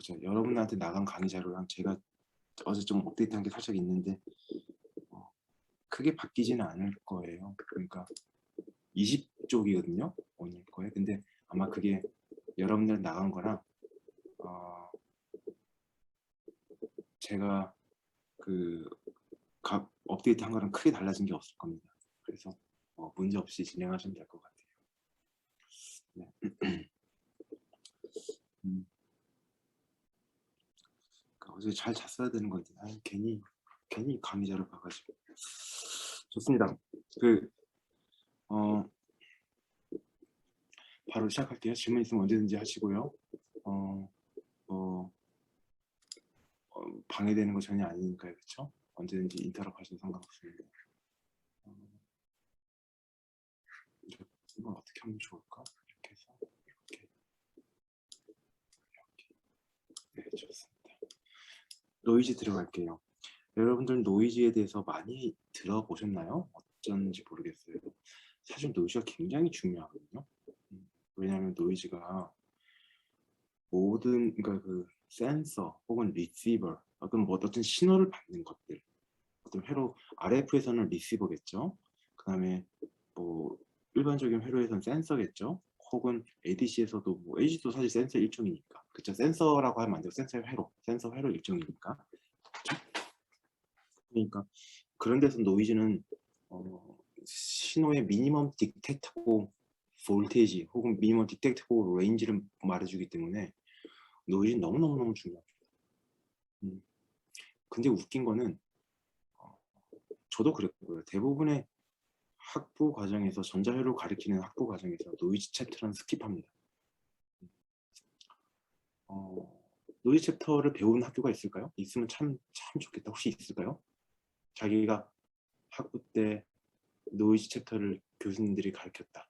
그죠. 여러분한테 나간 강의 자료랑 제가 어제 좀 업데이트한 게 살짝 있는데 크게 바뀌지는 않을 거예요. 그러니까 20쪽이거든요. 오늘 거에. 근데 아마 그게 여러분들 나간 거랑 제가 그 업데이트 한 거랑 크게 달라진 게 없을 겁니다. 그래서 문제 없이 진행하시면 될 것 같아요. 네. 어제 잘 잤어야 되는 건데 괜히 강의자를 봐가지고. 좋습니다. 바로 시작할게요. 질문 있으면 언제든지 하시고요. 방해되는 거 전혀 아니니까요, 그렇죠? 언제든지 인터럽 하셔도 상관없습니다. 이건 어떻게 하면 좋을까? 이렇게 해서 이렇게. 네, 좋습니다. 노이즈 들어갈게요. 여러분들 노이즈에 대해서 많이 들어보셨나요? 어쩐지 모르겠어요. 사실 노이즈가 굉장히 중요하거든요. 왜냐하면 노이즈가 그러니까 그 센서 혹은 리시버, 어떤 신호를 받는 것들, 어떤 회로 RF에서는 리시버겠죠. 그 다음에 뭐 일반적인 회로에서는 센서겠죠. 혹은 ADC에서도 ADC도 사실 센서 일종이니까, 그쵸? 센서라고 하면 안 되고 센서 회로 일종이니까. 그러니까 그런 데서 노이즈는 신호의 미니멈 디텍터블 볼테이지 혹은 미니멈 디텍터블 레인지를 말해주기 때문에 노이즈는 너무너무 중요합니다. 근데 웃긴 거는 저도 그랬고요. 대부분의 학부 과정에서 전자회로 가리키는 학부 과정에서 노이즈 챕터는 스킵합니다. 노이즈 챕터를 배우는 학교가 있을까요? 있으면 참 좋겠다. 혹시 있을까요? 자기가 학부 때 노이즈 챕터를 교수님들이 가르쳤다.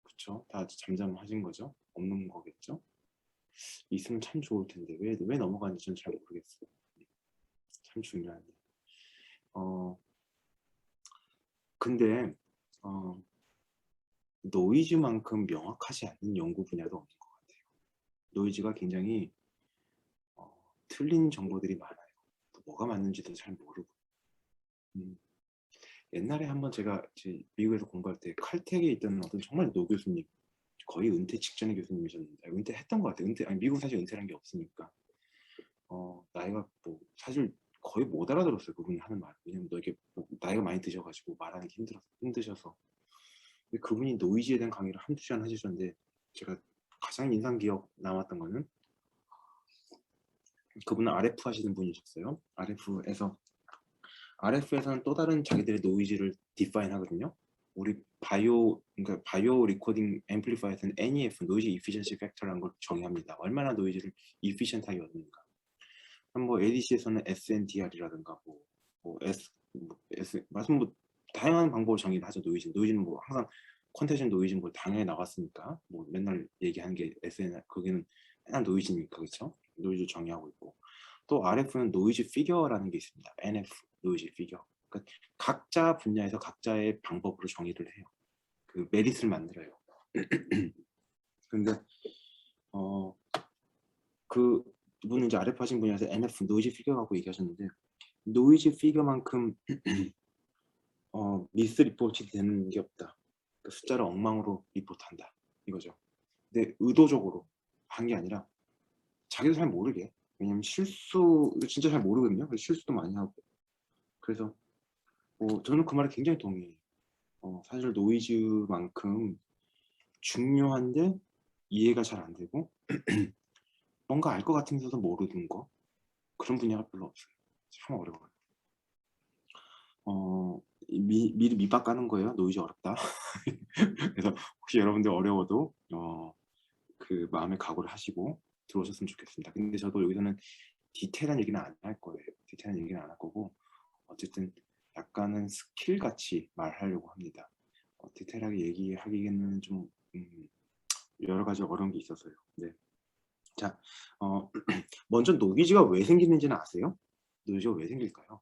그렇죠? 다 잠잠하신 거죠? 없는 거겠죠? 있으면 참 좋을 텐데 왜 넘어가는지 전 잘 모르겠어요. 참 중요한데. 근데 노이즈만큼 명확하지 않는 연구 분야도 없는 것 같아요. 노이즈가 굉장히 틀린 정보들이 많아요. 뭐가 맞는지도 잘 모르고. 옛날에 한번 제가 미국에서 공부할 때 칼텍에 있던 어떤 정말 노 교수님, 거의 은퇴 직전의 교수님이셨는데, 은퇴했던 것 같아요. 미국 사실 은퇴란 게 없으니까. 나이가 사실 거의 못 알아들었어요. 그분이 하는 말. 왜냐면 나이가 많이 드셔가지고 말하는 게 힘드셔서. 근데 그분이 노이즈에 대한 강의를 한두 시간 하셨는데, 제가 가장 인상 기억 남았던 거는 그분은 RF 하시는 분이셨어요. RF에서는 또 다른 자기들의 노이즈를 디파인 하거든요. 우리 그러니까 바이오 리코딩 앰플리파이어는 NEF, 노이즈 이피션시 팩터라는 걸 정의합니다. 얼마나 노이즈를 이피션트하게 얻는가. ADC에서는 SNDR이라든가 다양한 방법을 정의를 하죠. 노이즈는 항상 컨텐션 노이즈는 당연히 나왔으니까 맨날 얘기하는 게 SN, 거기는 맨날 노이즈니까, 그렇죠? 노이즈 정의하고 있고, 또 RF는 노이즈 피겨라는 게 있습니다. NF 노이즈 피겨. 그러니까 각자 분야에서 각자의 방법으로 정의를 해요. 그 메리트를 만들어요. 근데 그분은 이제 RF 하신 분야에서 NF 노이즈 피겨 갖고 얘기하셨는데, 노이즈 피겨만큼 미스 리포트 되는 게 없다. 그 숫자를 엉망으로 리포트한다 이거죠. 근데 의도적으로 한 게 아니라 자기도 잘 모르게, 왜냐면 진짜 잘 모르거든요. 실수도 많이 하고. 그래서 저는 그 말에 굉장히 동의해요. 사실 노이즈만큼 중요한데 이해가 잘 안 되고 뭔가 알 것 같으면서도 모르는 거, 그런 분야가 별로 없어요. 참 어려워요. 미리 밑밥 까는 거예요. 노이즈 어렵다. 그래서 혹시 여러분들 어려워도 그 마음의 각오를 하시고 들어오셨으면 좋겠습니다. 근데 저도 여기서는 디테일한 얘기는 안 할 거예요. 디테일한 얘기는 안 할 거고, 어쨌든 약간은 스킬 같이 말하려고 합니다. 디테일하게 얘기하기에는 좀 여러 가지 어려운 게 있어서요. 네. 자, 먼저 노이즈가 왜 생기는지는 아세요? 노이즈가 왜 생길까요?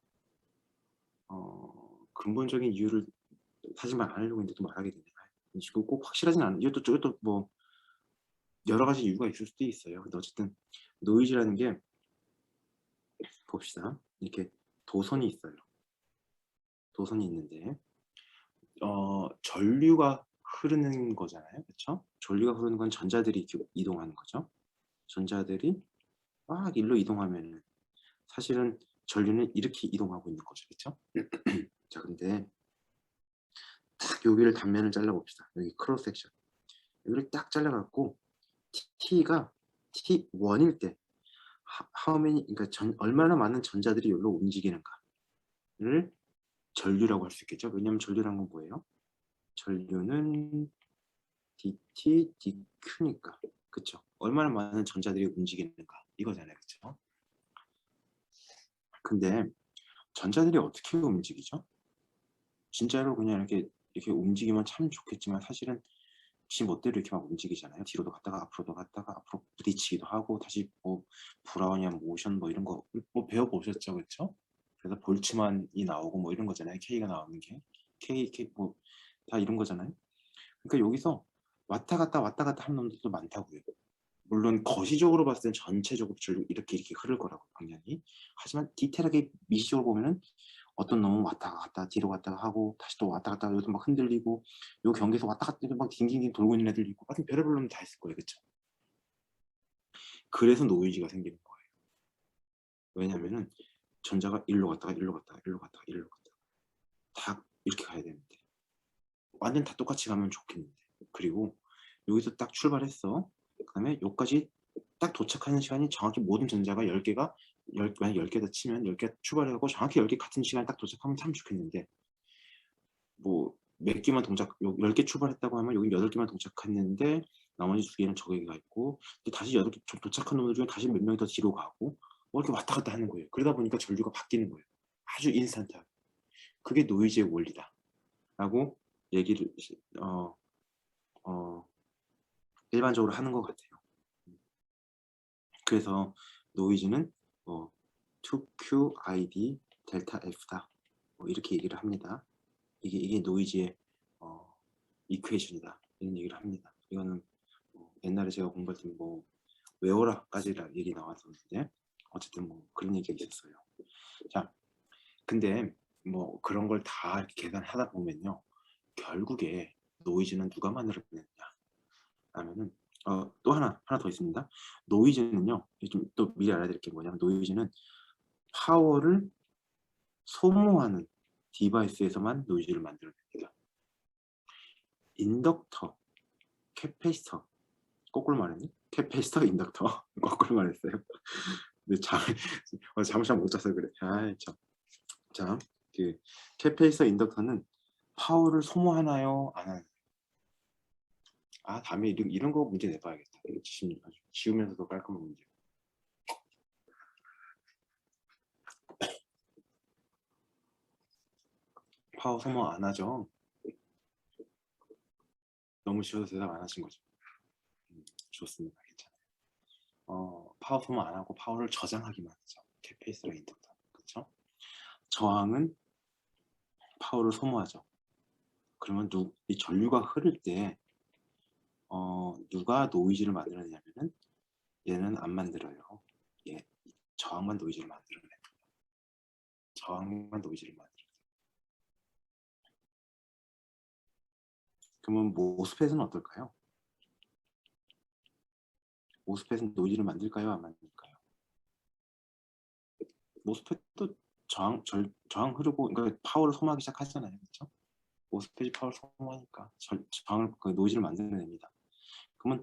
근본적인 이유를 사실 말 안 하려고 했는데 또 말하게 되네요. 꼭 확실하진 않아요. 이것도 여러 가지 이유가 있을 수도 있어요. 근데 어쨌든 노이즈라는 게 봅시다. 이렇게 도선이 있어요. 도선이 있는데 전류가 흐르는 거잖아요. 그렇죠? 전류가 흐르는 건 전자들이 이렇게 이동하는 거죠. 전자들이 막 일로 이동하면은 사실은 전류는 이렇게 이동하고 있는 거죠. 그렇죠? 자, 근데 딱 여기를 단면을 잘라 봅시다. 여기 크로스 섹션. 여기를 딱 잘라 갖고 T가 T1일 때 how many, 그러니까 얼마나 많은 전자들이 여기로 움직이는가를 전류라고 할 수 있겠죠. 왜냐하면 전류라는 건 뭐예요? 전류는 dt dq니까. 그쵸? 얼마나 많은 전자들이 움직이는가 이거잖아요. 그쵸? 근데 전자들이 어떻게 움직이죠? 진짜로 그냥 이렇게 움직이면 참 좋겠지만 사실은 지 멋대로 이렇게 막 움직이잖아요. 뒤로도 갔다가 앞으로도 갔다가 앞으로 부딪히기도 하고 다시 뭐 브라우니안 모션 뭐 이런 거 뭐 배워보셨죠, 그렇죠? 그래서 볼츠만이 나오고 뭐 이런 거잖아요. K가 나오는 게 K 뭐 다 이런 거잖아요. 그러니까 여기서 왔다 갔다 하는 놈들도 많다고요. 물론 거시적으로 봤을 땐 전체적으로 이렇게 흐를 거라고 당연히. 하지만 디테일하게 미시적으로 보면은 어떤 놈은 왔다가 갔다 뒤로 갔다가 하고 다시 또 왔다 갔다 여기서 막 흔들리고 요 경계에서 왔다 갔다 막 딩딩딩 돌고 있는 애들 있고 하여튼 별의별 놈 다 있을 거예요. 그쵸? 그래서 노이즈가 생기는 거예요. 왜냐면은 전자가 일로 갔다가 일로 갔다가 일로 갔다가 일로 갔다가 다 이렇게 가야 되는데 완전 다 똑같이 가면 좋겠는데 그리고 여기서 딱 출발했어. 그 다음에 여기까지 딱 도착하는 시간이 정확히 모든 전자가 10개가 만약 10개다 치면 10개 출발해가고 정확히 10개 같은 시간에 딱 도착하면 참 좋겠는데 뭐 몇 개만 10개 출발했다고 하면 여기 8개만 도착했는데 나머지 2개는 저기가 있고 다시 8개 도착한 놈들 중에 다시 몇 명이 더 뒤로 가고 뭐 이렇게 왔다 갔다 하는 거예요. 그러다 보니까 전류가 바뀌는 거예요. 아주 인스턴트하게. 그게 노이즈의 원리다 라고 얘기를 일반적으로 하는 것 같아요. 그래서 노이즈는 2QID 델타 F다 뭐 이렇게 얘기를 합니다. 이게 노이즈의 이퀘이션이다 이런 얘기를 합니다. 이거는 옛날에 제가 공부할 때 뭐 외워라까지 얘기 나왔었는데 어쨌든 뭐 그런 얘기가 있었어요. 자, 근데 뭐 그런 걸 다 이렇게 계산하다 보면요 결국에 노이즈는 누가 만들어냈냐 하면은 또 하나 더 있습니다. 노이즈는요 좀 또 미리 알아드릴 게 뭐냐면 노이즈는 파워를 소모하는 디바이스에서만 노이즈를 만들어냅니다. 인덕터, 캐패시터 거꾸로 말했니? 캐패시터, 인덕터 거꾸로 말했어요. 근데 잠을 잘 못 자서 그래. 아이 참. 자, 그 캐패시터, 인덕터는 파워를 소모하나요? 안 하나요? 다음에 이런 거 문제 내봐야겠다. 지우면서도 깔끔한 문제. 파워 소모 안 하죠? 너무 쉬워서 대답 안 하신 거죠? 좋습니다. 괜찮아요. 파워 소모 안 하고 파워를 저장하기만 하죠. 캐패시터랑 인덕터. 그렇죠? 저항은 파워를 소모하죠. 그러면 이 전류가 흐를 때 누가 노이즈를 만들어내냐면은 얘는 안 만들어요. 얘 저항만 노이즈를 만들어내요. 저항만 노이즈를 만들어요. 그러면 모스펫은 어떨까요? 모스펫은 노이즈를 만들까요? 안 만들까요? 모스펫도 저항 흐르고 그러니까 파워를 소모하기 시작하잖아요. 그렇죠? 모스펫이 파워를 소모하니까 저항을 노이즈를 만들어냅니다. 그러면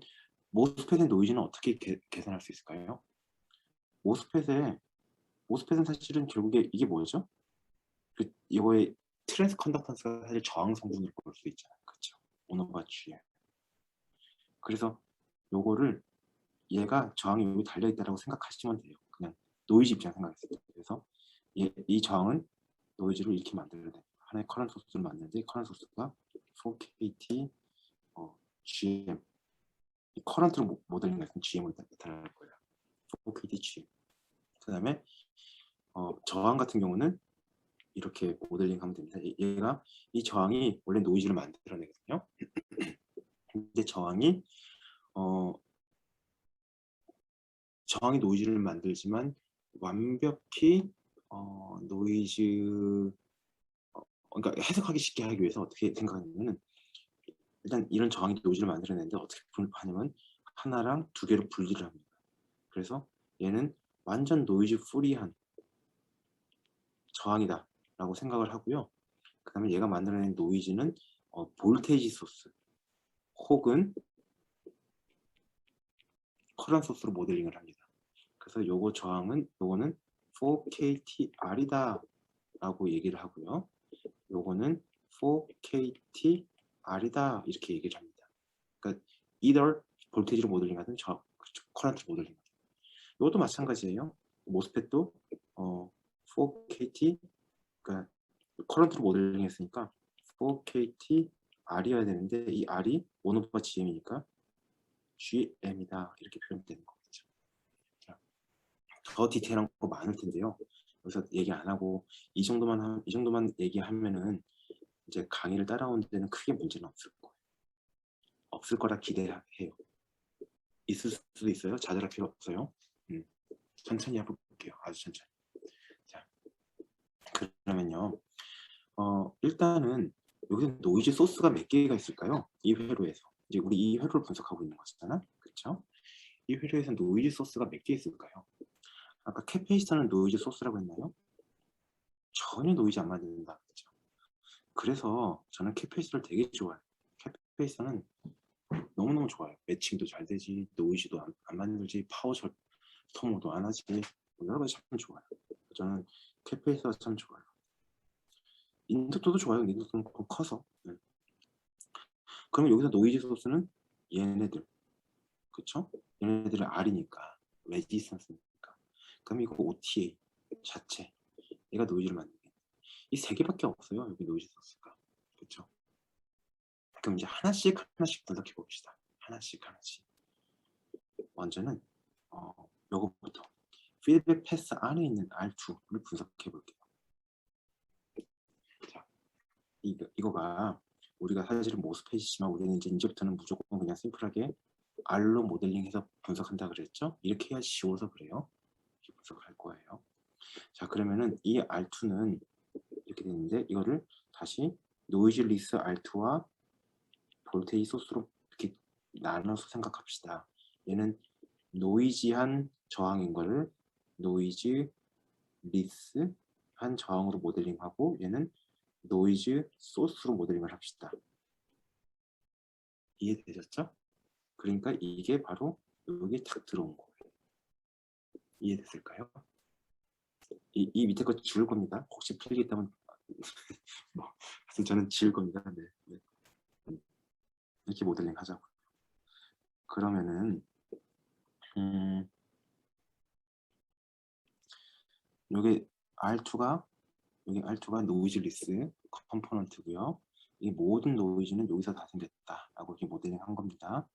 모스펫의 노이즈는 어떻게 계산할 수 있을까요? 모스펫은 사실은 결국에 이게 뭐죠? 이거의 트랜스 컨덕턴스가 사실 저항 성분으로 볼 수 있잖아요. 그렇죠? 오노바 G에. 그래서 요거를 얘가 저항이 여기 달려있다라고 생각하시면 돼요. 그냥 노이즈 입장 생각했을 때. 그래서 이 저항은 노이즈를 이렇게 만들어야 하나의 커런트 소스를 만드는데 커런트 소스가 4KT GM 이 커런트로 모델링 했으면 GM을 나타날 거예요. 4KT GM. 그 다음에 저항 같은 경우는 이렇게 모델링하면 됩니다. 얘가 이 저항이 원래 노이즈를 만들어내거든요. 근데 저항이 저항이 노이즈를 만들지만 완벽히 노이즈 그러니까 해석하기 쉽게 하기 위해서 어떻게 생각하냐면은 일단 이런 저항이 노이즈를 만들어내는데 어떻게 하냐면 하나랑 두 개로 분리를 합니다. 그래서 얘는 완전 노이즈 프리한 저항이다 라고 생각을 하고요. 그 다음에 얘가 만들어낸 노이즈는 볼테이지 소스 혹은 커런 소스로 모델링을 합니다. 그래서 요거 저항은 요거는 4KTR이다 라고 얘기를 하고요. 요거는 4KTR이다 이렇게 얘기를 합니다. 그러니까 either 볼테이지로 모델링하든 커런트로 모델링하든. 이것도 마찬가지예요. 모스펫도 4KT 그러니까 커런트로 모델링 했으니까 4KTR이어야 되는데 이 R이 1/GM이니까 GM이다 이렇게 표현되는 거겠죠. 자, 더 디테일한 거 많을 텐데요. 여기서 얘기 안 하고 이 정도만 얘기하면은 이제 강의를 따라오는 데는 크게 문제는 없을 거예요. 없을 거라 기대해요. 있을 수도 있어요. 좌절할 필요 없어요. 천천히 해볼게요. 아주 천천히. 자, 그러면요. 일단은 여기서 노이즈 소스가 몇 개가 있을까요? 이 회로에서. 이제 우리 이 회로를 분석하고 있는 거잖아. 그렇죠? 이 회로에서 노이즈 소스가 몇 개 있을까요? 아까 캐페이스터는 노이즈 소스라고 했나요? 전혀 노이즈 안 만든다. 그렇죠? 그래서 저는 캐페이스터를 되게 좋아해요. 캐페이스터는 너무너무 좋아요. 매칭도 잘 되지, 노이즈도 안 만들지, 파워 소모도 안 하지, 여러 가지 참 좋아요. 저는 캐페이스터가 참 좋아요. 인덕터도 좋아요. 인덕터는 커서. 네. 그러면 여기서 노이즈 소스는 얘네들, 그쵸? 얘네들은 R이니까, 레지스턴스니까. 그럼 이거 OTA 자체, 얘가 노이즈를 만드는 이 세 개밖에 없어요. 여기 노이즈 소스가, 그쵸? 그럼 이제 하나씩 분석해 봅시다. 하나씩. 먼저는 요거부터 피드백 패스 안에 있는 R2를 분석해 볼게요. 자, 이거가 우리가 사실은 모스펫이지만 우리는 이제부터는 무조건 그냥 심플하게 R로 모델링해서 분석한다 그랬죠? 이렇게 해야 쉬워서 그래요. 이렇게 분석할 거예요. 자, 그러면은 이 R2는 이렇게 되는데 이거를 다시 노이즈리스 R2와 볼테이지 소스로 이렇게 나눠서 생각합시다. 얘는 노이지한 저항인 거를 노이즈 리스한 저항으로 모델링하고 얘는 노이즈 소스로 모델링을 합시다. 이해되셨죠? 그러니까 이게 바로 여기 탁 들어온 거예요. 이해됐을까요? 이 밑에 거 지울 겁니다. 혹시 틀리겠다면 뭐 저는 지울 겁니다. 네. 이렇게 모델링 하자고. 그러면은 여기 R2가 노이즈 리스 컴포넌트고요. 이 모든 노이즈는 여기서 다 생겼다라고 이렇게 모델링 한 겁니다.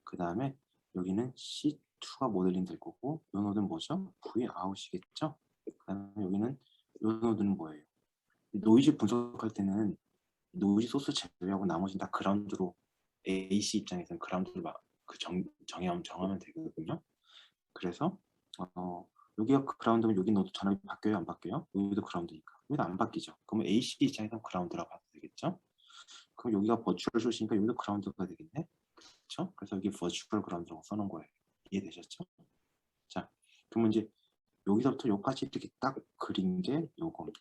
그 다음에 여기는 C2가 모델링 될 거고 이 노드는 뭐죠? V 아웃이겠죠? 그 다음에 여기는 이 노드는 뭐예요? 노이즈 분석할 때는 노이즈 소스 제외하고 나머지는 다 그라운드로 AC 입장에서는 그라운드로 정하면 되거든요. 그래서 여기가 그라운드면 여기 노드 전압이 바뀌어요? 안 바뀌어요? 여기도 그라운드니까. 여기도 안 바뀌죠. 그러면 AC 입장에서 그라운드라고 봐도 되겠죠? 그럼 여기가 버추얼 소스니까 여기도 그라운드가 되겠네? 그렇죠? 그래서 여기 버추얼 그라운드라고 써놓은 거예요. 이해되셨죠? 자, 그러면 이제 여기서부터 여기까지 이렇게 딱 그린 게 요겁니다.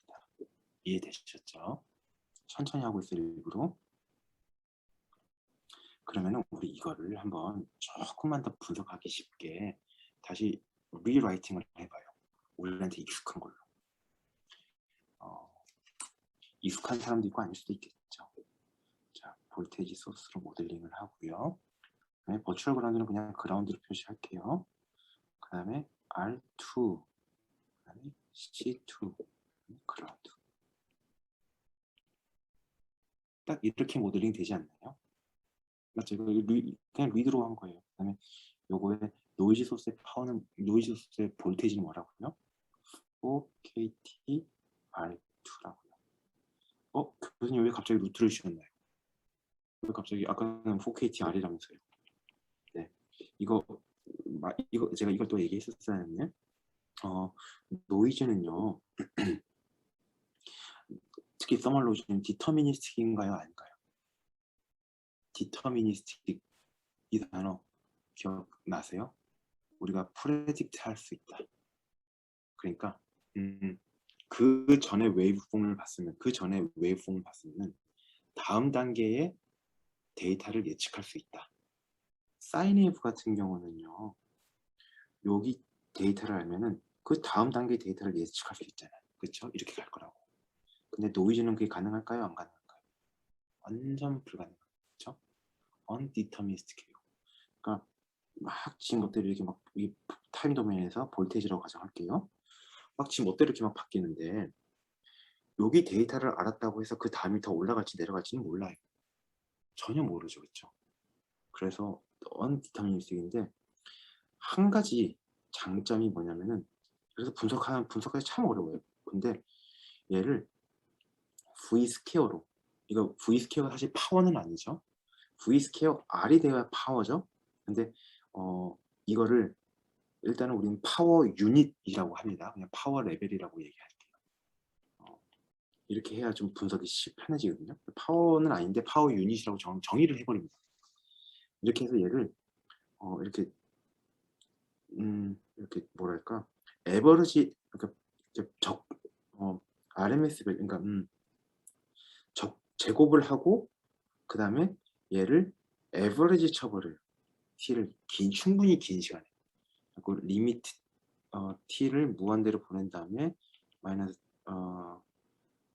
이해되셨죠? 천천히 하고 있어요, 일부러. 그러면 우리 이거를 한번 조금만 더 분석하기 쉽게 다시 리라이팅을 해봐요. 우리한테 익숙한 걸로. 익숙한 사람도 있고 아닐 수도 있겠죠. 자, 볼테이지 소스로 모델링을 하고요. 그 다음에 버추얼 그라운드는 그냥 그라운드로 표시할게요. 그 다음에 R2, 그 다음에 C2, 그라운드. 딱 이렇게 모델링 되지 않나요? 맞죠? 그냥 리드로 한 거예요. 그 다음에 요거의 노이즈 소스의 볼테이지는 뭐라고요? 4KT R2라고요. 교수님 왜 갑자기 루트를 주셨나요? 왜 갑자기 아까는 4KT R이라면서요? 네, 이거 이거 제가 이걸 또 얘기했었어야 했네. 노이즈는요. 특히 서멀 노이즈는 디터미니스틱인가요? 아닌가요? 디터미니스틱 이 단어 기억나세요? 우리가 프레딕트 할 수 있다. 그러니까 그 전에 웨이브폼을 봤으면 다음 단계의 데이터를 예측할 수 있다. 사인웨이브 같은 경우는요. 여기 데이터를 알면은 그 다음 단계 데이터를 예측할 수 있잖아요. 그렇죠? 이렇게 갈 거라고. 근데 노이즈는 그게 가능할까요? 안 가능할까요? 완전 불가능하죠. 그렇죠? undeterministic해요. 그러니까 막 지 멋대로 이렇게 막 이 타임 도메인에서 볼테이지라고 가정할게요. 막 지 멋대로 이렇게 막 바뀌는데 여기 데이터를 알았다고 해서 그 다음이 더 올라갈지 내려갈지는 몰라요. 전혀 모르죠. 그렇죠? 그래서 undeterministic인데 한 가지 장점이 뭐냐면은 그래서 분석하기 참 어려워요. 근데 얘를 V스퀘어로 이거 V스퀘어가 사실 파워는 아니죠. V스퀘어 R이 돼야 파워죠. 근데 이거를 일단은 우리는 파워 유닛이라고 합니다. 그냥 파워 레벨이라고 얘기할게요. 이렇게 해야 좀 분석이 편해지거든요. 파워는 아닌데 파워 유닛이라고 정의를 해버립니다. 이렇게 해서 얘를 이렇게 이렇게 뭐랄까 에버리지 그러니까 RMS 그러니까 제곱을 하고 그 다음에 얘를 에버리지 쳐버려요. t를 충분히 긴 시간에 그리고 리미트 t를 무한대로 보낸 다음에 마이너스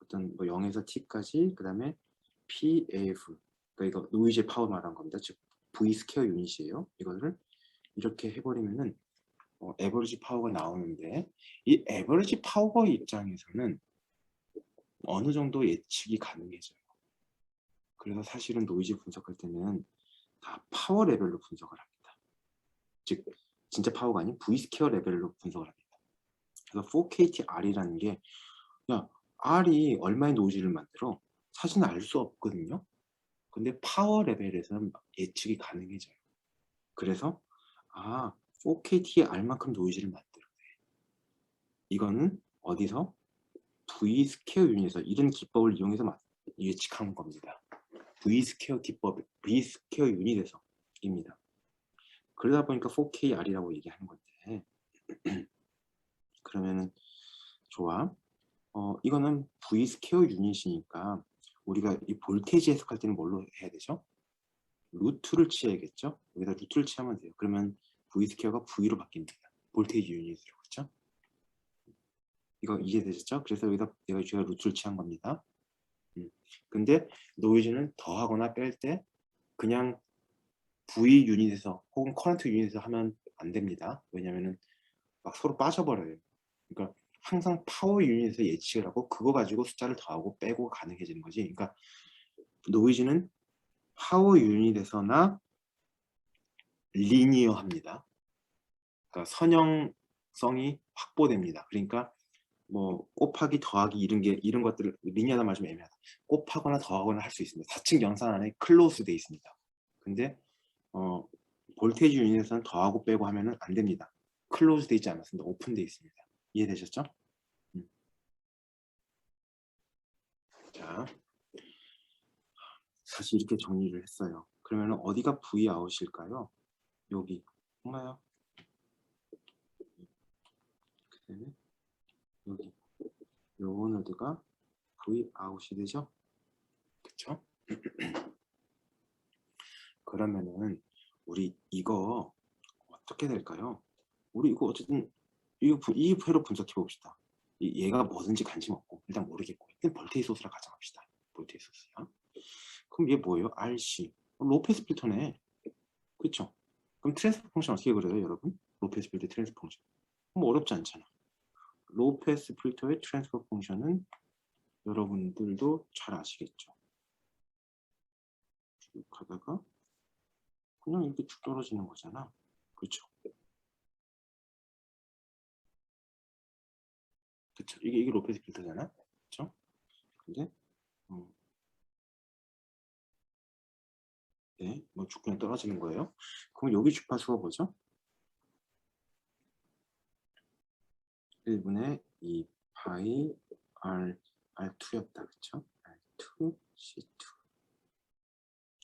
어떤 뭐 0에서 t까지 그 다음에 PAF 그러니까 이거 노이즈 파워 말한 겁니다. 즉 V 스퀘어 유닛이에요. 이거를 이렇게 해버리면은 에버리지 파워가 나오는데 이 에버리지 파워 입장에서는 어느 정도 예측이 가능해져요. 그래서 사실은 노이즈 분석할 때는 다 파워 레벨로 분석을 합니다. 즉 진짜 파워가 아닌 V스퀘어 레벨로 분석을 합니다. 그래서 4KT-R이라는 게 야, R이 얼마의 노이즈를 만들어? 사실은 알 수 없거든요. 근데 파워 레벨에서는 예측이 가능해져요. 그래서 4KT-R만큼 노이즈를 만들어내. 이거는 어디서? V스퀘어 유닛에서 이런 기법을 이용해서 예측한 겁니다. V스퀘어 기법, V스퀘어 유닛에서입니다. 그러다 보니까 4KR이라고 얘기하는 건데 그러면은 좋아. 이거는 V스퀘어 유닛이니까 우리가 이 볼테이지 해석할 때는 뭘로 해야 되죠? 루트를 취해야겠죠? 여기다 루트를 취하면 돼요. 그러면 V스퀘어가 V로 바뀝니다. 볼테이지 유닛으로. 그렇죠? 이거 이해되셨죠? 그래서 여기다 제가 루트를 취한 겁니다. 근데 노이즈는 더하거나 뺄 때 그냥 V 유닛에서 혹은 커런트 유닛에서 하면 안 됩니다. 왜냐면은 막 서로 빠져버려요. 그러니까 항상 파워 유닛에서 예측을 하고 그거 가지고 숫자를 더하고 빼고 가능해지는 거지. 그러니까 노이즈는 파워 유닛에서나 리니어합니다. 그러니까 선형성이 확보됩니다. 그러니까 뭐 곱하기 더하기 이런 것들을 리니어하다 말좀 애매하다. 곱하거나 더하거나 할 수 있습니다. 4층 연산 안에 클로즈 돼 있습니다. 근데 볼테이지 유닛에서는 더하고 빼고 하면은 안 됩니다. 클로즈 돼 있지 않았습니다. 오픈돼 있습니다. 이해되셨죠? 자, 다시 이렇게 정리를 했어요. 그러면 어디가 V 아웃일까요? 여기. 엄마야. 그다음에 여기. 요 노드가 V 아웃이 되죠? 그쵸? 그러면은 우리 이거 어떻게 될까요? 우리 이거 어쨌든 이 회로 분석해 봅시다. 얘가 뭐든지 관심 없고 일단 모르겠고 일단 볼테이 소스라 가정합시다. 볼테이 소스야. 그럼 얘 뭐예요? RC. 로페스 필터네. 그쵸? 그럼 트랜스퍼 펑션 어떻게 그려요, 여러분? 로페스 필터 트랜스퍼 펑션. 뭐 어렵지 않잖아. 로페스 필터의 트랜스퍼 펑션은 여러분들도 잘 아시겠죠? 쭉 가다가 그냥 이렇게 쭉 떨어지는 거잖아. 그렇죠? 그쵸? 이게 로페스 필터잖아. 그렇죠? 근데 네, 뭐 쭉 그냥 떨어지는 거예요. 그럼 여기 주파수가 뭐죠? 1분의 2 파이 R2였다. 그쵸? R2, C2.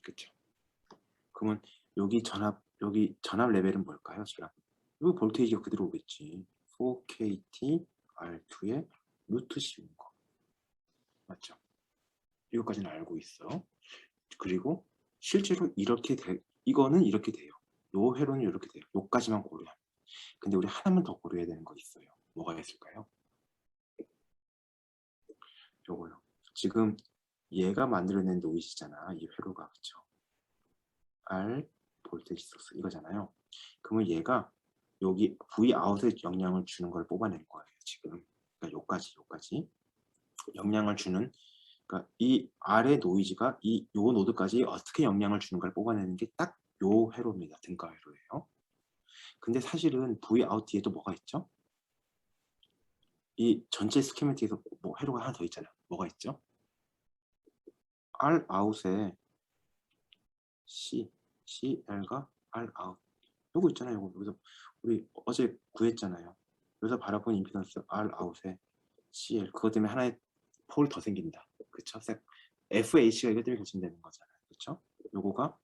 그쵸? 그러면 여기 전압 레벨은 뭘까요? 전압. 이거 볼테이지가 그대로 오겠지. 4KT R2의 루트 씌운 거. 맞죠? 이것까지는 알고 있어. 그리고 실제로 이거는 이렇게 돼요. 요 회로는 이렇게 돼요. 요까지만 고려합니다. 근데 우리 하나만 더 고려해야 되는 거 있어요. 뭐가 있을까요? 요거요. 지금 얘가 만들어낸 노이즈잖아. 이 회로가. 그쵸? R 볼테이지 소스 이거잖아요. 그러면 얘가 여기 V 아웃에 영향을 주는 걸 뽑아낼 거예요. 지금. 그러니까 요까지 영향을 주는, 그러니까 이 R의 노이즈가 요 노드까지 어떻게 영향을 주는 걸 뽑아내는 게 딱 요 회로입니다. 등가 회로예요. 근데 사실은 V 아웃 뒤에 또 뭐가 있죠? 이 전체 스키매틱에서 뭐 회로가 하나 더 있잖아요. 뭐가 있죠? R 아웃에 CL과 R 아웃. 요거 있잖아요. 요거. 여기서 우리 어제 구했잖아요. 여기서 바라본 임피던스 R 아웃에 CL. 그것 때문에 하나의 폴 더 생긴다. 그쵸? FH가 이것 때문에 결정되는 거잖아요. 그쵸? 요거가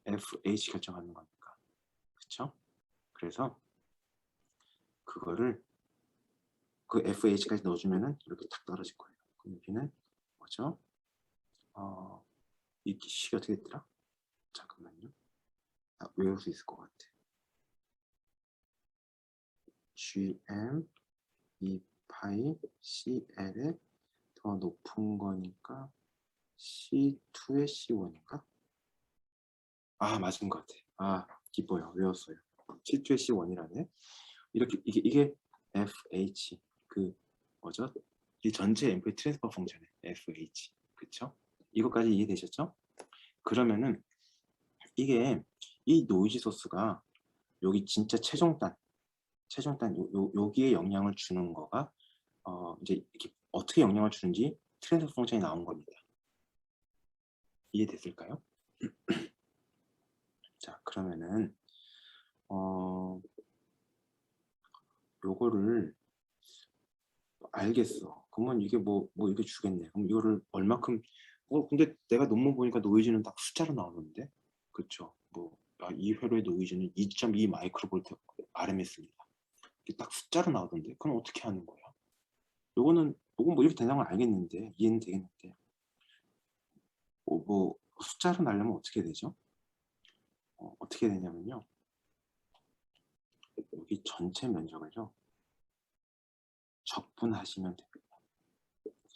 FH 결정하는 거니까. 그쵸? 그래서 그거를 그 FH까지 넣어주면은 이렇게 탁 떨어질 거예요. 그럼 여기는 뭐죠? 이 식이 어떻게 됐더라? 잠깐만요. 외울 수 있을 것 같아. GM 2파이 CL에 더 높은 거니까 C2의 C1인가? 아, 맞은 것 같아. 아, 기뻐요. 외웠어요. C2의 C1이라네. 이게 FH 그 뭐죠? 이 전체 앰플 트랜스퍼 펑션의 FH. 그쵸? 이것까지 이해되셨죠? 그러면은 이게 이 노이즈 소스가 여기 진짜 최종단 여기에 영향을 주는 거가 이제 이렇게 어떻게 영향을 주는지 트랜스퍼 펑션이 나온 겁니다. 이해됐을까요? 자, 그러면은 요거를 알겠어. 그러면 이게 뭐 이게 주겠네. 그럼 이거를 얼마큼 근데 내가 논문 보니까 노이즈는 딱 숫자로 나오는데, 그쵸? 이 회로의 노이즈는 2.2 마이크로볼트 RMS입니다. 이게 딱 숫자로 나오던데, 그럼 어떻게 하는 거야? 요건 뭐 이렇게 된다는 걸 알겠는데, 이해는 되겠는데, 숫자로 나려면 어떻게 되죠? 어떻게 되냐면요, 여기 전체 면적을요 적분하시면 됩니다.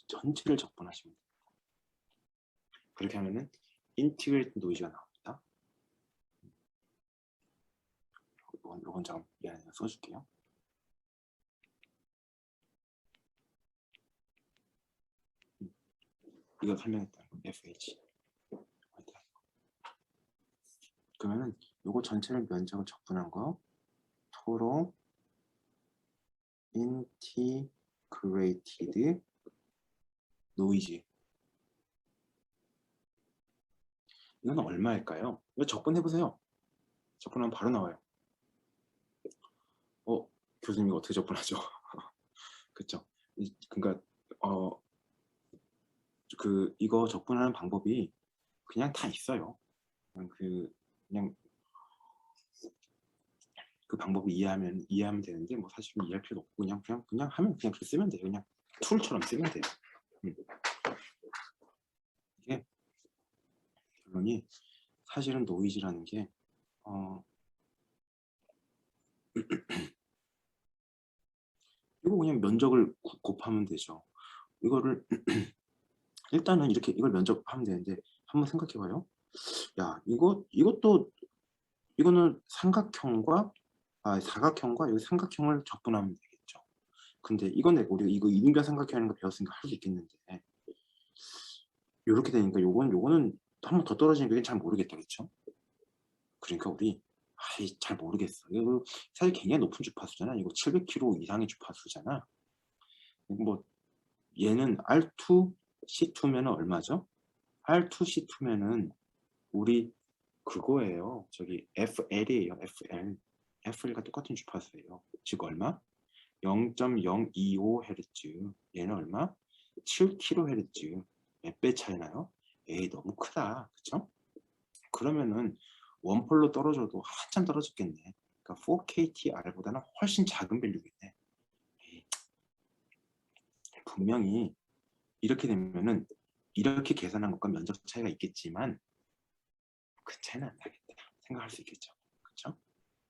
전체를 적분하시면 됩니다. 그렇게 하면은 인티그레이트 노이즈가 나옵니다. 요건 잠깐 미안해요. 써줄게요. 이거 설명했다. FH. 그러면은 요거 전체를 면적을 적분한 거 토로 인티그레이티드 노이즈. 이건 얼마일까요? 이거 적분해보세요. 적분하면 바로 나와요. 교수님 이거 어떻게 적분하죠? 그쵸? 그러니까 이거 적분하는 방법이 그냥 다 있어요. 그냥 그 방법을 이해하면 되는데, 뭐 사실은 이해할 필요 없고 그냥 하면 그냥 쓰면 돼요. 그냥 툴처럼 쓰면 돼요. 이게 결론이 사실은 노이즈라는 게 이거 그냥 면적을 곱하면 되죠. 이거를 일단은 이렇게 이걸 면적하면 되는데, 한번 생각해봐요. 야, 이거는 사각형과 여기 삼각형을 적분하면 되겠죠. 근데 우리가 이거 이등변 삼각형이라는 거 배웠으니까 할 수 있겠는데, 이렇게 되니까 요거는 한 번 더 떨어지니까 이게 잘 모르겠다, 그렇죠? 그러니까 우리 잘 모르겠어. 이거 사실 굉장히 높은 주파수잖아. 이거 700km 이상의 주파수잖아. 뭐 얘는 R2, C2면은 얼마죠? R2, C2면은 우리 그거예요. 저기 FL이에요. FL. FL과 똑같은 주파수예요. 즉 얼마? 0.025Hz. 얘는 얼마? 7kHz. 몇 배 차이나요? 에이, 너무 크다. 그쵸? 그러면은 원폴로 떨어져도 한참 떨어졌겠네. 그러니까 4KTR보다는 훨씬 작은 밸류겠네. 에이, 분명히 이렇게 되면은 이렇게 계산한 것과 면적 차이가 있겠지만 큰 차이는 안 나겠다 생각할 수 있겠죠. 그렇죠?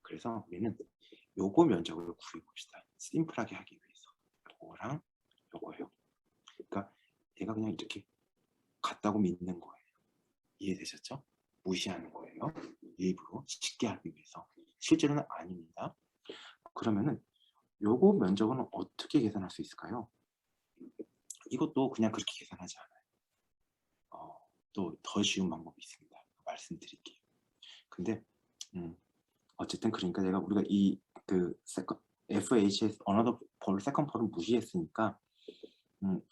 그래서 우리는 요거 면적을 구해 봅시다. 심플하게 하기 위해서. 요거랑 요거예요. 그러니까 얘가 그냥 이렇게 같다고 믿는 거예요. 이해되셨죠? 무시하는 거예요. 일부러 쉽게 하기 위해서. 실제로는 아닙니다. 그러면은 요거 면적은 어떻게 계산할 수 있을까요? 이것도 그냥 그렇게 계산하지 않아요. 또 더 쉬운 방법이 있습니다. 말씀드릴게요. 근데 어쨌든 그러니까 우리가 이 그 FHS Another Pole, Second Pole을 무시했으니까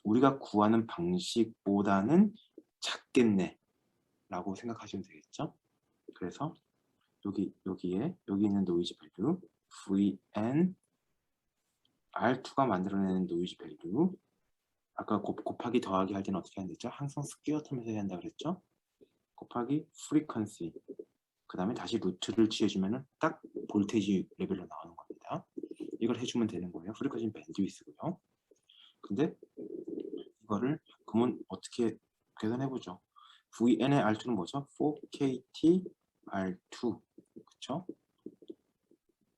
우리가 구하는 방식보다는 작겠네 라고 생각하시면 되겠죠. 그래서 여기 있는 노이즈 밸류 VN R2가 만들어내는 노이즈 밸류, 아까 곱하기 더하기 할 때는 어떻게 한댔죠? 항상 스퀘어 텀에서 해야 한다 그랬죠. 곱하기 프리퀀시, 그 다음에 다시 루트를 취해주면 딱 볼테이지 레벨로 나오는 겁니다. 이걸 해주면 되는 거예요. 프리퀀시는 밴드위스고요. 근데 이거를 그러면 어떻게 계산해보죠. VN의 R2는 뭐죠? 4KT R2, 그쵸?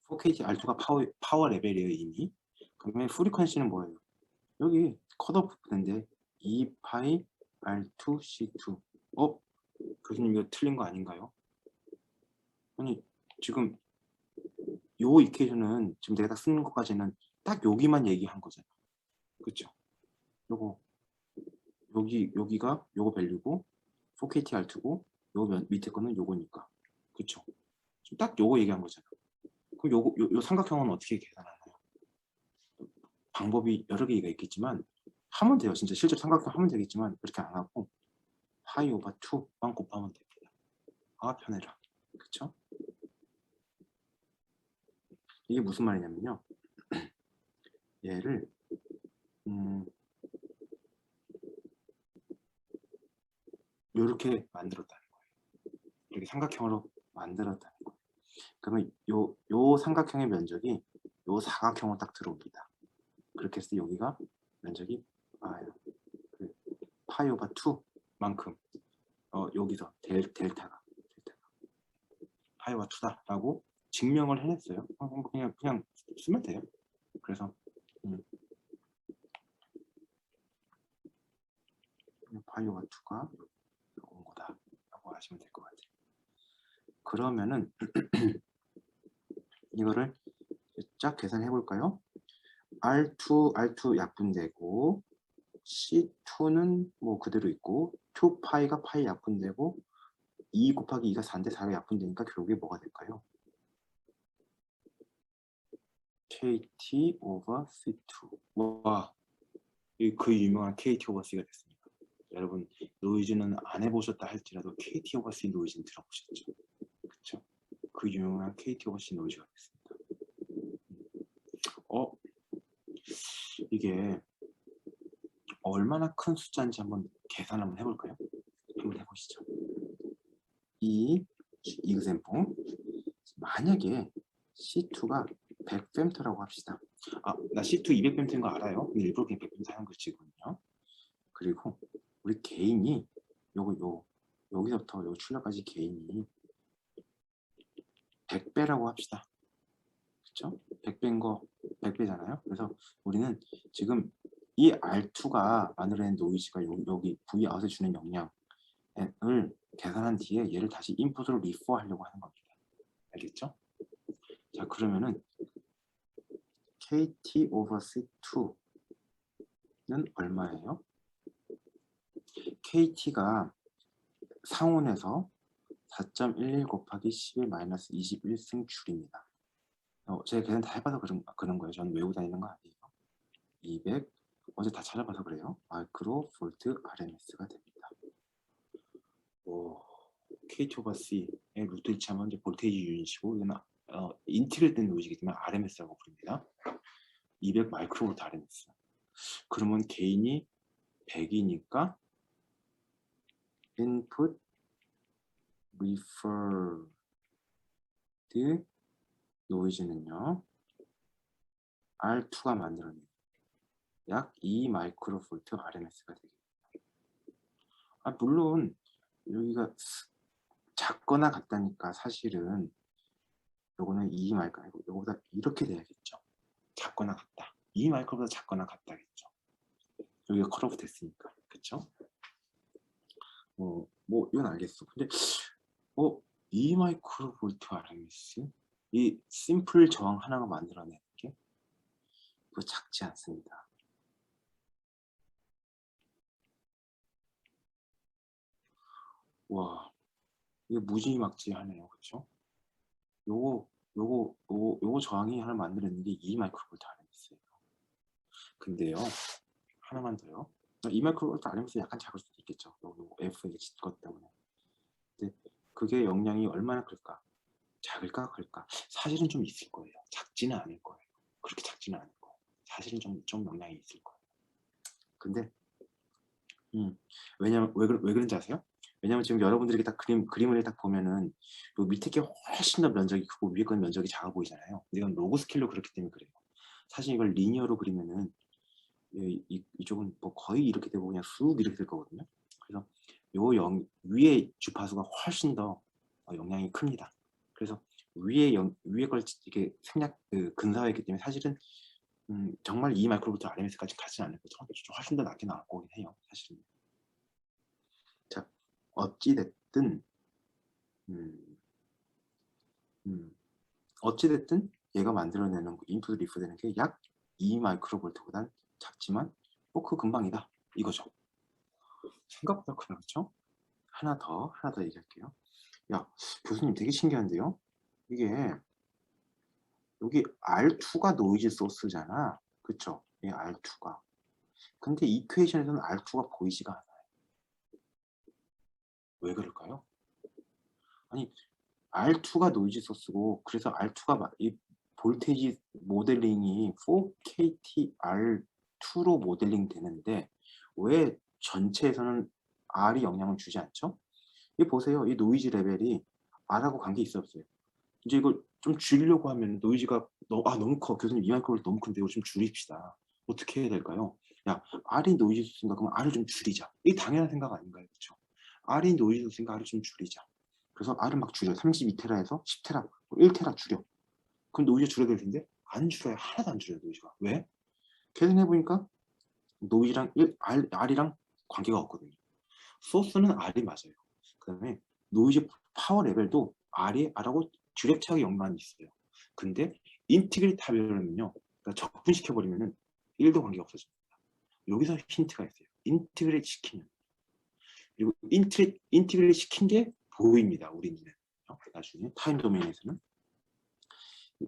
4KT R2가 파워 레벨이에요, 이미. 그러면 프리퀀시는 뭐예요? 여기 컷오프 부분인데 2파이 R2C2. 교수님 이거 틀린 거 아닌가요? 아니 지금 요 이퀘이션은 지금 내가 쓰는 것까지는 딱 여기만 얘기한 거잖아. 그쵸? 요거 여기가 요거 밸류고 4KTR2고 요 밑에 거는 요거니까. 그쵸? 지금 딱 요거 얘기한 거잖아. 그럼 요 삼각형은 어떻게 계산하나요? 방법이 여러 개가 있겠지만 하면 돼요. 진짜 실제 삼각형 하면 되겠지만 그렇게 안 하고 파이 오버 2만 곱하면 됩니다. 아 편해라. 그쵸? 이게 무슨 말이냐면요. 얘를 이렇게 만들었다는 거예요. 이렇게 삼각형으로 만들었다는 거예요. 그러면 요 삼각형의 면적이 요 사각형으로 딱 들어옵니다. 그렇게 해서 여기가 면적이 그 파이 오버 2만큼 여기서 델타가 파이 오버 2다라고 증명을 해냈어요. 그냥 쓰면 돼요. 그래서 파이 오버 2가 온 거다라고 하시면 될 것 같아요. 그러면은 이거를 쫙 계산해 볼까요? R2 약분되고 C2는 뭐 그대로 있고 2파이가 파이 약분되고 2 곱하기 2가 4인데 4가 약분되니까 결국에 뭐가 될까요? KT over C2. 와, 그 유명한 KT over C가 됐습니다. 여러분 노이즈는 안 해보셨다 할지라도 KT over C 노이즈는 들어보셨죠? 그쵸? 그 유명한 KT over C 노이즈가 됐습니다. 이게 얼마나 큰 숫자인지 한번 계산 한번 해볼까요? 한번 해보시죠. 이 example, 만약에 C2가 100펨터라고 합시다. 나 C2 200펨터인 거 알아요. 일부러 그냥 100펨터 하는 것이거든요. 그리고 우리 개인이 여기서부터 요 출력까지 개인이 100배라고 합시다. 그렇죠? 100배인 거 100배잖아요. 그래서 우리는 지금 이 R2가 만들어낸 노이즈가 여기 Vout에 주는 영향을 계산한 뒤에 얘를 다시 인풋으로 리퍼 하려고 하는 겁니다. 알겠죠? 자, 그러면은 KT over C2는 얼마예요? KT가 상온에서 4.11 곱하기 11-21승 줄입니다. 제가 계산 다 해봐서 그런 거예요. 저는 외우고 다니는 거 아니에요. 200, 어제 다 찾아봐서 그래요. 마이크로 볼트 RMS가 됩니다. KT over C의 루트 일치하면 이제 볼테이지 유닛이고 이건 인티그레이트 된 노이즈이기 때문에 RMS라고 부릅니다. 200 마이크로볼트 RMS. 그러면 게인이 100이니까 input referred 노이즈는요, R2가 만들어낸 약 2 마이크로볼트 RMS가 되겠습니다. 물론 여기가 작거나 같다니까 사실은 요거는 2 마이크로 아니고 요거보다 이렇게 돼야겠죠. 작거나 같다. 2 마이크로보다 작거나 같다겠죠. 여기가 컷오프 됐으니까. 그쵸? 뭐 이건 알겠어. 근데 2 마이크로볼트 RMS? 이 심플 저항 하나가 만들어내는 게 그거 작지 않습니다. 와, 이게 무지막지하네요. 그쵸? 요거 저항이 하나 만들어내는 게 2 마이크로볼트 RMS예요. 근데요, 하나만 더요. 2 마이크로볼트 RMS 약간 작을 수도 있겠죠. 요거 FH 것 때문에. 근데 그게 영향이 얼마나 클까? 작을까 클까? 사실은 좀 있을 거예요. 작지는 않을 거예요. 그렇게 작지는 않을 거예요. 사실은 좀 영향이 있을 거예요. 근데 왜냐면 왜 그런지 아세요? 왜냐면 지금 여러분들이 딱 그림을 딱 보면은 요 밑에 게 훨씬 더 면적이 크고 위에 건 면적이 작아 보이잖아요. 근데 이건 로그 스케일로 그렇기 때문에 그래요. 사실 이걸 리니어로 그리면은 이쪽은 뭐 거의 이렇게 되고 그냥 쑥 이렇게 될 거거든요. 그래서 위에 주파수가 훨씬 더 영향이 큽니다. 그래서 위에 걸 이렇게 근사화했기 때문에 사실은 정말 2 마이크로부터 RMS까지 가지 않을 거죠. 훨씬 더 낮게 나올 거긴 해요. 사실은. 자, 어찌됐든 어찌됐든 얘가 만들어내는 인풋 리프 되는 게 약 2 마이크로볼트보단 작지만 그 금방이다 이거죠. 생각보다 크다. 그렇죠? 하나 더 얘기할게요. 야, 교수님 되게 신기한데요. 이게 여기 R2가 노이즈 소스잖아. 그쵸? 이 R2가. 근데 이퀘이션에서는 R2가 보이지가 않아요. 왜 그럴까요? 아니, R2가 노이즈 소스고, 그래서 R2가 이 볼테이지 모델링이 4KT-R2로 모델링 되는데 왜 전체에서는 R이 영향을 주지 않죠? 이 보세요. 이 노이즈 레벨이 R하고 관계 있어 없어요? 이제 이걸 좀 줄이려고 하면 노이즈가 너무 커. 교수님 이만큼을 너무 큰데 이거 좀 줄입시다. 어떻게 해야 될까요? 야, R이 노이즈 소스인가? 그럼 R을 좀 줄이자. 이게 당연한 생각 아닌가요? 그렇죠? R이 노이즈 소스인가? R을 좀 줄이자. 그래서 R을 막 줄여. 32테라에서 10테라, 1테라 줄여. 그럼 노이즈 줄여야 될 텐데 안 줄여요. 하나도 안 줄여요. 노이즈가. 왜? 계산해보니까 노이즈랑 R이랑 관계가 없거든요. 소스는 R이 맞아요. 그 다음에 노이즈 파워 레벨도 R하고 듀렉트하게 연관이 있어요. 근데 인티그레이트 하면요, 그러니까 적분시켜버리면은 1도 관계가 없어집니다. 여기서 힌트가 있어요. 인티그레이트 시키면. 그리고 인티그레이트 시킨 게 보입니다. 우리 눈에. 나중에 타임 도메인에서는.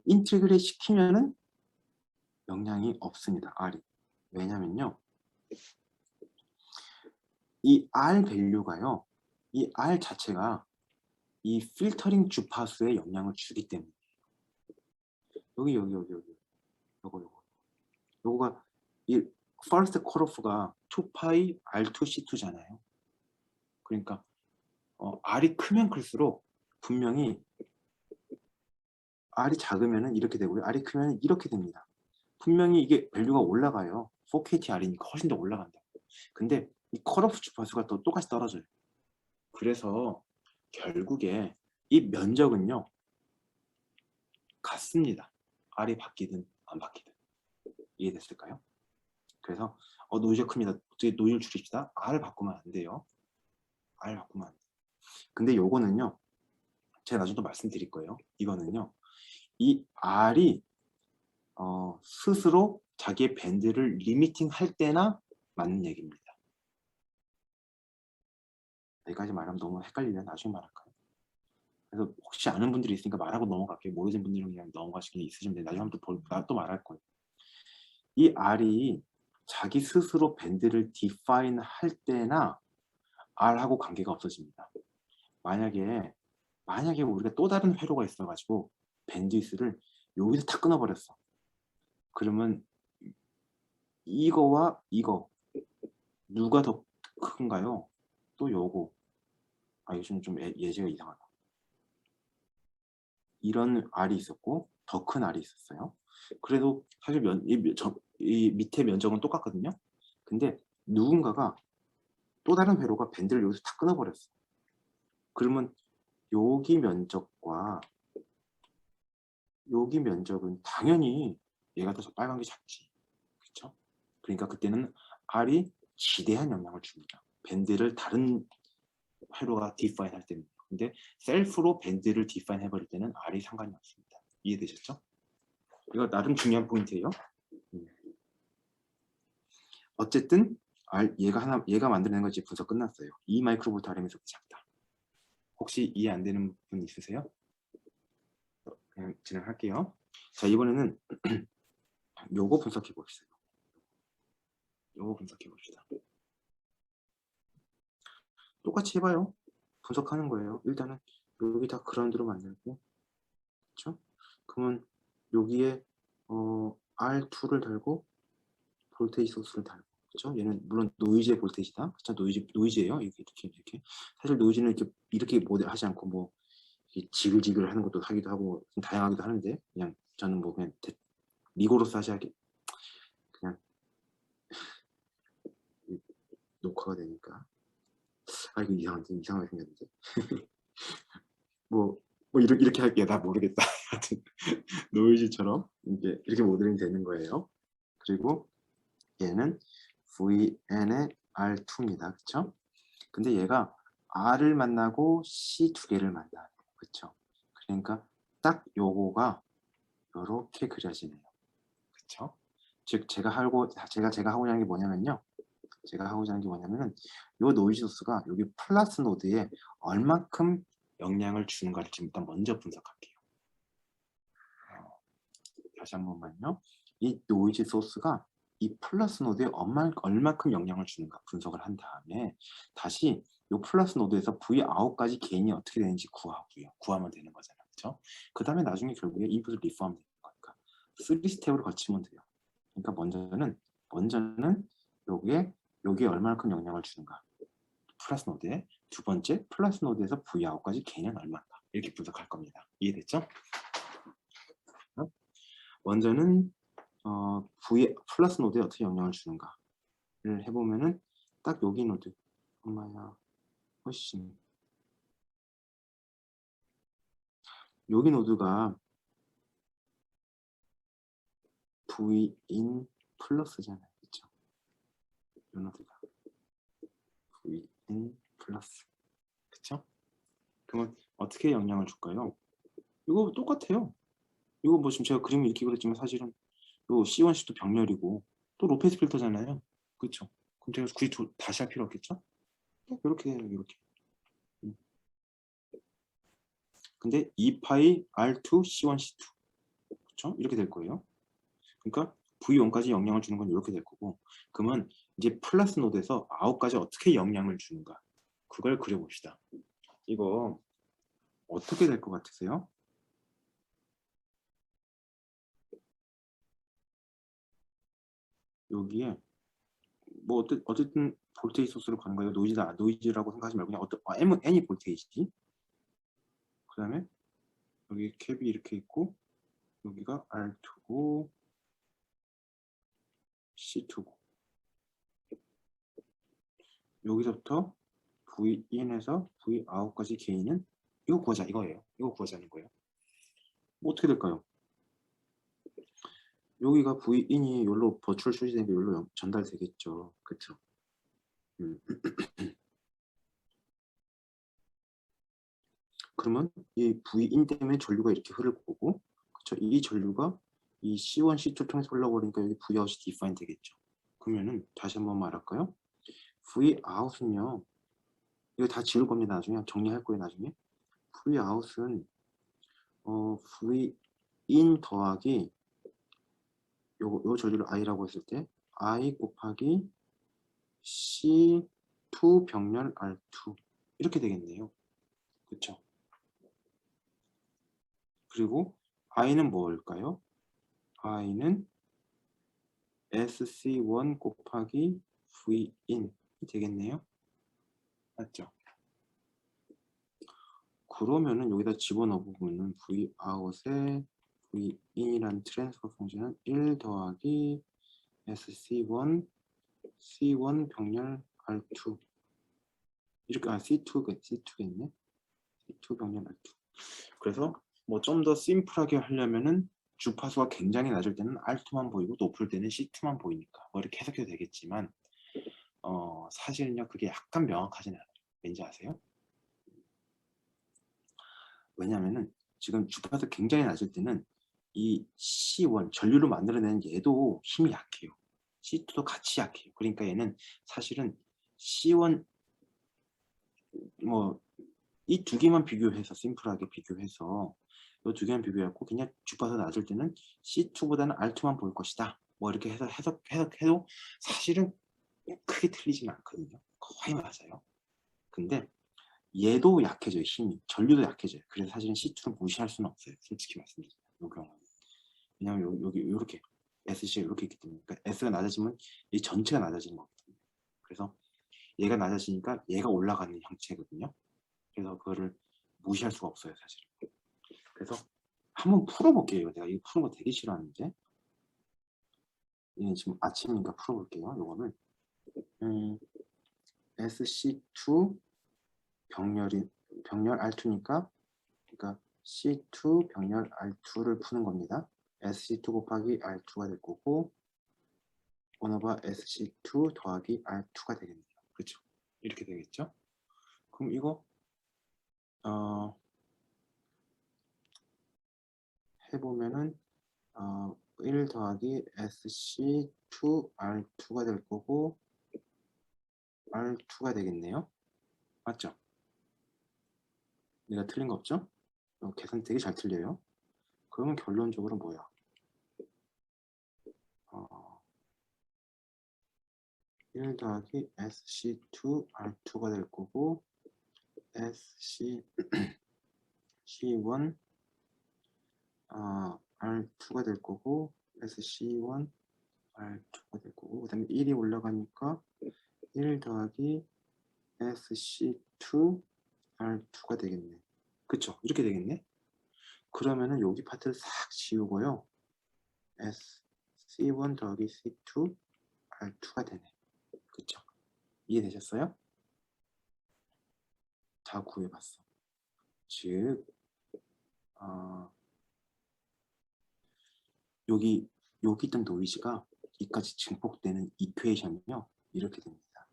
인티그레이트 시키면은 영향이 없습니다. R이. 왜냐면요. 이 R 밸류가요. 이 R 자체가 이 필터링 주파수에 영향을 주기 때문에 여기 요거가 이 first 컷오프가 2파이 R2C2잖아요. 그러니까 R이 크면 클수록 분명히 R이 작으면은 이렇게 되고요. R이 크면 이렇게 됩니다. 분명히 이게 밸류가 올라가요. 4KT R이니까 훨씬 더 올라간다. 근데 이 컷오프 주파수가 또 똑같이 떨어져요. 그래서 결국에 이 면적은요 같습니다. R이 바뀌든 안 바뀌든. 이해됐을까요? 그래서 노이즈가 큽니다. 어떻게 노이즈를 줄입시다. R을 바꾸면 안 돼요. R 바꾸면 안 돼요. 근데 요거는요 제가 나중에 또 말씀드릴 거예요. 이거는요 이 R이 스스로 자기의 밴드를 리미팅 할 때나 맞는 얘기입니다. 여기까지 말하면 너무 헷갈리면 나중에 말할까요? 그래서 혹시 아는 분들이 있으니까 말하고 넘어갈게요. 모르는 분들은 그냥 넘어가시기 있으시면 돼요. 나중에 또 말할 거예요. 이 R이 자기 스스로 밴드를 디파인 할 때나 R하고 관계가 없어집니다. 만약에 우리가 또 다른 회로가 있어가지고 밴드위스를 여기서 탁 끊어버렸어. 그러면 이거와 이거 누가 더 큰가요? 또 요거. 요즘 좀 예제가 이상하다. 이런 R이 있었고 더 큰 R이 있었어요. 그래도 사실 이 밑에 면적은 똑같거든요. 근데 누군가가 또 다른 회로가 밴드를 여기서 다 끊어버렸어. 그러면 여기 면적과 여기 면적은 당연히 얘가 더 빨간 게 작지. 그렇죠? 그러니까 그때는 R이 지대한 영향을 줍니다. 밴드를 다른 회로가 디파인 할 때는. 근데 셀프로 밴드를 디파인 해버릴 때는 R이 상관이 없습니다. 이해되셨죠? 이거 나름 중요한 포인트예요. 어쨌든 얘가 만들어낸 거 이제 분석 끝났어요. 2 마이크로볼트 RM에서 작다. 혹시 이해 안 되는 분 있으세요? 그냥 진행할게요. 자, 이번에는 요거 분석해 봅시다. 요거 분석해 봅시다. 똑같이 해봐요. 분석하는 거예요. 일단은 여기 다 그라운드로 만들고, 그렇죠? 그러면 여기에 R2를 달고 볼테이지 소스를 달고, 그렇죠? 얘는 물론 노이즈의 볼테이지다, 그렇죠? 노이즈예요. 이렇게. 사실 노이즈는 이렇게 하지 않고 뭐 지글지글 하는 것도 하기도 하고 좀 다양하기도 하는데, 그냥 저는 뭐 그냥 리고로스 하시하게 그냥 녹화가 되니까. 이거 이상하게 생겼는데. 뭐 이렇게 할게요. 나 모르겠다. 하여튼 노이즈처럼 이렇게 모델링 되는 거예요. 그리고 얘는 VN의 R2입니다. 그쵸? 근데 얘가 R을 만나고 C 두 개를 만나요. 그쵸? 그러니까 딱 요거가 이렇게 그려지네요. 그쵸? 즉 제가 하고자 하는 게 뭐냐면요. 요 노이즈 소스가 여기 플러스 노드에 얼만큼 영향을 주는가를 지금 일단 먼저 분석할게요. 다시 한 번만요. 이 노이즈 소스가 이 플러스 노드에 얼만큼 영향을 주는가 분석을 한 다음에 다시 이 플러스 노드에서 V 아웃까지 개인이 어떻게 되는지 구하면 되는 거잖아요. 그렇죠? 그 다음에 나중에 결국에 인풋을 리프하면 되는 거니까 3스텝으로 거치면 돼요. 그러니까 먼저는 여기에 얼마만큼 영향을 주는가 플러스 노드에, 두 번째 플러스 노드에서 V아웃까지 개인은 얼마인가 이렇게 분석할 겁니다. 이해됐죠? 먼저는 플러스 노드에 어떻게 영향을 주는가를 해보면은 딱 여기 노드, 엄마야, 훨씬 여기 노드가 V인 플러스잖아요. 그쵸? 이 노드가 V인 플러스. 그쵸? 그러면 어떻게 영향을 줄까요? 이거 똑같아요. 이거 뭐 지금 제가 그림을 이렇게 그렸지만 사실은 요 C1, C2 병렬이고 또 로페스 필터잖아요. 그쵸? 그럼 제가 굳이 다시 할 필요 없겠죠? 이렇게 해요. 이렇게. 근데 2파이 R2 C1 C2 그렇죠? 이렇게 될 거예요. 그러니까 V1까지 영향을 주는 건 이렇게 될 거고, 그러면 이제 플러스 노드에서 아웃까지 어떻게 영향을 주는가 그걸 그려봅시다. 이거 어떻게 될 것 같으세요? 여기에 뭐 어쨌든 볼테이지 소스로 가는 거예요. 노이즈라고 생각하지 말고 그냥 N이 볼테이지지. 그 다음에 여기 캡이 이렇게 있고 여기가 R2고 C2고 여기서부터 V인에서 Vout까지 개인은 이거 구하자 이거예요. 이거 구하자는 거예요. 뭐 어떻게 될까요? 여기가 V인이 여기로 버추얼 수지된 게 여기로 전달되겠죠. 그쵸? 그러면 이 V인 때문에 전류가 이렇게 흐를 거고, 그쵸? 이 전류가 이 C1, C2 통해서 흘러버리니까 여기 Vout이 디파인 되겠죠. 그러면은 다시 한번 말할까요? Vout은요, 이거 다 지울 겁니다. 나중에 정리할 거예요. 나중에 Vout은 V인 더하기 요 전류를 I라고 했을 때 I 곱하기 C2 병렬 R2 이렇게 되겠네요. 그쵸? 그리고 I는 뭘까요? I는 SC1 곱하기 Vin 되겠네요. 맞죠? 그러면은 여기다 집어넣어보면은 Vout에 Vin이라는 트랜스퍼 펑션은 1 더하기 SC1 C1 병렬 R2 이렇게 C2겠네. C2 병렬 R2. 그래서 뭐 좀 더 심플하게 하려면은 주파수가 굉장히 낮을 때는 R2만 보이고 높을 때는 C2만 보이니까 뭐 이렇게 해석해도 되겠지만 사실은요 그게 약간 명확하진 않아요. 왠지 아세요? 왜냐면은 지금 주파수 굉장히 낮을 때는 이 C1 전류를 만들어내는 얘도 힘이 약해요. C2도 같이 약해요. 그러니까 얘는 사실은 C1 뭐 이 두 개만 비교해서 심플하게 비교해서 이 두 개만 비교해갖고 그냥 주파수 낮을 때는 C2보다는 R2만 보일 것이다. 뭐 이렇게 해서 해석해도 사실은 크게 틀리지는 않거든요. 거의 맞아요. 근데 얘도 약해져요. 힘이. 전류도 약해져요. 그래서 사실은 C2를 무시할 수는 없어요. 솔직히 말씀드리면 이 경우는. 왜냐면 여기 이렇게 SC가 이렇게 있기 때문에 그러니까 S가 낮아지면 이 전체가 낮아지는 거거든요. 그래서 얘가 낮아지니까 얘가 올라가는 형체거든요. 그래서 그거를 무시할 수가 없어요. 사실. 그래서 한번 풀어볼게요. 내가 이거 푸는 거 되게 싫어하는데 지금 아침이니까 풀어볼게요. 요거는 SC2 병렬 R2니까 그러니까 C2 병렬 R2를 푸는 겁니다. SC2 곱하기 R2가 될 거고 1/, SC2 더하기 R2가 되겠네요. 그렇죠? 이렇게 되겠죠? 그럼 이거 해보면은 1 더하기 SC2 R2가 될 거고 R2가 되겠네요. 맞죠? 내가 틀린 거 없죠? 계산 되게 잘 틀려요. 그러면 결론적으로 뭐야? 1 더하기 SC2 R2가 될 거고 SC C1 R2가 될 거고 SC1 R2가 될 거고 그 다음에 1이 올라가니까 1 더하기 SC2 R2가 되겠네. 그쵸? 이렇게 되겠네. 그러면은 여기 파트를 싹 지우고요. C1 더하기 C2 R2가 되네. 그쵸? 이해되셨어요? 다 구해봤어. 즉 여기 있던 노이즈가 여기까지 증폭되는 이퀘이션이요. 이렇게 됩니다.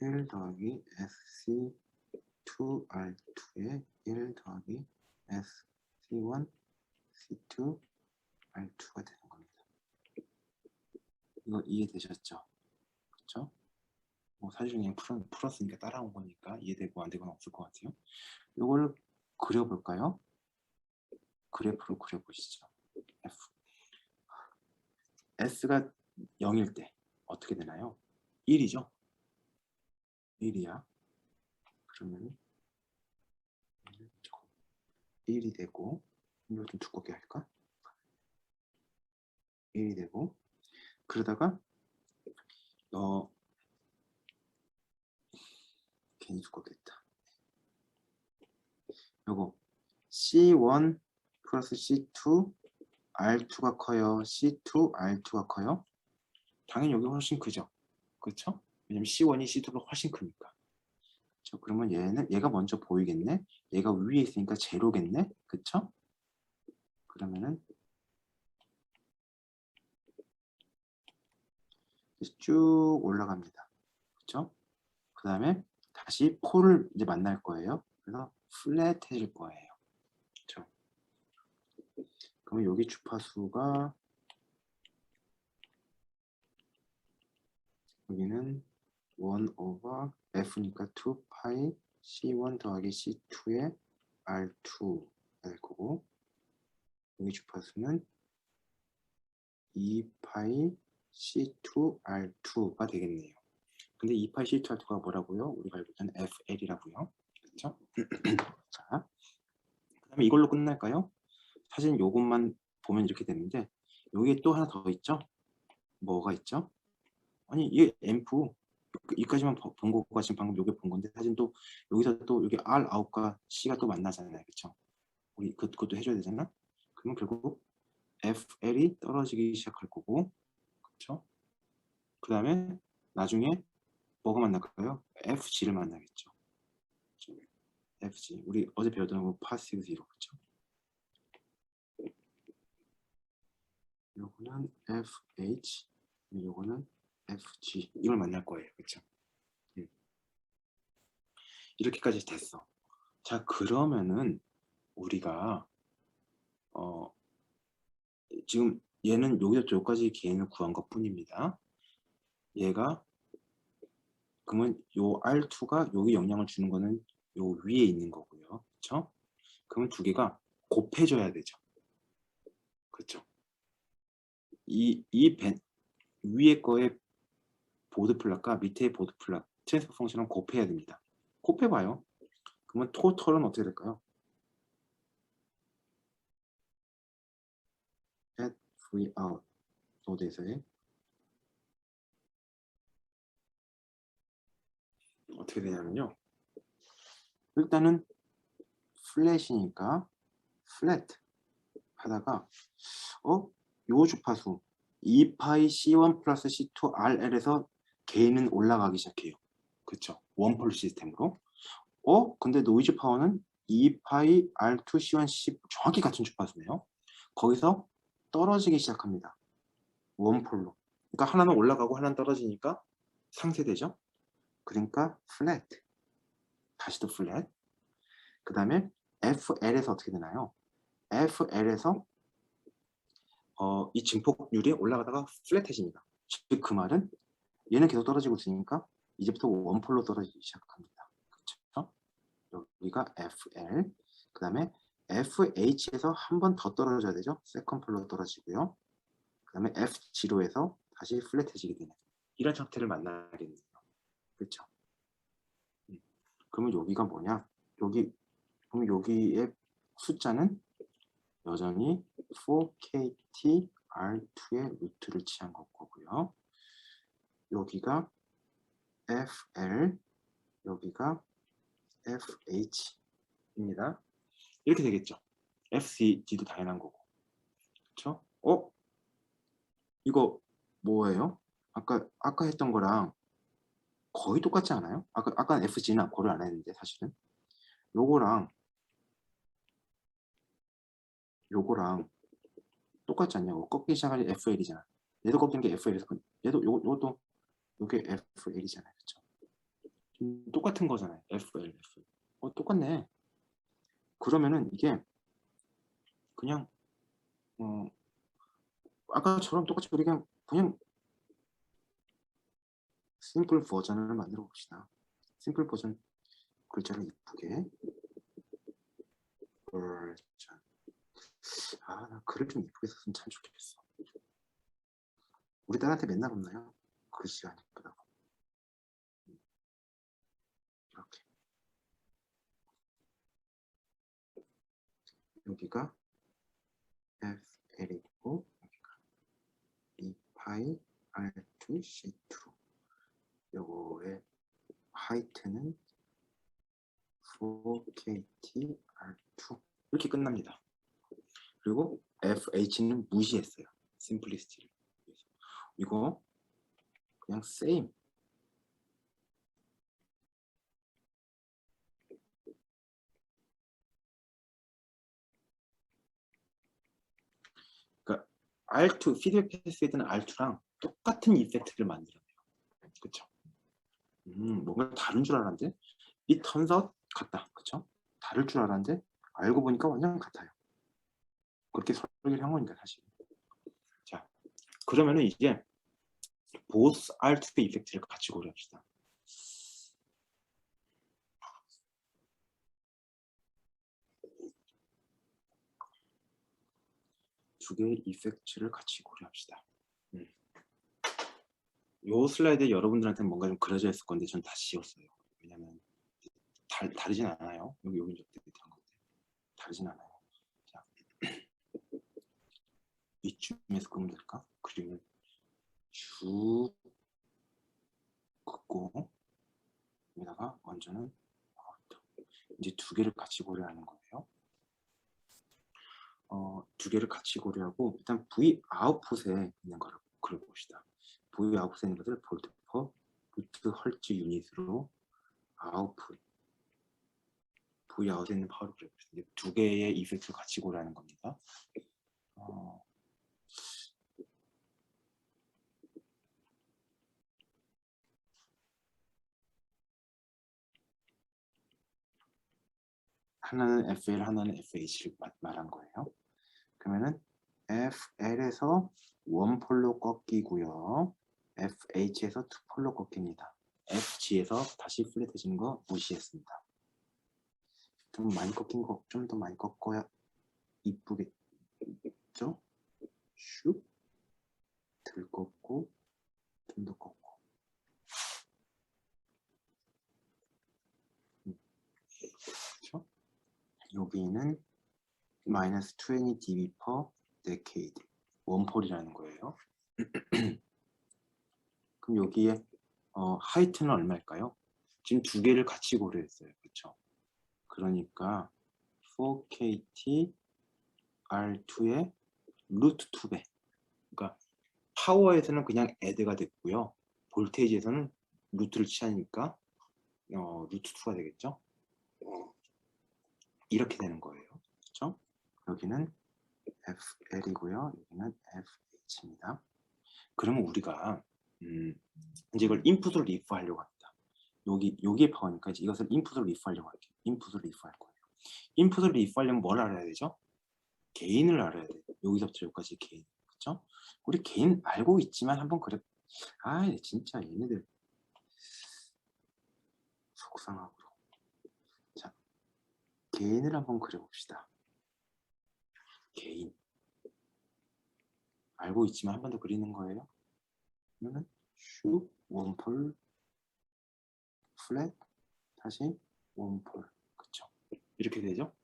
1 더하기 SC2R2에 1 더하기 SC1 C2 R2가 되는 겁니다. 이거 이해되셨죠? 그쵸? 뭐 사실 그냥 풀었으니까 따라온 거니까 이해되고 안 되거나 없을 것 같아요. 이걸 그려볼까요? 그래프로 그려보시죠. F. S가 0일 때 어떻게 되나요? 1이죠? 1이야. 그러면 1이 되고 이걸 좀 두껍게 할까? 1이 되고 그러다가 괜히 두껍겠다. 요거 C1 플러스 C2 R2가 커요? C2 R2가 커요? 당연히 여기 훨씬 크죠? 그렇죠? 왜냐면 C1이 C2보다 훨씬 크니까. 그렇죠? 그러면 얘가 먼저 보이겠네? 얘가 위에 있으니까 제로겠네? 그쵸? 그러면은 쭉 올라갑니다. 그쵸? 그 다음에 다시 폴을 이제 만날 거예요. 그래서 플랫해질 거예요. 그쵸? 그러면 여기 주파수가 여기는 1/F니까 2파이 C1 더하기 C2의 R2가 될 거고 여기 주파수는 2파이 C2 R2가 되겠네요. 근데 2파이 C2 R2가 뭐라고요? 우리가 알고 있는 FL이라고요. 그렇죠? 자, 그럼 이걸로 끝날까요? 사실 요것만 보면 이렇게 되는데 여기에 또 하나 더 있죠? 뭐가 있죠? 아니 이게 앰프 여기까지만 본 거가 지금 방금 요게 본 건데 사실 또 여기서 또 여기 R 아웃과 C가 또 만나잖아요. 그쵸? 우리 그것도 해줘야 되잖아? 그러면 결국 FL이 떨어지기 시작할 거고 그쵸? 그 다음에 나중에 뭐가 만날까요? FG를 만나겠죠. FG 우리 어제 배웠던 거 파시브 제로 그쵸? 요거는 FH 요거는 FG 이걸 만날 거예요. 그쵸? 이렇게까지 됐어. 자 그러면은 우리가 지금 얘는 여기서 여기까지 개인을 구한 것 뿐입니다. 얘가 그러면 요 R2가 여기 영향을 주는 거는 요 위에 있는 거고요. 그렇죠? 그러면 두 개가 곱해져야 되죠. 그렇죠? 이 위에 거의 보드 플랫과 밑에 보드 플랫 트랜스퍼 펑션은 곱해야 됩니다. 곱해봐요. 그러면 토털은 어떻게 될까요? at free out 노드에서의 어떻게 되냐면요. 일단은 플랫이니까 플랫 하다가 요 주파수 2파이 C1 플러스 C2 RL에서 게인은 올라가기 시작해요. 그쵸? 원폴 시스템으로. 근데 노이즈 파워는 2파이 R2 C1 C 정확히 같은 주파수네요. 거기서 떨어지기 시작합니다. 원폴로. 그러니까 하나는 올라가고 하나는 떨어지니까 상쇄되죠. 그러니까 플랫. 다시 또 플랫. 그 다음에 FL에서 어떻게 되나요? FL에서 이 증폭률이 올라가다가 플랫해집니다. 즉 그 말은 얘는 계속 떨어지고 있으니까 이제부터 원폴로 떨어지기 시작합니다. 그렇죠? 여기가 FL 그 다음에 FH에서 한 번 더 떨어져야 되죠. 세컨폴로 떨어지고요. 그 다음에 F0에서 다시 플랫해지게 되는 이런 형태를 만나겠네요. 그렇죠? 그러면 여기가 뭐냐? 그럼 여기의 숫자는 여전히 4KT R2의 루트를 취한 거고요. 여기가 FL, 여기가 FH입니다. 이렇게 되겠죠. FCG도 당연한 거고. 그렇죠? 이거 뭐예요? 아까 했던 거랑 거의 똑같지 않아요? 아까 FG는 고려 안 했는데 사실은 요거랑 똑같지 않냐고. 꺾기 시작하니 FL이잖아. 얘도 꺾이는 게 FL에서 얘도 요것도 요게 FL이잖아요. 그렇죠? 똑같은 거잖아요. FL, FL. 똑같네. 그러면은 이게 그냥 아까처럼 똑같이 우리 그냥 심플 버전을 만들어 봅시다. 심플 버전 글자를 이쁘게 버전. 나 글을 좀 이쁘게 썼으면 참 좋겠어. 우리 딸한테 맨날 혼나요. 글씨가 안 이쁘다고. 이렇게 여기가 FL이고 여기가 2파이 R2 C2 요거의 하이트는 4KT R2 이렇게 끝납니다. 그리고 FH는 무시했어요. 심플리시티를. 이거 그냥 same. 그러니까 R2 피드백 패스에 있는 R2랑 똑같은 이펙트를 만들어내요. 그쵸? 뭔가 다른 줄 알았는데 이 턴서 같다. 그쵸? 다를 줄 알았는데 알고 보니까 완전 같아요. 그렇게 설계를 한 거니까 사실. 자, 그러면은 이제 보스 R2 이펙트를 같이 고려합시다. 두 개의 이펙트를 같이 고려합시다. 요 슬라이드에 여러분들한테 뭔가 좀 그려져 있을 건데 전 다 지웠어요. 왜냐면 다르진 않아요. 여기 이제 다르진 않아요. 이쯤에서 끄면 될까? 그림을 쭉 긋고 여기다가 먼저는 이제 두 개를 같이 고려하는 거예요. 두 개를 같이 고려하고 일단 V 아웃풋에 있는 거를 그려봅시다. V 아웃풋에 있는 것을 볼트 퍼 루트 헐츠 유닛으로 아웃풋 V 아웃에 있는 파워를 그려봅시다. 두 개의 이펙트를 같이 고려하는 겁니다. 하나는 FL, 하나는 FH를 말한 거예요. 그러면은 FL에서 원폴로 꺾이고요. FH에서 투폴로 꺾입니다. FG에서 다시 플랫해지는 거 무시했습니다. 좀 많이 꺾인 거, 좀 더 많이 꺾어야 이쁘겠죠? 슉, 덜 꺾고, 좀 더 꺾고. 그렇죠? 여기는 마이너스 20 dB per decade 원폴이라는 거예요. 그럼 여기에 하이트는 얼마일까요? 지금 두 개를 같이 고려했어요. 그렇죠? 그러니까 4KT R2의 루트 2배. 그러니까 파워에서는 그냥 애드가 됐고요. 볼테이지에서는 루트를 취하니까 루트 2가 되겠죠? 이렇게 되는 거예요. 그렇죠? 여기는 FL이고요. 여기는 FH입니다. 그러면 우리가 이제 이걸 인풋으로 리프하려고 합니다. 여기에 파워니까 이제 이것을 인풋으로 리프하려고 할게요. 인풋으로 리프할 거예요. 인풋으로 리프하려면 뭘 알아야 되죠? 개인을 알아야 돼요. 여기서부터 여기까지 개인. 그렇죠? 우리 개인 알고 있지만 한번 그래. 아, 진짜 얘네들 속상하고. 자, 개인을 한번 그려봅시다. 개인. 알고 있지만 한 번 더 그리는 거예요. 그러면 슉 원폴 플랫 다시 원폴. 그쵸? 이렇게 되죠?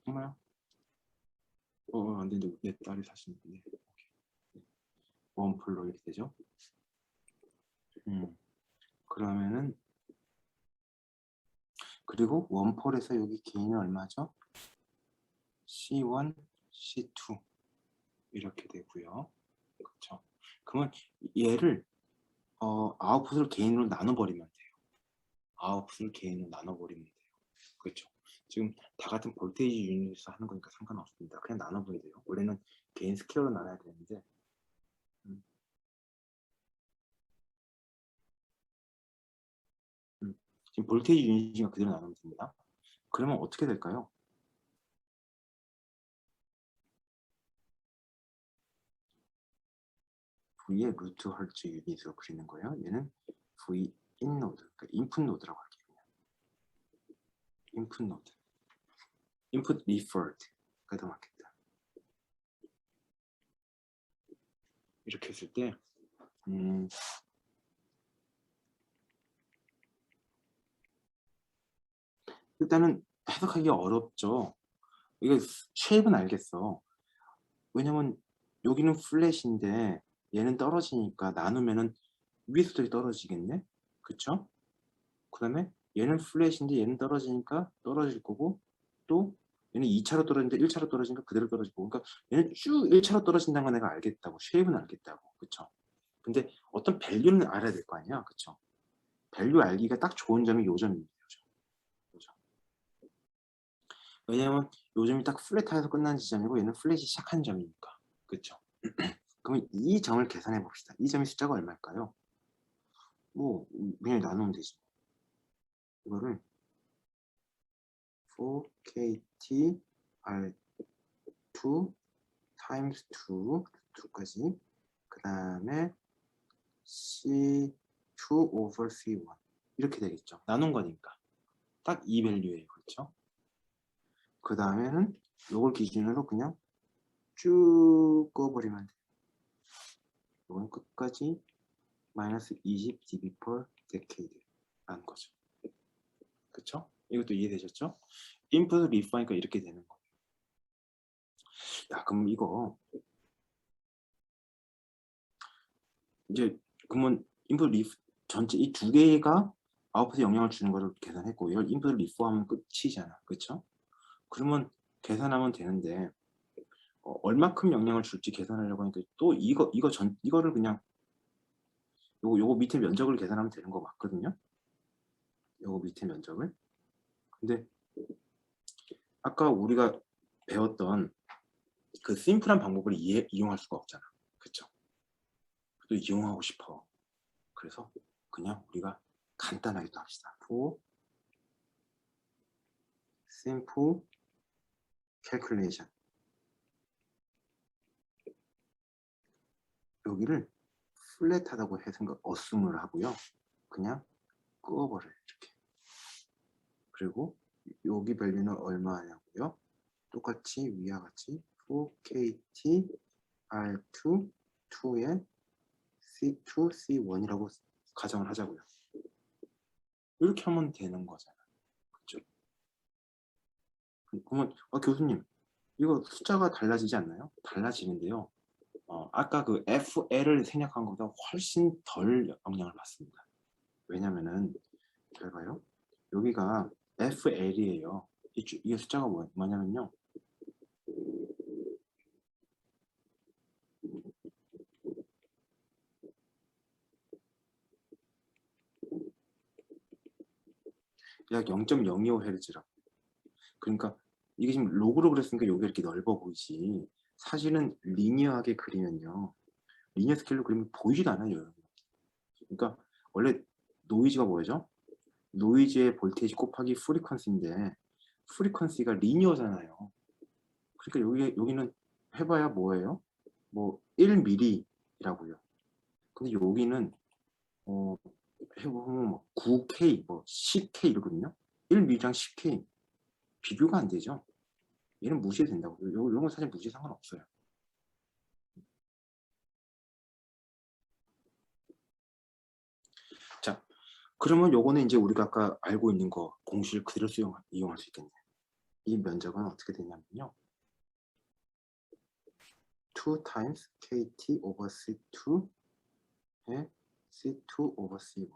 정말요? 안 되는데 내 딸이 사실 네. 원폴로 이렇게 되죠? 그러면은 그리고 원폴에서 여기 개인은 얼마죠? C1, C2 이렇게 되고요. 그렇죠? 그러면 얘를 아웃풋을 개인으로 나눠버리면 돼요. 아웃풋을 개인으로 나눠버리면 돼요. 그렇죠? 지금 다 같은 볼테이지 유닛에서 하는 거니까 상관없습니다. 그냥 나눠보면 돼요. 원래는 개인 스케일로 나눠야 되는데 지금 볼테이지 유닛이니까 그대로 나누면 됩니다. 그러면 어떻게 될까요? V의 루트 헐츠 유닛으로 그리는 거예요. 얘는 V 인 노드, 그러니까 인풋 노드라고 할게요. 인풋 노드, 인풋 리퍼드가 더 맞겠다. 이렇게 했을 때 일단은 해석하기가 어렵죠. 이거 쉐입은 알겠어. 왜냐면 여기는 플랫인데 얘는 떨어지니까 나누면은 위에서도 떨어지겠네? 그쵸? 그 다음에 얘는 플랫인데 얘는 떨어지니까 떨어질 거고 또 얘는 2차로 떨어지는데 1차로 떨어지니까 그대로 떨어지고 그러니까 얘는 쭉 1차로 떨어진다는 건 내가 알겠다고 쉐입은 알겠다고 그쵸? 근데 어떤 밸류는 알아야 될 거 아니야 그쵸? 밸류 알기가 딱 좋은 점이 요점입니다. 요점. 왜냐면 요점이 딱 플랫하에서 끝난 지점이고 얘는 플랫이 시작한 점이니까 그쵸? 그러면 이 점을 계산해 봅시다. 이 점의 숫자가 얼마일까요? 뭐 그냥 나누면 되지. 이거를 4KT R2 times 2까지 그 다음에 C2 over C1 이렇게 되겠죠. 나눈 거니까 딱 이 밸류예요. 그렇죠? 그 다음에는 이걸 기준으로 그냥 쭉 꺼버리면 돼요. 이건 끝까지 마이너스 20 dB per decade 라는 거죠. 그쵸? 이것도 이해되셨죠? 인풋을 리프하니까 이렇게 되는 거예요. 야, 그럼 이거 이제 그러면 인풋 리프 전체 이 두 개가 아웃풋에 영향을 주는 거를 계산했고 이걸 인풋 리프하면 끝이잖아. 그렇죠? 그러면 계산하면 되는데 얼마큼 영향을 줄지 계산하려고 하니까 또 이거를 그냥 요거 밑에 면적을 계산하면 되는 거 맞거든요. 요거 밑에 면적을. 근데 아까 우리가 배웠던 그 심플한 방법을 이용할 수가 없잖아. 그쵸? 또 이용하고 싶어. 그래서 그냥 우리가 간단하게 또 합시다. for simple calculation. 여기를 플랫하다고 해서 assume을 하고요. 그냥 끄어버려요. 이렇게. 그리고 여기 밸류는 얼마냐고요? 똑같이 위와 같이 for kt r2 2에 c2 c1이라고 가정을 하자고요. 이렇게 하면 되는 거잖아. 그렇죠? 그러면 교수님 이거 숫자가 달라지지 않나요? 달라지는데요. 아까 그 FL을 생략한 것보다 훨씬 덜 영향을 받습니다. 왜냐면은 잘 봐요. 여기가 FL이에요. 이게 숫자가 뭐냐면요. 약 0.025Hz라고. 그러니까 이게 지금 로그로 그랬으니까 여기가 이렇게 넓어 보이지. 사실은 리니어하게 그리면요. 리니어 스케일로 그리면 보이지도 않아요. 그러니까 원래 노이즈가 뭐죠? 노이즈의 볼테이지 곱하기 프리퀀시인데 프리퀀시가 리니어잖아요. 그러니까 여기는 해봐야 뭐예요? 뭐 1mm라고요. 근데 여기는 해보면 뭐 9K, 뭐 10K 이러거든요. 1mm당 10K 비교가 안 되죠. 얘는 무시해도 된다고. 이런 건 사실 무시 상관없어요. 자, 그러면 요거는 이제 우리가 아까 알고 있는 거 공식을 그대로 이용할 수 있겠네요. 이 면적은 어떻게 되냐면요. 2 times kt over c2에 c2 over c1.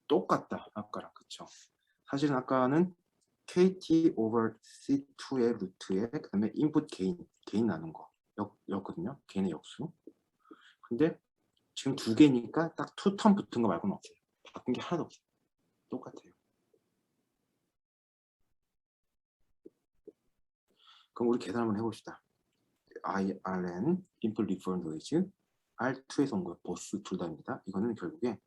똑같다. 아까랑. 그쵸? 사실은 아까는 kt over c2의 루트에 그 다음에 인풋 게인 나눈 거 였거든요. 게인의 역수. 근데 지금 두 개니까 딱 투 텀 붙은 거 말고는 없어요. 바꾼 게 하나도 없어요. 똑같아요. 그럼 우리 계산 한번 해봅시다. IRN, input refer noise, R2에서 온 거예요. 보스 둘 다입니다. 이거는 결국에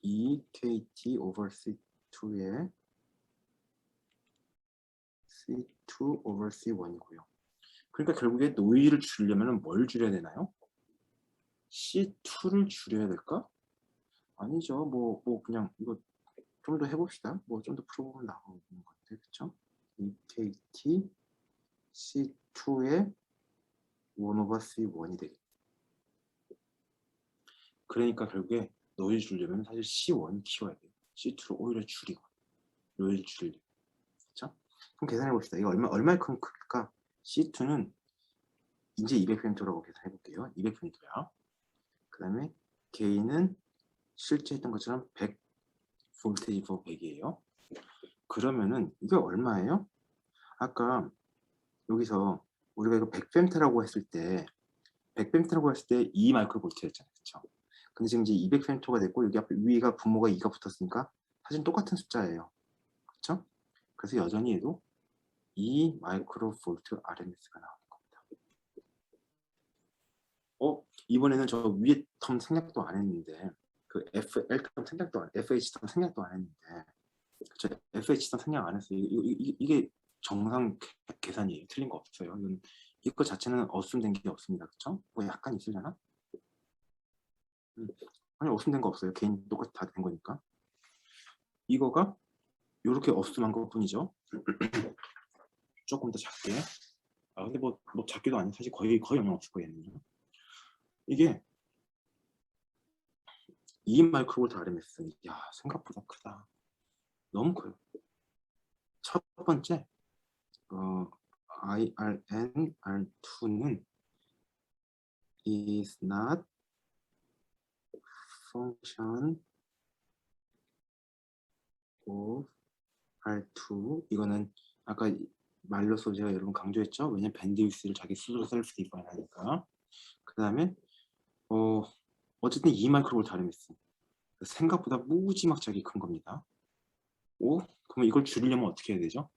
2KT over C2에 C2 over C1이고요. 그러니까 결국에 노이즈를 줄이려면 뭘 줄여야 되나요? C2를 줄여야 될까? 아니죠. 뭐 그냥 이거 좀 더 해봅시다. 뭐 좀 더 풀어보면 나오는 건데, 그쵸? 2KT C2에 1 over C1이 되겠다. 그러니까 결국에 노이즈 줄이려면 사실 C1 키워야 돼요. C2를 오히려 줄이고 노이즈 줄이려. 그쵸? 그럼 계산해 봅시다. 이거 얼마큼 클까? C2는 이제 200fem토라고 계산해 볼게요. 200fem토야. 그 다음에 게인은 실제 했던 것처럼 100 볼테이지 포 100이에요. 그러면은 이게 얼마예요? 아까 여기서 우리가 이거 100fem토라고 했을 때 100fem토라고 했을 때 2 마이크로볼트였잖아요. 그쵸? 근데 지금 이제 200fem토가 됐고 여기 앞에 위가 분모가 2가 붙었으니까 사실 똑같은 숫자예요. 그쵸? 그래서 여전히 얘도 2 마이크로볼트 RMS가 나오는 겁니다. 이번에는 저 위에 텀 생략도 안 했는데 그 FL 텀 생략도 안, FH 텀 생략도 안 했는데 저 FH 텀 생략 안 했어요. 이게 정상 계산이에요. 틀린 거 없어요. 이거 자체는 어순된 게 없습니다. 그쵸? 뭐 약간 있으려나? 아니 어순된 거 없어요. 개인 똑같이 다 된 거니까. 이거가 이렇게 어순한 것 뿐이죠. 조금 더 작게. 근데 뭐 작게도 아니고 사실 거의 영향 없을 거예요. 이게 2 마이크로볼트 RMS. 야, 생각보다 크다. 너무 커요. 첫 번째 IRN R2는 is not function of R2. 이거는 아까 말로써 제가 여러분 강조했죠. 왜냐면 밴드위스를 자기 스스로 셀프 디파인 하니까. 그 다음에 어쨌든 이 마이크로볼 다름했어. 생각보다 무지막지하게 큰 겁니다. 그러면 이걸 줄이려면 어떻게 해야 되죠?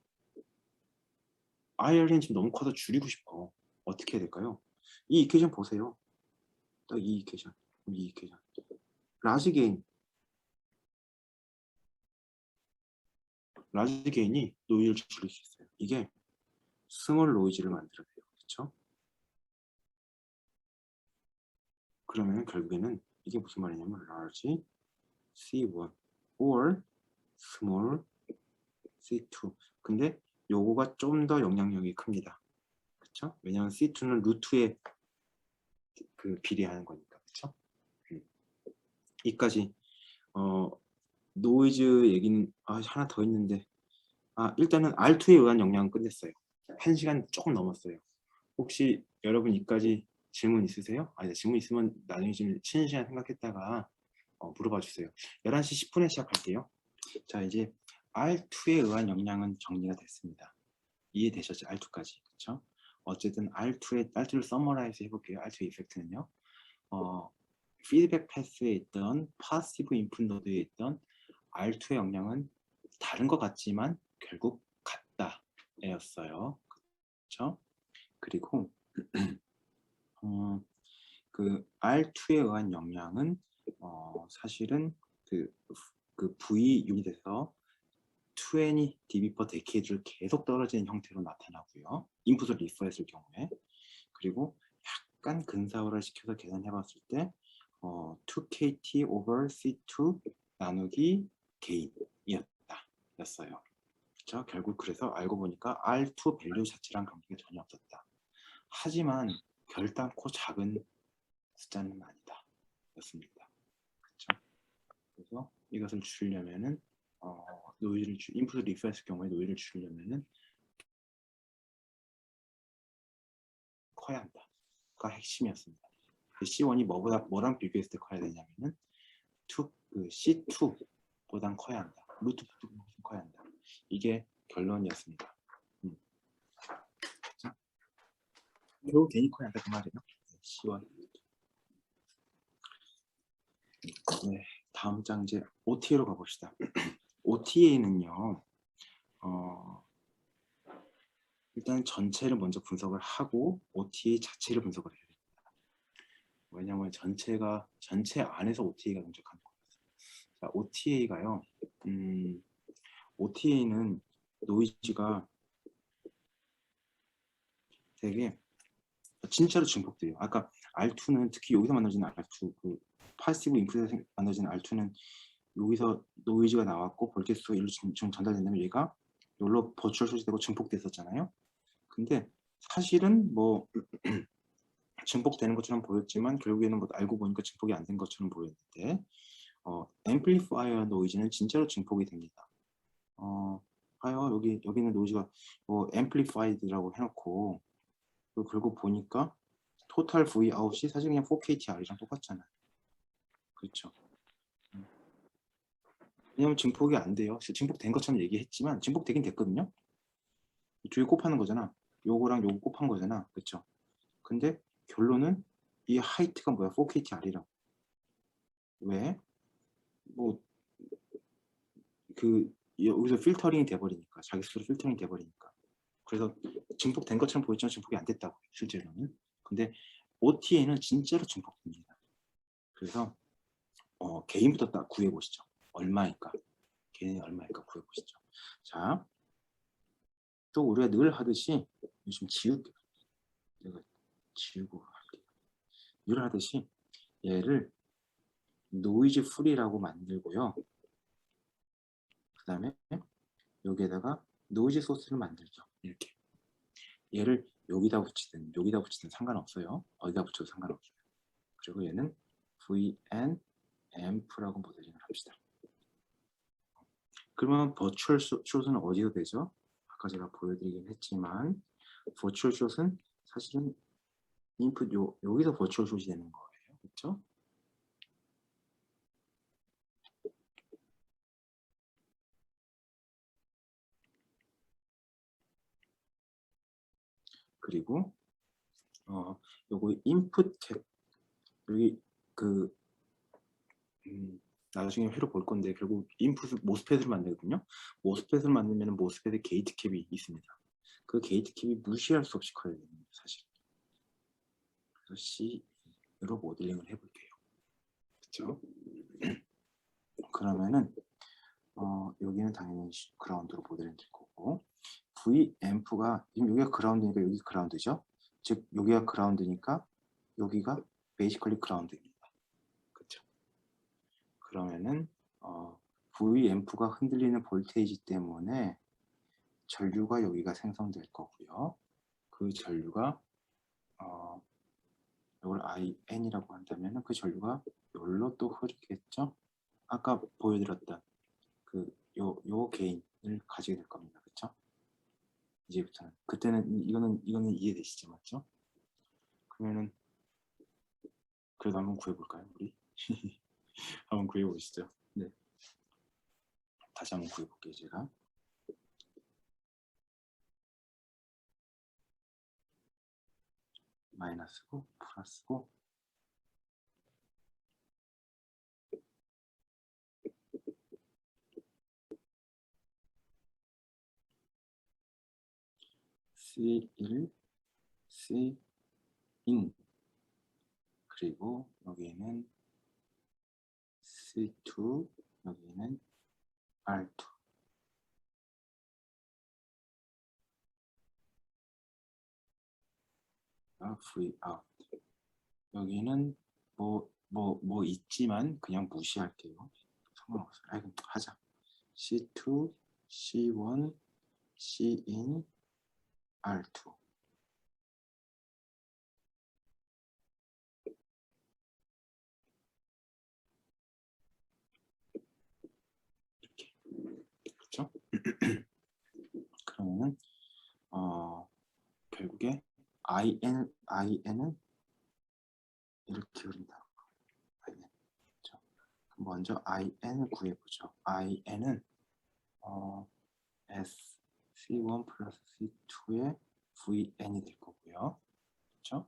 IRN 지금 너무 커서 줄이고 싶어. 어떻게 해야 될까요? 이 이퀘이션 보세요. 딱 이 이퀘이션. 라지 게인이 노이즈를 줄일 수 있어요. 이게 스몰 노이즈를 만들어내요. 그렇죠? 그러면 결국에는 이게 무슨 말이냐면 large C1 or small C2. 근데 요거가 좀 더 영향력이 큽니다. 그렇죠? 왜냐하면 C2는 루트에 그 비례하는 거니까. 그렇죠? 이까지 노이즈 얘기는 하나 더 있는데 일단은 R2에 의한 영향은 끝냈어요. 1시간 조금 넘었어요. 혹시 여러분 이까지 질문 있으세요? 질문 있으면 나중에 좀 쉬는 시간 생각했다가 물어봐 주세요. 11시 10분에 시작할게요. 자, 이제 R2에 의한 영향은 정리가 됐습니다. 이해되셨죠? R2까지. 그렇죠? 어쨌든 R2를 서머라이즈 해볼게요. R2 이펙트는요. 피드백 패스에 있던 파시브 인풋 노드에 있던 R2의 영향은 다른 것 같지만 결국 같다 였어요. 그렇죠? 그리고 그 R2에 의한 영향은 사실은 그 V 유닛에서 20 dB per decade를 계속 떨어지는 형태로 나타나고요. 인풋을 리퍼했을 경우에. 그리고 약간 근사화를 시켜서 계산해 봤을 때 2KT over C2 나누기 게인이었다 였어요. 그렇죠? 결국 그래서 알고 보니까 R2 밸류 자체랑 관계가 전혀 없었다. 하지만 결단코 작은 숫자는 아니다 였습니다. 그렇죠? 그래서 이것을 줄이려면은 노이즈를 인풋을 리프했을 경우에 노이즈를 줄이려면은 커야 한다가 핵심이었습니다. C1이 뭐랑 비교했을 때 커야 되냐면은 C2보단 커야 한다. 루트보다 커야 한다. 이게 결론이었습니다. 결국 괜히 커야 한다 그 말이에요. C1. 네, 다음 장 이제 OTA로 가봅시다. OTA는요. 일단 전체를 먼저 분석을 하고 OTA 자체를 분석을 해야 됩니다. 왜냐하면 전체 안에서 OTA가 동작하는 거예요. 자, OTA가요. OTA는 노이즈가 되게 진짜로 증폭돼요. 아까 R2는 특히 여기서 만들어지는 R2, 그 파시브 인풋에서 만들어지는 R2는 여기서 노이즈가 나왔고 볼텍스가 일로 전달된다면 얘가 여기로 버추얼 소지되고 증폭됐었잖아요. 근데 사실은 뭐 증폭되는 것처럼 보였지만 결국에는 뭐 알고 보니까 증폭이 안 된 것처럼 보였는데 앰플리파이어 노이즈는 진짜로 증폭이 됩니다. 봐요. 여기는 노이즈가 뭐 앰플리파이드라고 해놓고 결국 보니까 토탈 V 아웃이 사실 그냥 4KTR이랑 똑같잖아요. 그렇죠. 왜냐면 증폭이 안 돼요. 증폭된 것처럼 얘기했지만 증폭되긴 됐거든요. 뒤에 곱하는 거잖아. 요거랑 요거 곱한 거잖아. 그렇죠. 근데 결론은 이 하이트가 뭐야? 4KTR이랑. 왜? 뭐 여기서 필터링이 돼버리니까 자기 스스로 필터링이 돼버리니까. 그래서 증폭된 것처럼 보였지만 증폭이 안 됐다고 실제로는. 근데 OTA는 진짜로 증폭됩니다. 그래서 개인부터 딱 구해보시죠. 얼마일까? 개인이 얼마일까 구해보시죠. 자, 또 우리가 늘 하듯이 좀 지울게요. 내가 지우고 할게요. 늘 하듯이 얘를 노이즈 프리라고 만들고요. 그 다음에 여기에다가 노이즈 소스를 만들죠. 이렇게. 얘를 여기다 붙이든 상관없어요. 어디다 붙여도 상관없어요. 그리고 얘는 VN amp라고 모델링을 합시다. 그러면 버추얼 숏은 어디서 되죠? 아까 제가 보여드리긴 했지만 버추얼 숏은 사실은 인풋 여기서 버추얼 숏이 되는 거예요. 그렇죠? 그리고 요거 인풋 캡 여기 그 나중에 회로 볼 건데 결국 인풋을 모스펫을 만들거든요. 모스펫을 만들면 모스펫에 게이트 캡이 있습니다. 그 게이트 캡이 무시할 수 없이 커야 됩니다. 사실. 그래서 C로 모델링을 해볼게요. 그렇죠? 그러면은 여기는 당연히 그라운드로 모델링 될 거고 V앰프가 지금 여기가 그라운드니까 여기 그라운드죠. 즉 여기가 그라운드니까 여기가 베이시컬리 그라운드입니다. 그렇죠? 그러면은 V앰프가 흔들리는 볼테이지 때문에 전류가 여기가 생성될 거고요. 그 전류가 이걸 IN이라고 한다면 그 전류가 여기로 또 흐르겠죠. 아까 보여드렸던 요 게인을 가지게 될 겁니다. 그렇죠? 이제부터는 그때는 이거는 이해되시죠, 맞죠? 그러면은 그래도 한번 구해볼까요, 우리? 한번 구해보시죠. 네. 다시 한번 구해볼게요, 제가. 마이너스고 플러스고 C1, C인 그리고 여기에는 C2, 여기는 R2. V out. 여기는 뭐 있지만 그냥 무시할게요. 상관없어요. 그럼 하자. C2, C1, C인, R2. 이렇게. 그렇죠? 그러면은 결국에 IN은 이렇게 흐른다. IN. 그렇죠? 먼저 IN을 구해보죠. IN은 S C1 플러스 C2의 VN이 될 거고요. 그렇죠?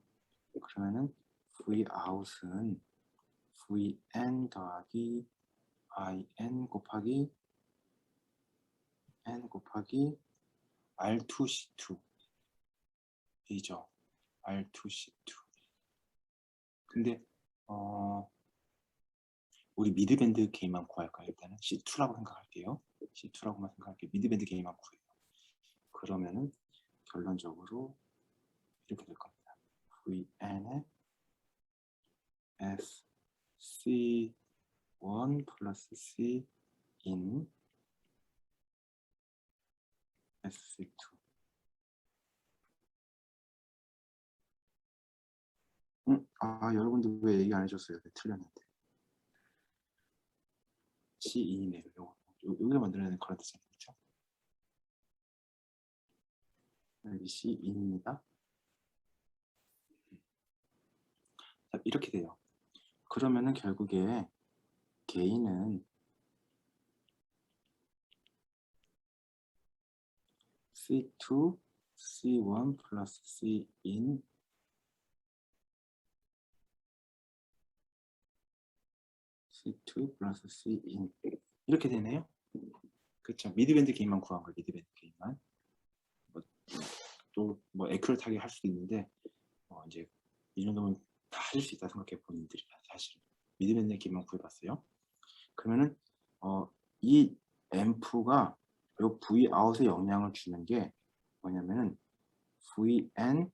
그러면은 Vout은 VN 더하기 IN 곱하기 N 곱하기 R2C2 이죠. R2C2. 근데 우리 미드밴드 게임만 구할까요? 일단은 C2라고 생각할게요. C2라고만 생각할게요. 미드밴드 게임만 구해요. 그러면은 결론적으로 이렇게 될 겁니다. VN의 S C1 플러스 C 인 SC2. 여러분들 왜 얘기 안 해줬어요? 네, 틀렸는데. C2네요. 여기가 만들어내는 커런트잖아요. 그렇죠? 여기 C2입니다. 자, 이렇게 돼요. 그러면은 결국에 게인은 C2, C1 플러스 C인 C2 플러스 C인 이렇게 되네요. 그렇죠. 미드밴드 게임만 구한 거예요. 미드밴드 게임만. 또뭐 애큐레이트하게 할 수도 있는데 이제 이 정도면 다 하실 수 있다 생각해 본인들이 사실 미드밴드 게임만 구해봤어요. 그러면은 이 앰프가 요 V 아웃에 영향을 주는 게 뭐냐면은 VN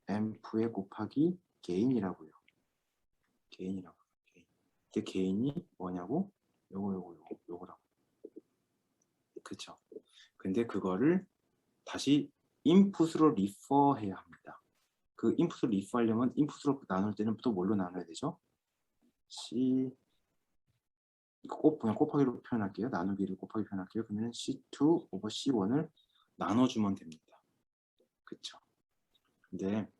앰프에 곱하기 게인이라고요. 게인이라고. 이게 게인이 뭐냐고? 요거라고. 그쵸? 근데 그거를 다시 인풋으로 리퍼해야 합니다. 그 인풋을 리퍼하려면 인풋으로 나눌 때는 또 뭘로 나눠야 되죠? C 그냥 곱하기로 표현할게요. 나누기를 곱하기 표현할게요. 그러면 C2 오버 C1을 나눠주면 됩니다. 그쵸? 근데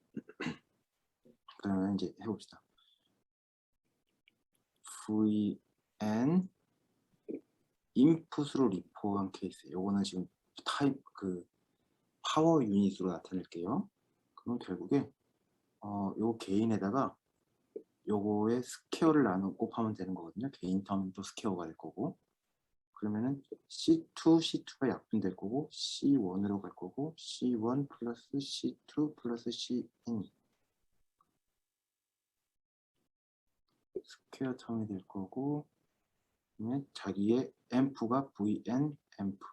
그러면 이제 해봅시다. VN 인풋으로 리포한 케이스. 요거는 지금 타입 그 파워 유닛으로 나타낼게요. 그럼 결국에 요 개인에다가 요거의 스퀘어를 나누고 곱하면 되는 거거든요. 개인 텀도 스퀘어가 될 거고. 그러면은 C2, C2가 약분될 거고 C1으로 갈 거고 C1 플러스 C2 플러스 Cn 스퀘어 텀이 될 거고, 그러면 자기의 앰프가 VN 앰프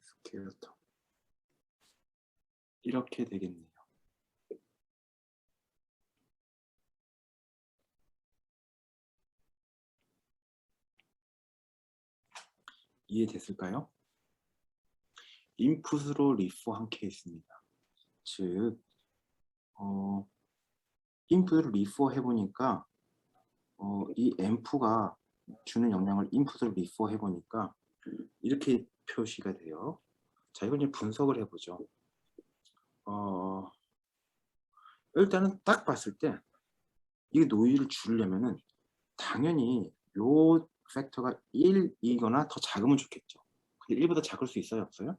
스퀘어 텀 이렇게 되겠네요. 이해됐을까요? 인풋으로 리포한 케이스입니다. 즉 인풋으로 리포 해보니까 이 앰프가 주는 영향을 인풋으로 리포 해보니까 이렇게 표시가 돼요. 자, 이건 이제 분석을 해보죠. 일단은 딱 봤을 때 이 노이즈를 줄이려면은 당연히 요 팩터가 1이거나 더 작으면 좋겠죠. 근데 1보다 작을 수 있어요? 없어요?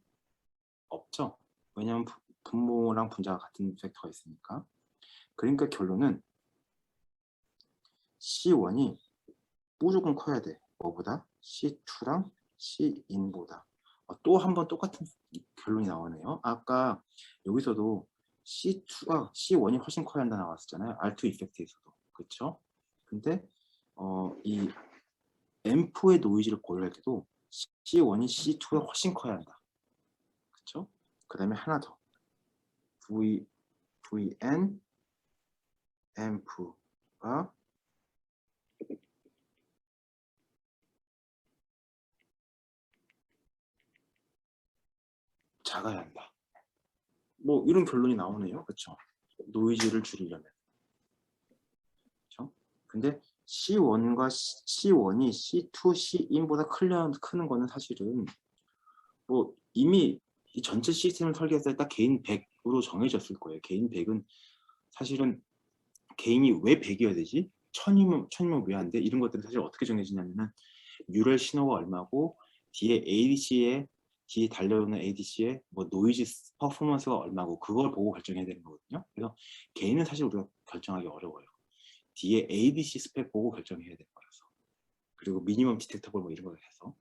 없죠. 왜냐하면 분모랑 분자가 같은 팩터가 있으니까. 그러니까 결론은 C1이 무조건 커야 돼. 뭐보다? C2랑 C인보다. 또 한 번 똑같은 결론이 나오네요. 아까 여기서도 C1이 훨씬 커야 한다 나왔었잖아요. R2 이펙트에서도. 그렇죠? 근데 이 앰프의 노이즈를 고려할 때도 C1이 C2가 훨씬 커야 한다. 그렇죠? 그 다음에 하나 더. VN 앰프가 작아야 한다. 뭐 이런 결론이 나오네요. 그렇죠? 노이즈를 줄이려면. 그렇죠? 근데 C1과 C1이 C2, C인보다 크는 거는 사실은 뭐 이미 이 전체 시스템을 설계했을 때 딱 개인 100으로 정해졌을 거예요. 개인 100은 사실은 개인이 왜 100이어야 되지? 1000이면 왜 안 돼? 이런 것들은 사실 어떻게 정해지냐면은 뉴럴 신호가 얼마고 뒤에 달려오는 ADC의 뭐 노이즈 퍼포먼스가 얼마고 그걸 보고 결정해야 되는 거거든요. 그래서 개인은 사실 우리가 결정하기 어려워요. 뒤에 ADC 스펙 보고 결정해야 되는 거라서. 그리고 미니멈 디텍터블 뭐 이런 걸 해서.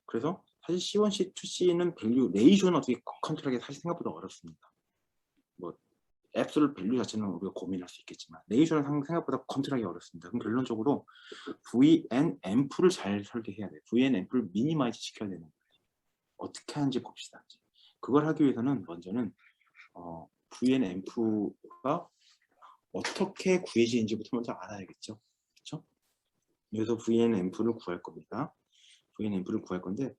그래서 사실 C1, C2, C는 밸류 레이쇼는 어떻게 컨트롤하기 사실 생각보다 어렵습니다. 뭐 앱솔 밸류 자체는 우리가 고민할 수 있겠지만 레이쇼는 생각보다 컨트롤하기 어렵습니다. 그럼 결론적으로 VN 앰프를 잘 설계해야 돼요. VN 앰프를 미니마이즈 시켜야 되는 거예요. 어떻게 하는지 봅시다. 그걸 하기 위해서는 먼저는 VN 앰프가 어떻게 구해지는지부터 먼저 알아야겠죠. 그렇죠? 그래서 VN 앰프를 구할 겁니다. VN 앰프를 구할 건데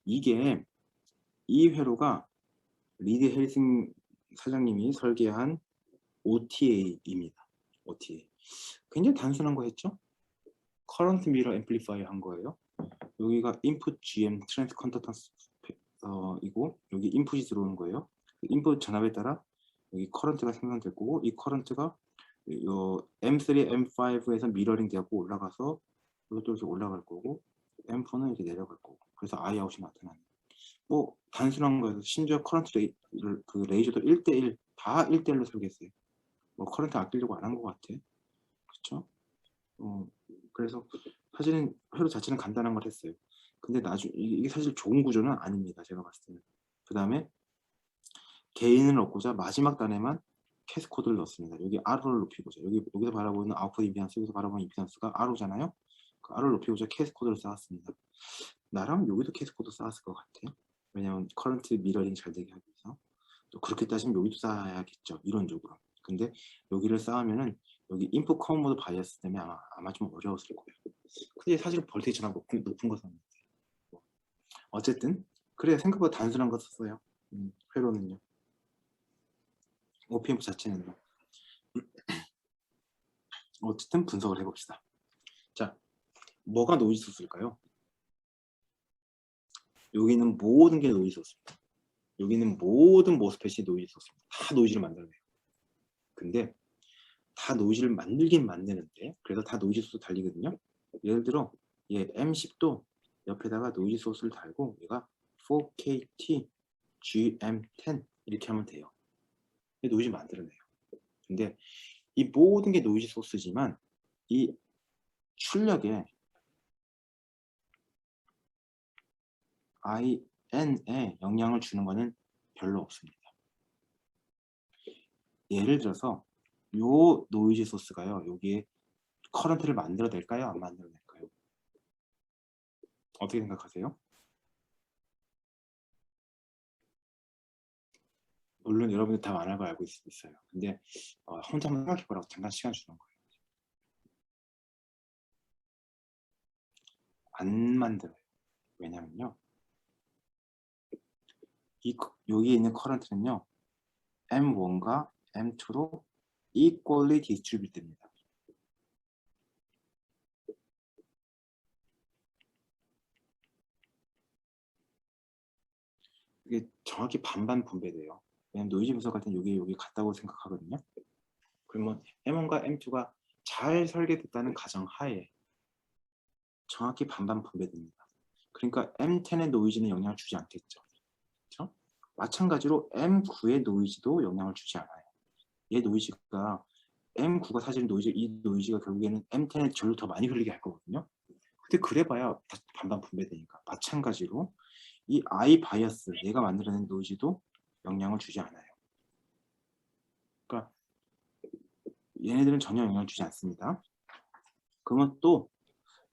이게 이 회로가 리드 헬싱 사장님이 설계한 OTA입니다. OTA. 굉장히 단순한 거 했죠? 커런트 미러 앰플리파이어 한 거예요. 여기가 인풋 GM 트랜스 컨덕턴스 이고 여기 인풋이 들어오는 거예요. 인풋 전압에 따라 여기 커런트가 생성될 거고 이 커런트가 요 M3, M5에서 미러링 되고 올라가서 이것도 이렇게 올라갈 거고 M4는 이렇게 내려갈 거고 그래서 I아웃이 나타나는 뭐 단순한 거여서 심지어 커런트 그 레이저도 1대1 다 1대1로 설계했어요. 뭐 커런트 아끼려고 안 한 것 같아. 그렇죠? 그래서 사실은 회로 자체는 간단한 걸 했어요. 근데 나중에 이게 사실 좋은 구조는 아닙니다. 제가 봤을 때는. 그 다음에 개인을 얻고자 마지막 단에만 캐스코드를 넣습니다. 여기 R을 높이고자 여기서 바라보는 아웃풋 임피던스 여기서 바라보는 임피던스가 R잖아요. 그 R을 높이고자 캐스코드를 쌓았습니다. 나랑 여기도 캐스코드 쌓았을 것 같아요. 왜냐하면 커런트 미러링 잘 되게 하기 위해서. 또 그렇게 따지면 여기도 쌓아야겠죠. 이론적으로. 근데 여기를 쌓으면은 여기 인풋 커머드 바이어스 때문에 아마 좀 어려웠을 거예요. 근데 사실 볼테이지 전압 높은 거 썼는데. 어쨌든 그래 생각보다 단순한 거 썼어요. 회로는요. OPMP 자체는요. 어쨌든 분석을 해봅시다. 자, 뭐가 노이즈 소스일까요? 여기는 모든 게 노이즈 소스입니다. 여기 있는 모든 모스펫이 노이즈 소스입니다. 다 노이즈를 만들어내요. 근데 다 노이즈를 만들긴 만드는데, 그래서 다 노이즈 소스 달리거든요. 예를 들어 얘 M10도 옆에다가 노이즈 소스를 달고 얘가 4KT GM10 이렇게 하면 돼요. 노이즈 만들어내요. 근데 이 모든 게 노이즈 소스지만 이 출력에 IN에 영향을 주는 거는 별로 없습니다. 예를 들어서 요 노이즈 소스가요, 여기에 커런트를 만들어낼까요? 안 만들어낼까요? 어떻게 생각하세요? 물론 여러분들 다 안 할 걸 알고 있어요. 근데 혼자 한번 생각해보라고 잠깐 시간 주는 거예요. 안 만들어요. 왜냐면요, 여기에 있는 커런트는요, M1과 M2로 equally distribute 됩니다. 이게 정확히 반반 분배돼요. 왜냐면 노이즈 분석할 때는 여기 같다고 생각하거든요. 그러면 M1과 M2가 잘 설계됐다는 가정하에 정확히 반반 분배됩니다. 그러니까 M10의 노이즈는 영향을 주지 않겠죠. 그렇죠? 마찬가지로 M9의 노이즈도 영향을 주지 않아요. 얘 노이즈가 M9가 사실 이 노이즈가 결국에는 M10에 절로 더 많이 흘리게 할 거거든요. 근데 그래봐야 반반 분배되니까. 마찬가지로 이 I 바이어스, 얘가 만들어낸 노이즈도 영향을 주지 않아요. 그러니까 얘네들은 전혀 영향을 주지 않습니다. 그러면 또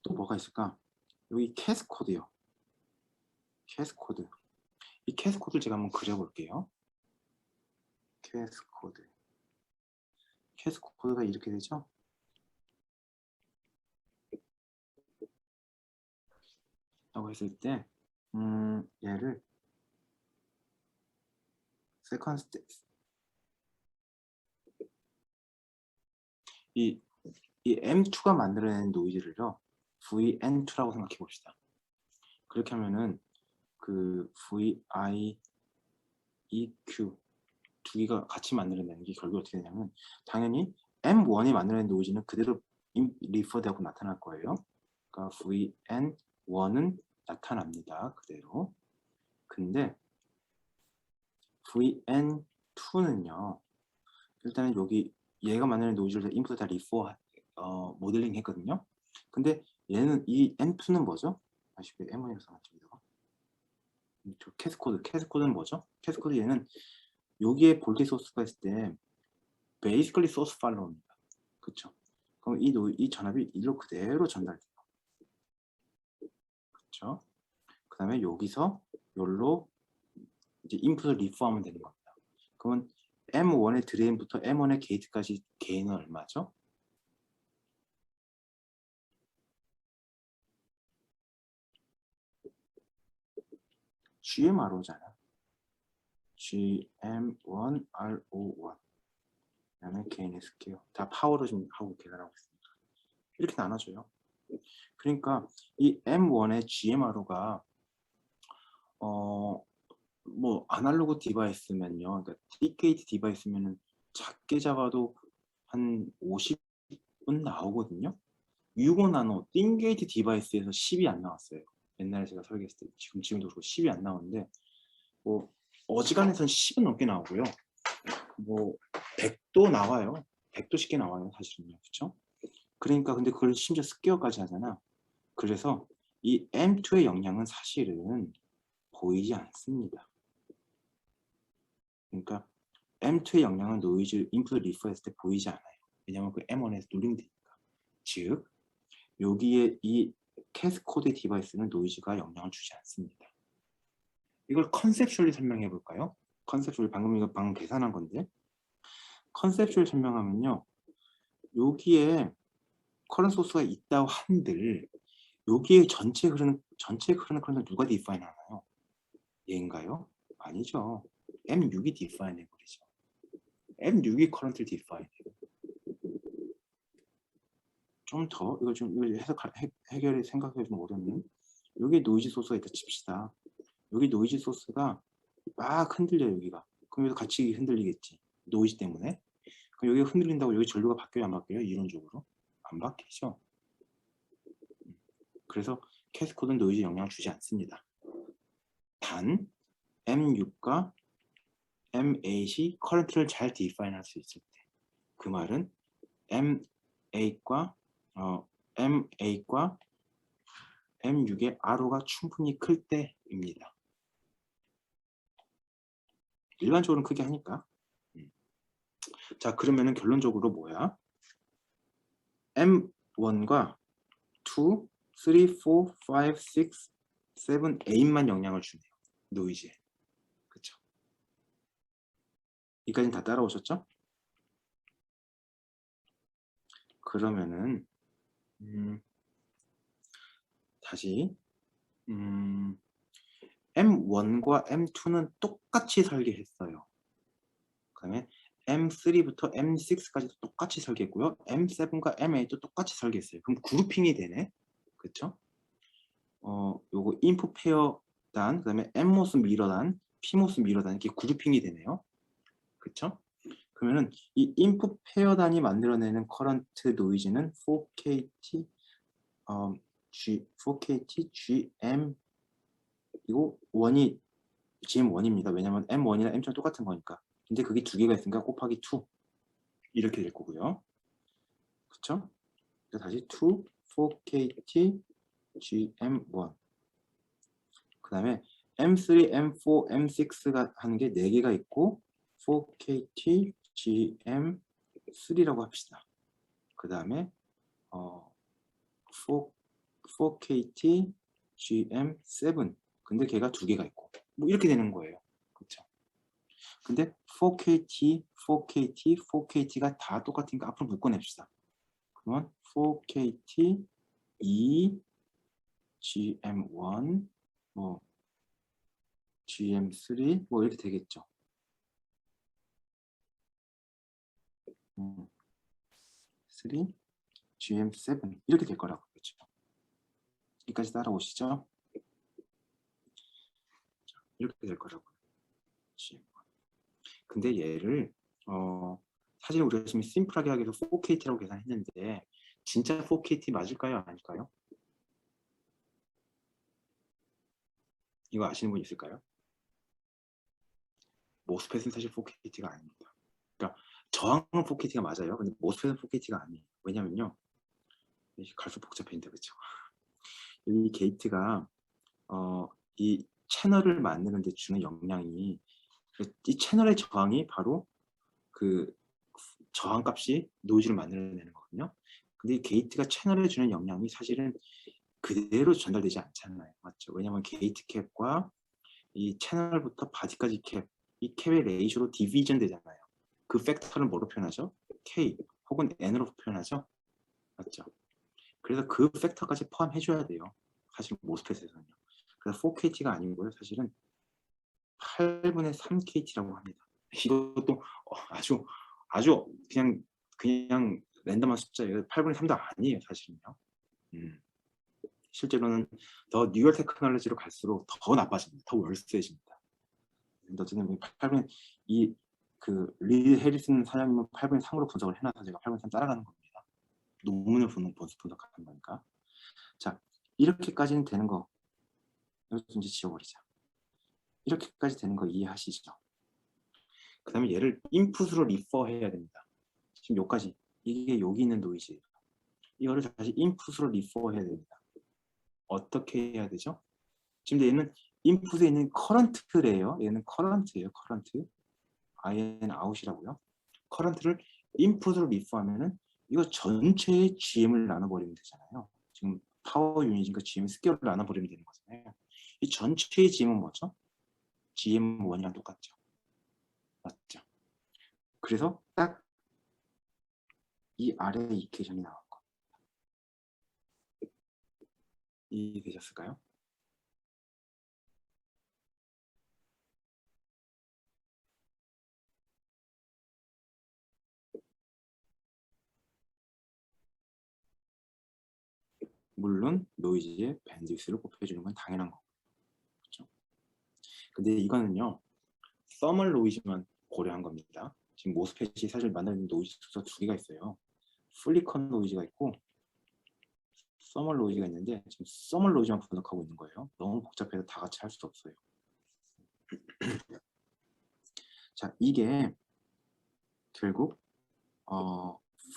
뭐가 있을까? 여기 캐스 코드요. 캐스 코드. 이 캐스 코드를 제가 한번 그려볼게요. 캐스 코드. 캐스 코드가 이렇게 되죠? 라고 했을 때 얘를 세컨드 이 M2가 만들어낸 노이즈를요, VN2라고 생각해 봅시다. 그렇게 하면은 그 VI, EQ 두 개가 같이 만들어내는 게 결국 어떻게 되냐면, 당연히 M1이 만들어낸 노이즈는 그대로 리퍼드하고 나타날 거예요. 그러니까 VN1은 나타납니다. 그대로. 근데 VN2는요, 일단은 여기 얘가 만드는 노이즈를 인풋을 다 리퍼 모델링 했거든요. 근데 얘는 이 M2는 뭐죠? 아쉽게 M1이라고 써놨죠. 저 캐스코드는 뭐죠? 캐스코드 얘는 여기에 볼테이지 소스가 있을 때 basically 소스 팔로우입니다. 그쵸? 그럼 이 전압이 일로 그대로 전달돼요. 그쵸? 그 다음에 여기서 여기로 이제 인풋을 리퍼하면 되는 겁니다. 그러면 M1의 드레인부터 M1의 게이트까지 게인은 얼마죠? GMRO잖아. GM1RO1. 그다음에 게인 S게요. 다 파워로 좀 하고 계산하고 있습니다. 이렇게 나눠줘요. 그러니까 이 M1의 GMRO가 뭐 아날로그 디바이스면요, 그러니까 T게이트 디바이스면은 작게 잡아도 한 50은 나오거든요. 65나노 띵게이트 디바이스에서 10이 안 나왔어요. 옛날에 제가 설계했을 때. 지금도 그렇고 10이 안 나오는데, 뭐 어지간해서는 10은 넘게 나오고요. 뭐 100도 나와요. 100도 쉽게 나와요, 사실은요. 그렇죠? 그러니까 근데 그걸 심지어 스퀘어까지 하잖아. 그래서 이 M2의 영향은 사실은 보이지 않습니다. 그러니까 M2의 영향은 노이즈 인풋 리퍼 했을 때 보이지 않아요. 왜냐하면 그 M1에서 누링되니까. 즉 여기에 이 캐스코드 디바이스는 노이즈가 영향을 주지 않습니다. 이걸 컨셉슈얼리 설명해 볼까요? 컨셉슈얼리 방금 계산한 건데, 컨셉슈얼 설명하면요, 여기에 커런트 소스가 있다고 한들 여기에 전체 흐르는 커런트 누가 디파인 하나요? 얘인가요? 아니죠. M6이 디파인 해버리죠. M6이 커런트를 디파인 해요. 좀 더 이거 좀 해결이 생각해 좀 어렵네. 여기 노이즈 소스가 있다 칩시다. 여기 노이즈 소스가 막 흔들려요, 여기가. 그럼 여기도 같이 흔들리겠지. 노이즈 때문에. 그럼 여기가 흔들린다고 여기 전류가 바뀌어요, 안 바뀌어요? 이론적으로? 안 바뀌죠. 그래서 캐스코드는 노이즈 영향을 주지 않습니다. 단 M6과 M8이 커런트를 잘 디파인 할 수 있을 때, 그 말은 M8과 M6의 R호가 충분히 클 때입니다. 일반적으로는 크게 하니까. 자, 그러면은 결론적으로 뭐야? M1과 2, 3, 4, 5, 6, 7, 8만 영향을 주네요. 노이즈에. 그쵸? 여기까지는 다 따라오셨죠? 그러면은 다시 M1과 M2는 똑같이 설계했어요. 그 다음에 M3부터 M6까지도 똑같이 설계했고요. M7과 M8도 똑같이 설계했어요. 그럼 그룹핑이 되네. 그쵸? 요거 인풋 페어 단, 그 다음에 N모스 미러 단, P모스 미러 단 이렇게 그룹핑이 되네요. 그쵸? 그러면은 이 인풋 페어 단이 만들어내는 커런트 노이즈는 4KT 4KT GM 이거 1이 GM1입니다. 왜냐면 M1이나 M2랑 똑같은 거니까. 근데 그게 두 개가 있으니까 곱하기 2 이렇게 될 거고요. 그쵸? 다시 2 4KT GM1 그 다음에 M3, M4, M6가 하는 게 4개가 있고 4KT GM3라고 합시다. 그 다음에 4KT GM7 근데 걔가 2개가 있고 뭐 이렇게 되는 거예요. 그렇죠? 근데 4KT, 4KT, 4KT가 다 똑같으니까 앞으로 묶어냅시다. 그러면 4KT 2 GM1 뭐 GM3 뭐 이렇게 되겠죠. 3 GM7 이렇게 될 거라고 그랬죠. 여기까지 따라오시죠. 이렇게 될 거라고요. 근데 얘를 사실 우리가 지금 심플하게 하기 위해서 4KT라고 계산했는데 진짜 4KT 맞을까요? 아닐까요? 이거 아시는 분 있을까요? 모스펫은 사실 4KT가 아닙니다. 그러니까 저항은 4KT가 맞아요. 근데 모스펫은 4KT가 아니에요. 왜냐면요. 갈수록 복잡해진다. 그렇죠? 이 게이트가 이 채널을 만드는 데 주는 영향이 이 채널의 저항이 바로 그 저항값이 노이즈를 만들어내는 거거든요. 근데 이 게이트가 채널에 주는 영향이 사실은 그대로 전달되지 않잖아요. 맞죠? 왜냐하면 게이트 캡과 이 채널부터 바디까지 캡, 이 캡의 레이쇼로 디비전 되잖아요. 그 팩터를 뭐로 표현하죠? K 혹은 N으로 표현하죠? 맞죠? 그래서 그 팩터까지 포함해줘야 돼요. 사실 모스펫에서는요. 그래서 4KT가 아니고요. 사실은 8분의 3KT라고 합니다. 이것도 아주 그냥 랜덤한 숫자예요. 8분의 3도 아니에요. 사실은요. 실제로는 더 뉴얼 테크놀로지로 갈수록 더 나빠집니다. 더 월세집니다. 어쨌든 8분의 리 해리슨 사장님은 8분의 3으로 분석을 해놔서 제가 8분의 3 따라가는 겁니다. 논문을 분석하는 거니까. 자, 이렇게까지는 되는 거. 이것도 이제 지워버리자. 이렇게까지 되는 거 이해하시죠? 그 다음에 얘를 인풋으로 리퍼 해야 됩니다. 지금 여기까지. 이게 여기 있는 노이즈예요. 이거를 다시 인풋으로 리퍼 해야 됩니다. 어떻게 해야 되죠? 지금 얘는 인풋에 있는 커런트래요. 얘는 커런트예요. 커런트. in out이라고요. 커런트를 인풋으로 리퍼하면은 이거 전체의 GM을 나눠버리면 되잖아요. 지금 파워 유닛이니까 GM 스퀘어를 나눠버리면 되는 거잖아요. 이 전체의 GM은 뭐죠? GM1이랑 똑같죠. 맞죠? 그래서 딱 이 아래 이퀘이션이 나온 거. 이해되셨을까요? 물론 노이즈의 밴드위스를 곱해주는 건 당연한 거고. 그렇죠? 근데 이거는요. 서멀 노이즈만 고려한 겁니다. 지금 모스펫이 사실 만드는 노이즈 수가 두 개가 있어요. 플리컨 노이즈가 있고 서멀 노이즈가 있는데 지금 서멀 노이즈만 분석하고 있는 거예요. 너무 복잡해서 다 같이 할 수 없어요. 자, 이게 결국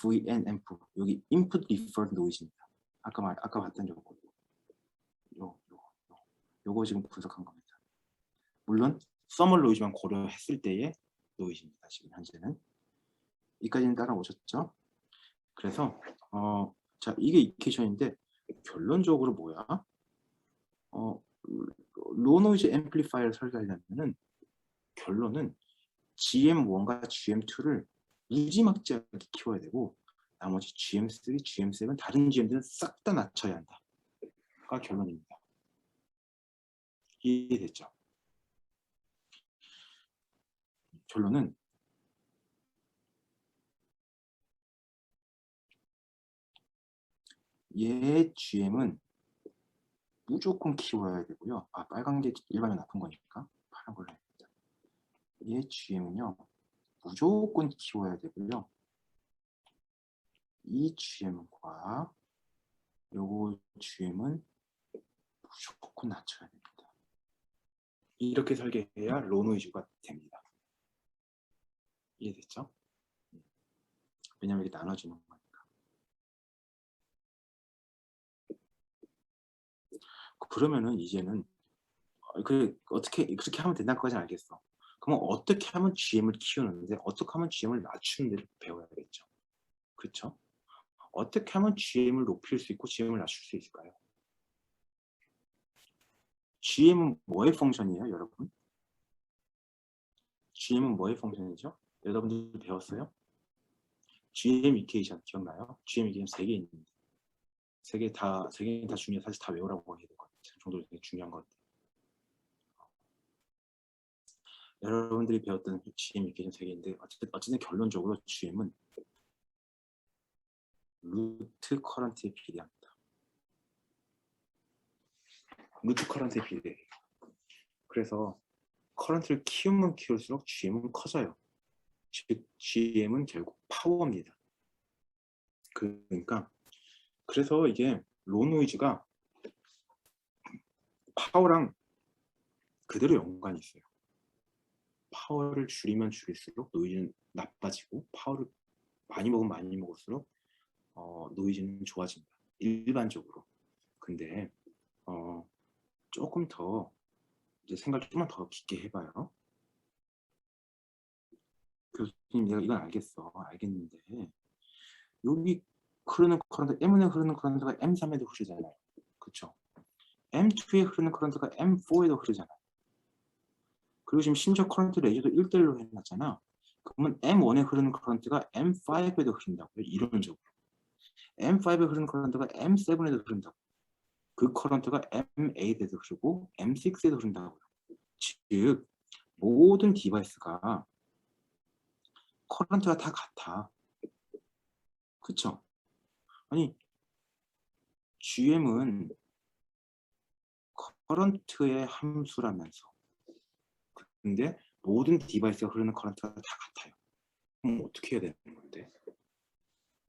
VNMF 여기 input referred noise입니다. 아까 봤던 요거 지금 분석한 겁니다. 물론 서멀 노이즈만 고려했을 때의 노이즈입니다. 지금 현재는 여기까지는 따라오셨죠? 그래서 자, 이게 이케이션인데 결론적으로 뭐야? 로 노이즈 앰플리파이어를 설계하려면은 결론은 GM1과 GM2를 무지막지하게 키워야 되고 나머지 GM3, GM7 다른 GM들은 싹 다 낮춰야 한다가 결론입니다. 이해됐죠? 결론은 얘 GM은 무조건 키워야 되고요. 아, 빨간 게 일반적으로 나쁜 거니까 파란 걸로 해야겠다. 얘 GM은요 무조건 키워야 되고요. 이 GM과 요거 GM은 무조건 낮춰야 됩니다. 이렇게 설계해야 로 노이즈가 됩니다. 이해됐죠? 왜냐면 이렇게 나눠지는 거니까. 그러면은 이제는 어떻게 그렇게 하면 된다는 것까지는 알겠어. 그럼 어떻게 하면 GM을 키우는데 어떻게 하면 GM을 낮추는 데를 배워야겠죠. 그렇죠? 어떻게 하면 GM을 높일 수 있고 GM을 낮출 수 있을까요? GM은 뭐의 펑션이에요, 여러분? GM은 뭐의 펑션이죠? 여러분들 배웠어요? GM 이케이션 기억나요? GM 이케이션 3개 있는데 3개 다 중요해. 사실 다 외우라고 해야 될 것 같아요. 정도로 되게 중요한 것 같아요. 여러분들이 배웠던 GM 이케이션 3개인데 어쨌든 결론적으로 GM은 루트 커런트에 비례합니다. 루트 커런트에 비례해요. 그래서 커런트를 키우면 키울수록 GM은 커져요. 즉 GM은 결국 파워입니다. 그러니까 그래서 이게 로 노이즈가 파워랑 그대로 연관이 있어요. 파워를 줄이면 줄일수록 노이즈는 나빠지고 파워를 많이 먹으면 많이 먹을수록 노이즈는 좋아집니다. 일반적으로. 근데 조금 더 이제 생각을 조금만 더 깊게 해봐요. 교수님 내가 이건 알겠어. 알겠는데 여기 흐르는 커런트 M1에 흐르는 커런트가 M3에도 흐르잖아요. 그렇죠? M2에 흐르는 커런트가 M4에도 흐르잖아요. 그리고 지금 심지어 커런트 레이저도 1대1로 해놨잖아. 그러면 M1에 흐르는 커런트가 M5에도 흐른다고요. 이론적으로. M5에 흐르는 커런트가 M7에도 흐른다고. 그 커런트가 M8에도 흐르고 M6에도 흐른다고요. 즉 모든 디바이스가 커런트가 다 같아. 그쵸? 아니 GM은 커런트의 함수라면서 근데 모든 디바이스가 흐르는 커런트가 다 같아요. 그럼 어떻게 해야 되는 건데?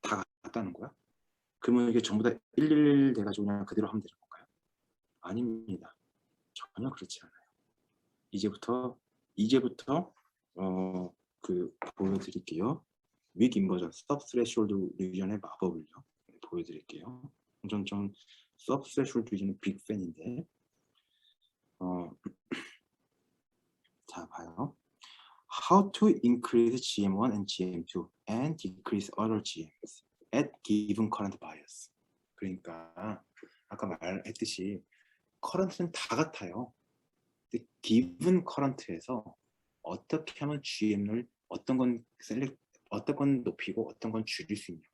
다 같다는 거야? 그러면 이게 전부 다 111 돼가지고 그냥 그대로 하면 되는 건가요? 아닙니다. 전혀 그렇지 않아요. 이제부터 보여드릴게요. 윅 인버전, 서브스레시홀드 리전의 마법을요. 보여드릴게요. 좀 서브스레시홀드 리전은 빅팬인데 자 봐요. How to increase GM1 and GM2 and decrease other GMs at given current bias. 그러니까 아까 말했듯이 커런트는 다 같아요. 근데 given current에서 어떻게 하면 GM을 어떤 건 높이고 어떤 건 줄일 수 있냐.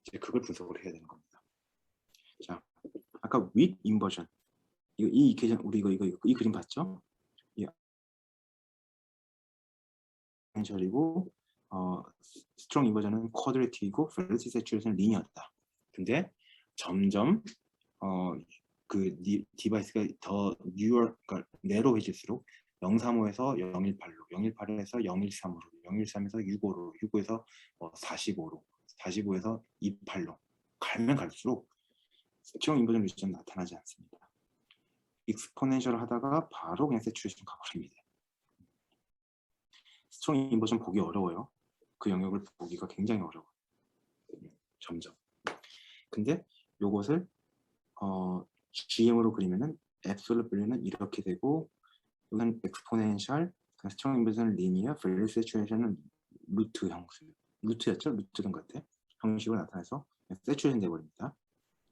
이제 그걸 분석을 해야 되는 겁니다. 자, 아까 with inversion 이 이케이션 우리 이 그림 봤죠? 디퍼런셜이고 스트롱 인버전은 쿼드레틱이고 벨리티 세츄레이션은 리니어다. 근데 점점 그 디바이스가 더 그러니까 내로해질수록 035에서 018로, 018에서 013으로, 013에서 65로, 65에서 45로, 45에서 28로 가면 갈수록 스트롱 인버전 리전 나타나지 않습니다. 익스포넨셜 하다가 바로 그냥 세츄레이션 가버립니다. 스트롱 인버전 보기 어려워요. 그 영역을 보기가 굉장히 어려워요. 점점. 근데 요것을 GM으로 그리면은 앱솔루트 밸류는 이렇게 되고, 이건 엑스포넨셜, 스트롱 인버전 리니어, 밸류 세츄레이션은 루트 형식, 루트였죠? 루트던 것 같아. 형식으로 나타나서 세츄레이션 되어버립니다.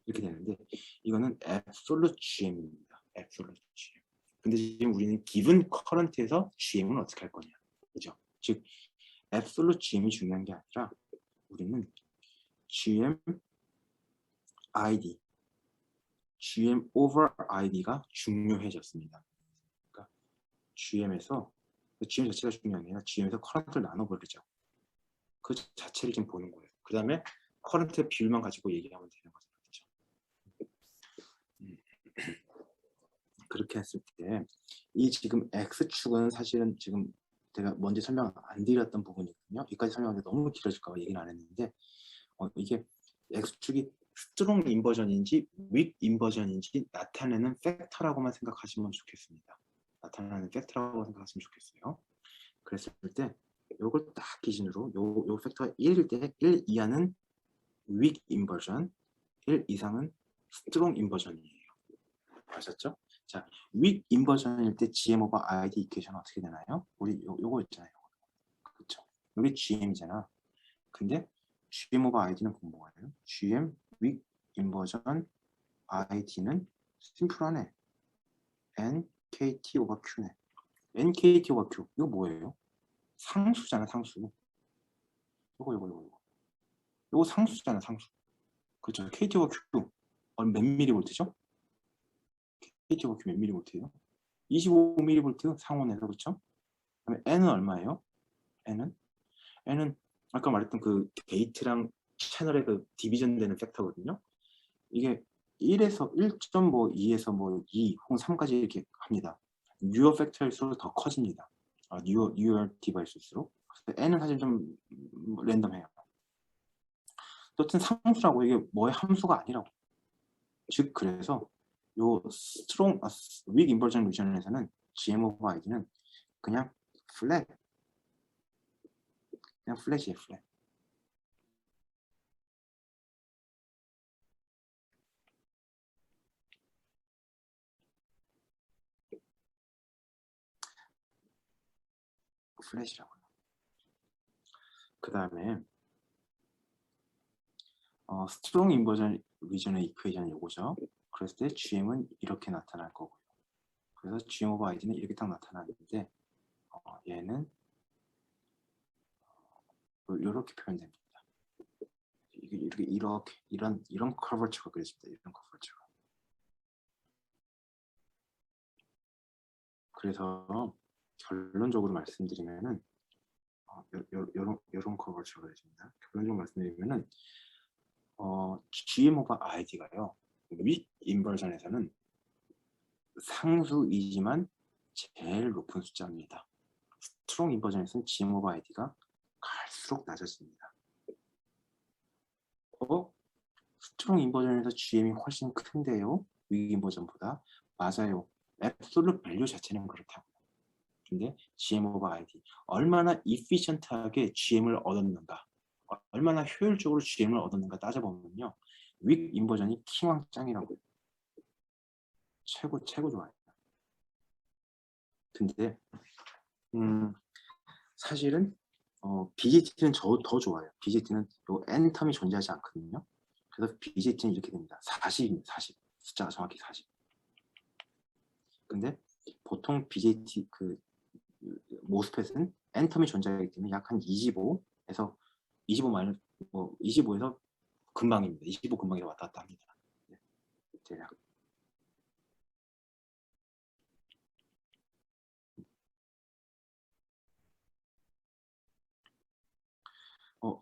이렇게 되는데, 이거는 앱솔루트 GM입니다. 앱솔루트 GM. 근데 지금 우리는 기분 커런트에서 GM은 어떻게 할 거냐, 그죠? 즉 앱솔루트 GM이 중요한 게 아니라 우리는 GM ID, GM over ID가 중요해졌습니다. 그러니까 GM에서 GM 자체가 중요한 게 아니라 GM에서 커런트를 나눠버리죠. 그 자체를 좀 보는 거예요. 그 다음에 커런트의 비율만 가지고 얘기하면 되는 거죠. 그렇게 했을 때 이 지금 X축은 사실은 지금 제가 먼저 설명 안 드렸던 부분이거든요. 여기까지 설명하는데 너무 길어질까 봐 얘기는 안 했는데, 이게 X축이 스트롱 인버전인지 윅 인버전인지 나타내는 팩터라고만 생각하시면 좋겠습니다. 나타나는 팩터라고 생각하시면 좋겠어요. 그랬을 때 요걸 딱 기준으로 요 팩터가 1일 때 1 이하는 윅 인버전, 1 이상은 스트롱 인버전이에요. 아셨죠? 자, 윅 인버전일 때 GM 오버 ID 이퀘이션은 어떻게 되나요? 우리 요거 있잖아요. 그렇죠? 여기 GM이잖아. 근데 GM 오버 ID는 뭐예요? GM 윅 인버전 ID는 심플하네. NKT 오버 Q네. NKT 오버 Q. 이거 뭐예요? 상수잖아, 상수. 요거 상수잖아, 상수. 그렇죠? KT 오버 Q. 몇 미리볼트죠? KT 오버 Q 몇 미리볼트예요? 25mV 상온에서, 그렇죠? 그다음에 N은 얼마예요? N은 아까 말했던 그 게이트랑 채널의 그 디비전 되는 팩터거든요. 이게 1에서 1.2에서 2 혹은 3까지 이렇게 합니다. 뉴어 팩터일수록 더 커집니다. 뉴어 디바이스일수록. N은 사실 좀 랜덤해요. 어쨌든 상수라고, 이게 뭐의 함수가 아니라고. 즉 그래서 요 스트롱 윅 인버전 리전에서는 GM 오브 ID는 그냥 플랫, 그냥 플랫이에요, 플랫. 플랫이라고요. 그 다음에 스트롱 인버전 리전의 이퀘이션이 이거죠. 그랬을 때 GM은 이렇게 나타날 거고요. 그래서 GM 오브 ID는 이렇게 딱 나타나는데, 얘는 이렇게 표현됩니다. 이렇게 이런 커버처가 그려집니다. 이런 커버처가. 그래서 결론적으로 말씀드리면은 이런 커버처가 그려집니다. 결론적으로 말씀드리면은 GM 오브 ID가요. 윗 인버전에서는 상수이지만 제일 높은 숫자입니다. 스트롱 인버전에서는 GM 오브 ID가 갈수록 낮아집니다. 스트롱 인버전에서 GM이 훨씬 큰데요. 윅 인버전보다. 맞아요. 앱솔루트 밸류 자체는 그렇다고요. 근데 GM 오브 ID 얼마나 이피션트하게 GM을 얻었는가, 얼마나 효율적으로 GM을 얻었는가 따져보면요, 윅 인버전이 킹왕짱이라고요. 최고 좋아요. 근데 사실은 BJT는 더 좋아요. BJT는 요 N텀이 존재하지 않거든요. 그래서 BJT는 이렇게 됩니다. 40입니다. 40. 숫자가 정확히 40. 근데 보통 BJT 모스펫은 N텀이 존재하기 때문에 약 한 25에서 25 마이너스 25에서 금방입니다. 25 금방에서 왔다 갔다 합니다. 네, 대략.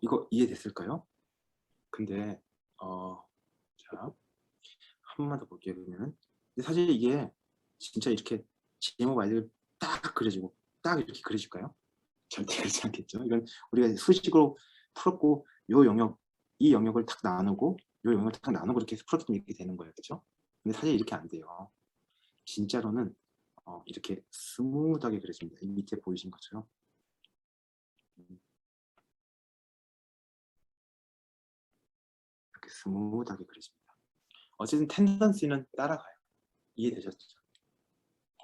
이거 이해됐을까요? 근데 자, 한 번만 더 볼게요. 그러면은 근데 사실 이게 진짜 이렇게 GMO 아이들 딱 그려지고 딱 이렇게 그려질까요? 절대 그렇지 않겠죠. 이건 우리가 수식으로 풀었고 요 영역 이 영역을 탁 나누고 요 영역을 탁 나누고 이렇게 풀었더니 이렇게 되는 거예요. 그렇죠? 근데 사실 이렇게 안 돼요. 진짜로는 이렇게 스무드하게 그려집니다. 이 밑에 보이신 것처럼 이렇게 스무드하게 그려집니다. 어쨌든 텐던시는 따라가요. 이해되셨죠?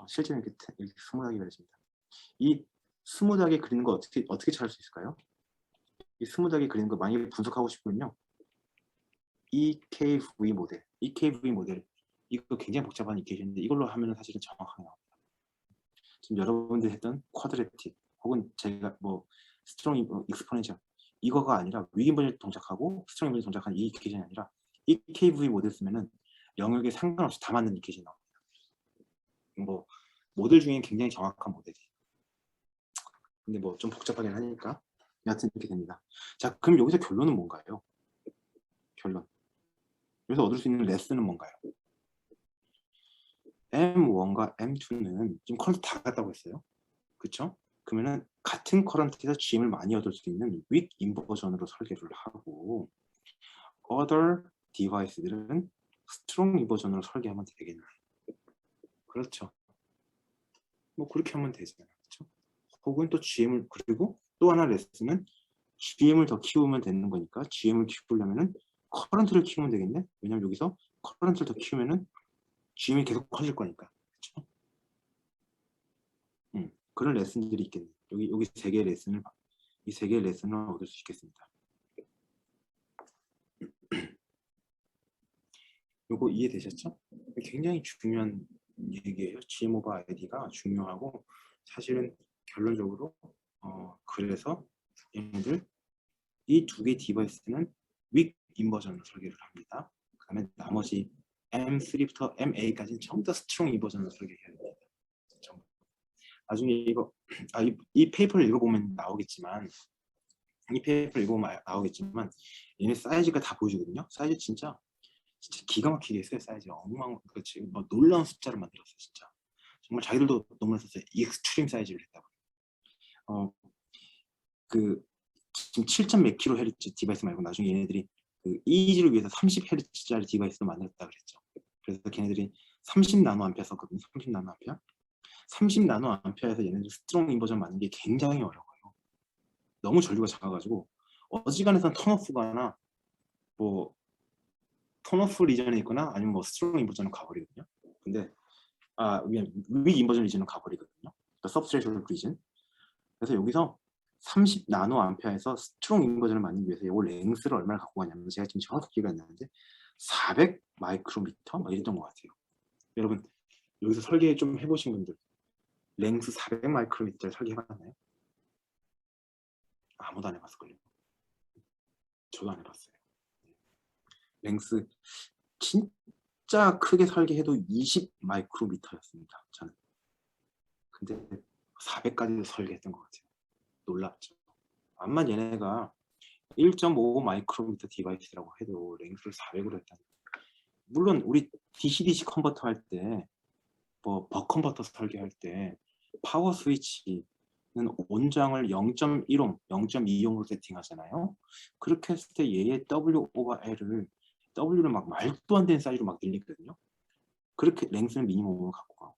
실제로 이렇게 스무드하게 그려집니다. 이 스무드하게 그리는 거 어떻게 찾을 수 있을까요? 이 스무드하게 그리는 거 만약에 분석하고 싶으면요. EKV 모델 이거 굉장히 복잡한 이케이션인데 이걸로 하면 사실은 정확하게 나옵니다. 지금 여러분들이 했던 쿼드레틱 혹은 제가 뭐 스트롱 익스포넨셜 이거가 아니라 위인번을 동작하고 스트롱 인번을 동작하는 이 이케이션이 아니라 EKV 모델 쓰면은 영역에 상관없이 다 맞는 이케이션이 나옵니다. 뭐 모델 중에 굉장히 정확한 모델이. 근데 뭐 좀 복잡하긴 하니까 여하튼 이렇게 됩니다. 자, 그럼 여기서 결론은 뭔가요? 결론. 여기서 얻을 수 있는 레슨은 뭔가요? M1과 M2는 지금 커런트 다 같다고 했어요. 그쵸? 그러면은 같은 커런트에서 GM을 많이 얻을 수 있는 weak 인버전으로 설계를 하고 other device들은 strong 인버전으로 설계하면 되겠네요. 그렇죠. 뭐 그렇게 하면 되잖아요. 그렇죠? 혹은 또 GM을 그리고 또 하나 레슨은 GM을 더 키우면 되는 거니까 GM을 키우려면은 커런트를 키우면 되겠네. 왜냐면 여기서 커런트를 더 키우면은 GM이 계속 커질 거니까. 그렇죠? 그런 레슨들이 있겠네요. 여기 세 개의 레슨을 이 세 개의 레슨을 얻을 수 있겠습니다. 요거 이해되셨죠? 굉장히 중요한 얘기예요. GM 오버 ID가 중요하고 사실은 결론적으로 그래서 얘네들 이 두 개 디바이스는 윅 인버전으로 설계를 합니다. 그 다음에 나머지 M3부터 MA까지는 전부 다 스트롱 인버전으로 설계해야 됩니다. 나중에 이거 이 페이퍼를 읽어보면 나오겠지만 얘네 사이즈가 다 보여주거든요. 사이즈 진짜 기가 막히게 했어요. 사이즈 그렇지 뭐 놀라운 숫자를 만들었어요. 진짜 정말 자기들도 놀랐었어요. 익스트림 사이즈를 했다고. 그 지금 7점 몇 킬로 헤르츠 디바이스 말고 나중에 얘네들이 그 EEG를 위해서 30 헤르츠짜리 디바이스도 만들었다 그랬죠. 그래서 걔네들이 30 나노 암페어 썼거든요. 30 나노 암페어. 30 나노 암페어에서 얘네들 스트롱 인버전 만든 게 굉장히 어려워요. 너무 전류가 작아가지고 어지간해선 턴오프가나 뭐 턴오프 리전에 있거나 아니면 뭐 스트롱 인버전은 가버리거든요. 근데 위 인버전 리전은 가버리거든요. 서브스트레이션 리전. 그래서 여기서 30 나노 암페어에서 스트롱 인버전을 만들기 위해서 이 랭스를 얼마나 갖고 가냐면 제가 지금 정확히 기억이 안 나는데 400 마이크로미터 이랬던 것 같아요. 여러분 여기서 설계 좀 해보신 분들 랭스 400 마이크로미터 설계해봤나요? 아무도 안 해봤을걸요. 저도 안 해봤어요. 랭스 진짜 크게 설계해도 20 마이크로미터였습니다. 저는. 근데 400까지도 설계했던 것 같아요. 놀랍죠. 암만 얘네가 1.5 마이크로미터 디바이스라고 해도 랭스를 400으로 했다니. 물론 우리 DC-DC 컨버터 할 때, 뭐 버컨버터 설계할 때 파워 스위치는 온장을 0.1옴, 0.2옴으로 세팅하잖아요. 그렇게 했을 때 얘의 W over L을 W를 막 말도 안 되는 사이즈로 막 늘리거든요. 그렇게 랭스는 미니멈으로 갖고 가고.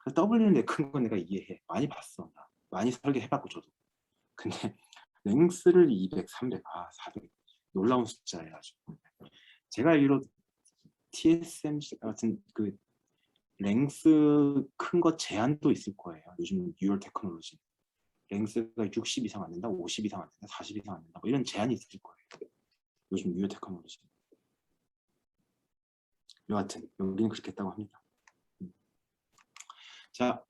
그래서 W는 큰 건 내가 이해해. 많이 봤어. 나. 많이 설계해봤고 저도. 근데 랭스를 200, 300, 400 놀라운 숫자예요. 아주. 제가 알기로 TSMC 같은 그 랭스 큰 거 제한도 있을 거예요. 요즘 뉴얼 테크놀로지. 랭스가 60 이상 안 된다, 50 이상 안 된다, 40 이상 안 된다. 뭐 이런 제한이 있을 거예요. 요즘 뉴얼 테크놀로지. 여하튼 여기는 그렇게 했다고 합니다. 자,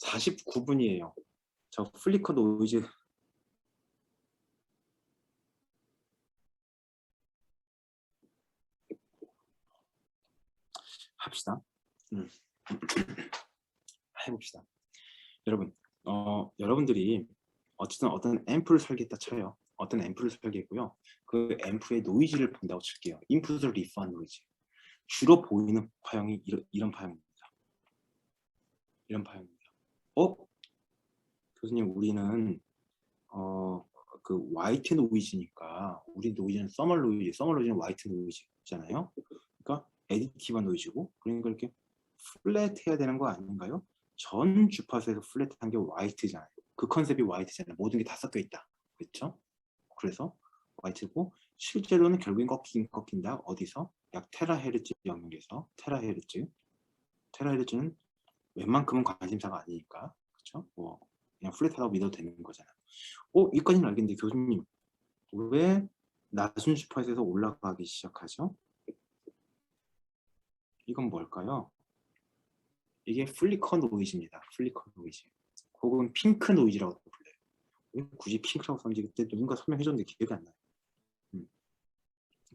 49분이에요. 저 플리커 노이즈 합시다. 해봅시다. 여러분, 여러분들이 어쨌든 어떤 앰프를 설계했다 쳐요. 어떤 앰프를 설계했고요. 그 앰프의 노이즈를 본다고 칠게요. 인풋을 리프한 노이즈. 주로 보이는 파형이 이런 파형입니다. 이런 파형입니다. 교수님, 우리는 그 화이트 노이즈니까 우리 노이즈는 서멀 노이즈는 화이트 노이즈잖아요. 그러니까 애디티브한 노이즈고, 그러니까 이렇게 플랫해야 되는 거 아닌가요? 전 주파수에서 플랫한 게 화이트잖아요. 그 컨셉이 화이트잖아요. 모든 게 다 섞여 있다. 그렇죠? 그래서 화이트고, 실제로는 결국엔 꺾인다. 어디서? 약 테라헤르츠 영역에서. 테라헤르츠는 웬만큼은 관심사가 아니니까, 그렇죠? 뭐 그냥 플랫하다고 믿어도 되는 거잖아요. 여기까지는 알겠는데 교수님, 왜 낮은 주파수에서 올라가기 시작하죠? 이건 뭘까요? 이게 플리커 노이즈입니다. 플리커 노이즈. 혹은 핑크 노이즈라고 불러요. 왜 굳이 핑크라고 썼는지 그때 누군가 설명해줬는데 기억이 안 나요.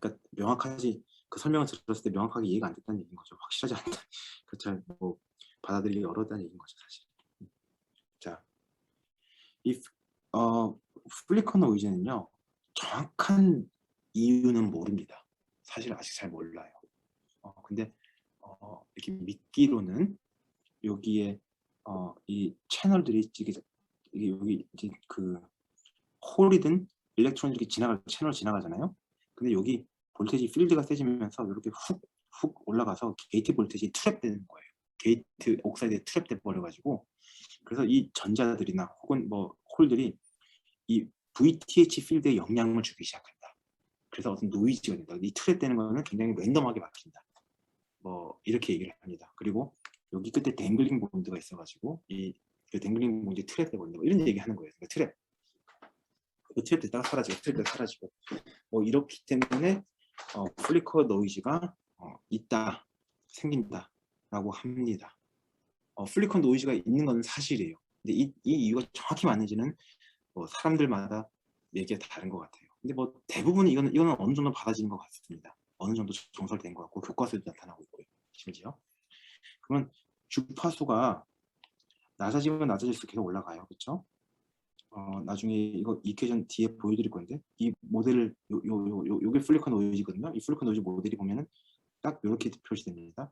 그러니까 명확하지, 그 설명을 들었을 때 명확하게 이해가 안 됐다는 얘기인 거죠. 확실하지 않다. 그렇죠. 뭐 받아들이기 어렵다는 얘기인 거죠, 사실. 자, 이 플리커 노이즈는요, 정확한 이유는 모릅니다. 사실 아직 잘 몰라요. 근데 이렇게 믿기로는 여기에 이 채널들이 이게 여기 이제 그 홀이든 일렉트론이 이렇게 채널 지나가잖아요. 근데 여기 볼테이지 필드가 세지면서 이렇게 훅 올라가서 게이트 볼테이지 트랩되는 거예요. 게이트 옥사이드에 트랩돼 버려가지고, 그래서 이 전자들이나 혹은 뭐 홀들이 이 VTH 필드에 영향을 주기 시작한다. 그래서 어떤 노이즈가 된다. 이 트랩되는 거는 굉장히 랜덤하게 바뀐다. 뭐 이렇게 얘기를 합니다. 그리고 여기 끝에 댕글링 본드가 있어가지고 그 댕글링 본드 트랩 돼버린다. 뭐 이런 얘기 하는 거예요. 그러니까 트랩. 그 트랩 됐다가 사라지고 트랩 됐다가 사라지고 뭐 이렇기 때문에 플리커 노이즈가 있다, 생긴다라고 합니다. 플리커 노이즈가 있는 건 사실이에요. 근데 이 이유가 정확히 맞는지는 뭐 사람들마다 얘기가 다른 것 같아요. 근데 뭐 대부분 이거는 어느 정도 받아지는 것 같습니다. 어느 정도 정설된 것 같고 교과서에도 나타나고 있고요. 심지어. 그러면 주파수가 낮아지면 낮아질수록 계속 올라가요. 그렇죠? 나중에 이거 이퀘이션 뒤에 보여드릴 건데, 이 모델을 요게 플리커 노이즈거든요. 이 플리커 노이즈 모델이 보면은 딱 이렇게 표시됩니다.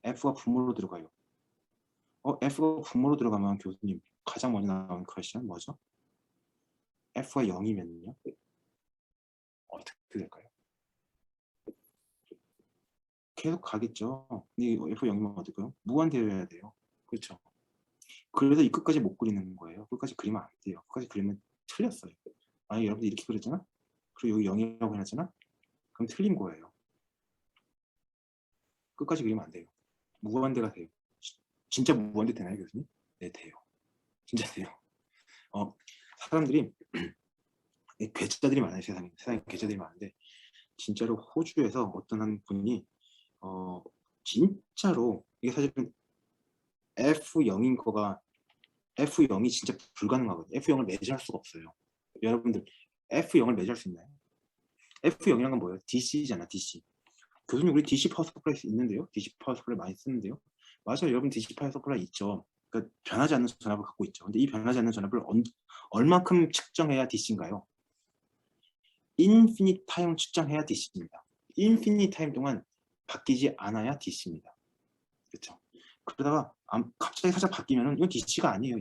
F가 분모로 들어가요. F가 분모로 들어가면 교수님 가장 먼저 나오는 퀘스천 뭐죠? F가 0이면요 어떻게 될까요? 계속 가겠죠. 근데 F 0이면 어떨까요? 무한대여야 돼요. 그렇죠. 그래서 이 끝까지 못 그리는 거예요. 끝까지 그리면 안 돼요. 끝까지 그리면 틀렸어요. 만약에 여러분들 이렇게 그렸잖아? 그리고 여기 0이라고 해놨잖아? 그럼 틀린 거예요. 끝까지 그리면 안 돼요. 무한대가 돼요. 진짜 무한대 되나요, 교수님? 네, 돼요. 진짜 돼요. 사람들이 괴짜들이 많아요. 세상에 괴짜들이 많은데, 진짜로 호주에서 어떤 한 분이 진짜로 이게 사실은 F0인 거가 F0이 진짜 불가능하거든요. F0을 매질할 수가 없어요. 여러분들 F0을 매질할 수 있나요? F0이란 건 뭐예요? DC잖아, DC. 교수님, 우리 DC 파워 서플라이 있는데요? DC 파워 서플라이 많이 쓰는데요? 맞아요. 여러분 DC 파워 서플라이 있죠. 그러니까 변하지 않는 전압을 갖고 있죠. 근데 이 변하지 않는 전압을 얼만큼 측정해야 DC인가요? 인피니트 타임 측정해야 DC입니다. 인피니트 타임 동안 바뀌지 않아야 DC입니다. 그렇죠? 그러다가 갑자기 살짝 바뀌면은 이건 DC가 아니에요.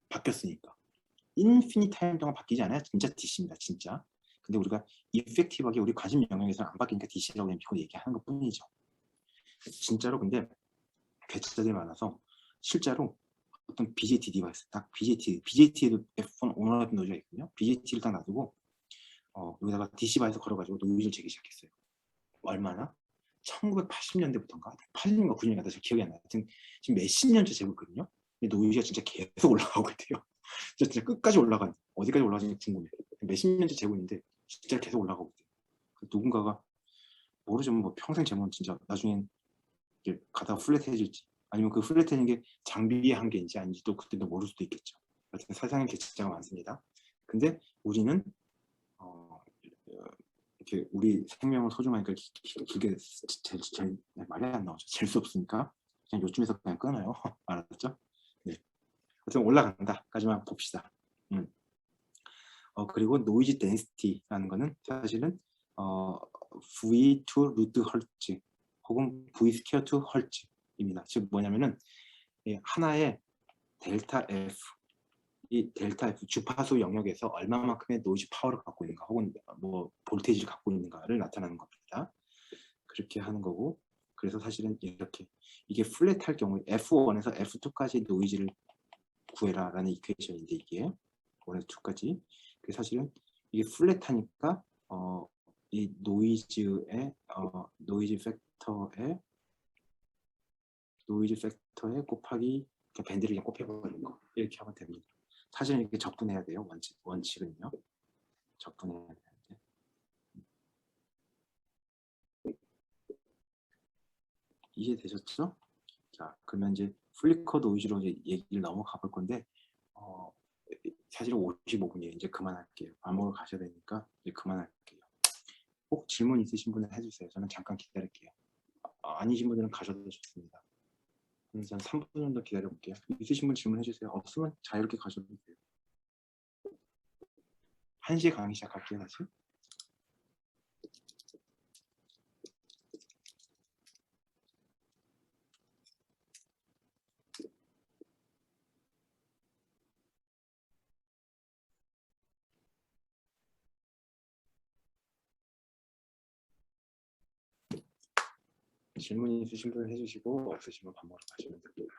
바뀌었으니까. 인피니트 타임 동안 바뀌지 않아야 진짜 DC입니다. 진짜. 근데 우리가 이펙티브하게 우리 관심 영역에서는 안 바뀌니까 DC라고 그냥 믿고 얘기하는 것 뿐이죠. 진짜로 근데 괴짜들이 많아서 실제로 어떤 BJT 디바이스, 딱 BJT에도 F1 오너라는 노즈가 있거든요. BJT를 딱 놔두고 여기다가 DC 바이스 걸어가지고 노이즈를 재기 시작했어요. 얼마나? 1980년대부터인가? 80년인가 90년인가 잘 기억이 안 나요. 지금 몇십 년째 재고 있거든요. 근데 노이즈가 진짜 계속 올라가고 있대요. 진짜 끝까지 올라간, 어디까지 올라가는지 궁금해요. 몇십 년째 재고 있는데 진짜 계속 올라가고 있대요. 누군가가 모르죠. 뭐 평생 재면 진짜 나중엔 가다가 플랫해질지, 아니면 그 플랫해진 게 장비의 한계인지 아닌지 또 그때도 모를 수도 있겠죠. 하여튼 세상에 개체자가 많습니다. 근데 우리는 이렇게 우리 생명을 소중하니까 길게 말이 안 나오죠. 잴 수 없으니까 그냥 요쯤에서 그냥 끊어요. 알았죠? 네. 하여튼 올라간다까지만 봅시다. 그리고 노이즈 덴시티라는 거는 사실은 V to 루트 헐츠 혹은 V 스퀘어 투 헐츠입니다. 즉 뭐냐면은 하나의 델타 F, 이 델타 F 주파수 영역에서 얼마만큼의 노이즈 파워를 갖고 있는가 혹은 뭐 볼테이지를 갖고 있는가를 나타내는 겁니다. 그렇게 하는 거고, 그래서 사실은 이렇게 이게 플랫할 경우에 F1에서 F2까지 노이즈를 구해라 라는 이퀘이션인데, 이게 1에서 2까지 사실은 이게 플랫하니까 이 노이즈의 노이즈 팩터에 곱하기 밴드를 그냥 곱해버리는 거, 이렇게 하면 됩니다. 사실은 이렇게 적분해야 돼요. 원칙은요. 적분해야 되는데. 이해되셨죠? 자, 그러면 이제 플리커 노이즈로 이제 얘기를 넘어가 볼 건데, 사실 55분이에요. 이제 그만할게요. 밥 먹으러 가셔야 되니까 이제 그만할게요. 꼭 질문 있으신 분은 해주세요. 저는 잠깐 기다릴게요. 아니신 분들은 가셔도 좋습니다. 한 3분 정도 기다려볼게요. 있으신 분 질문해주세요. 없으면 자유롭게 가셔도 돼요. 1시에 강의 시작할게요. 다시. 질문 있으신 분은 해주시고 없으시면 밥 먹으러 가시면 됩니다.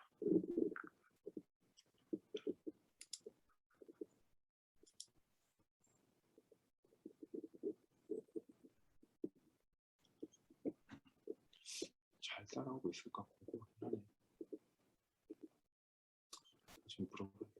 잘 따라오고 있을까 궁금하긴 하네. 지금 물어보겠다.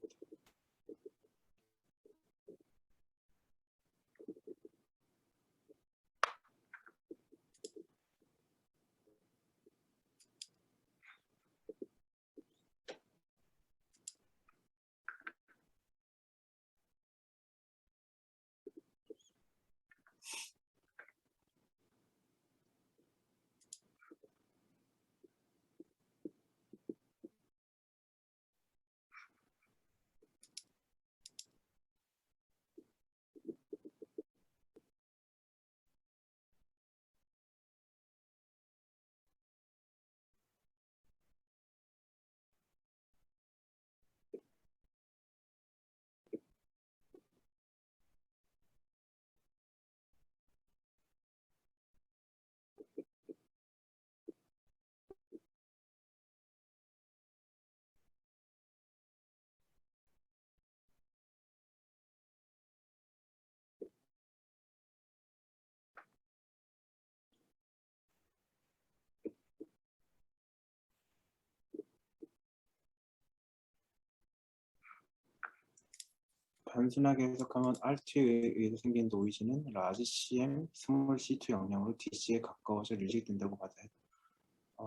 단순하게 해석하면 RT에 의해서 생긴 노이즈는 라지 CM, 스몰 C2 영향으로 DC에 가까워져 일식된다고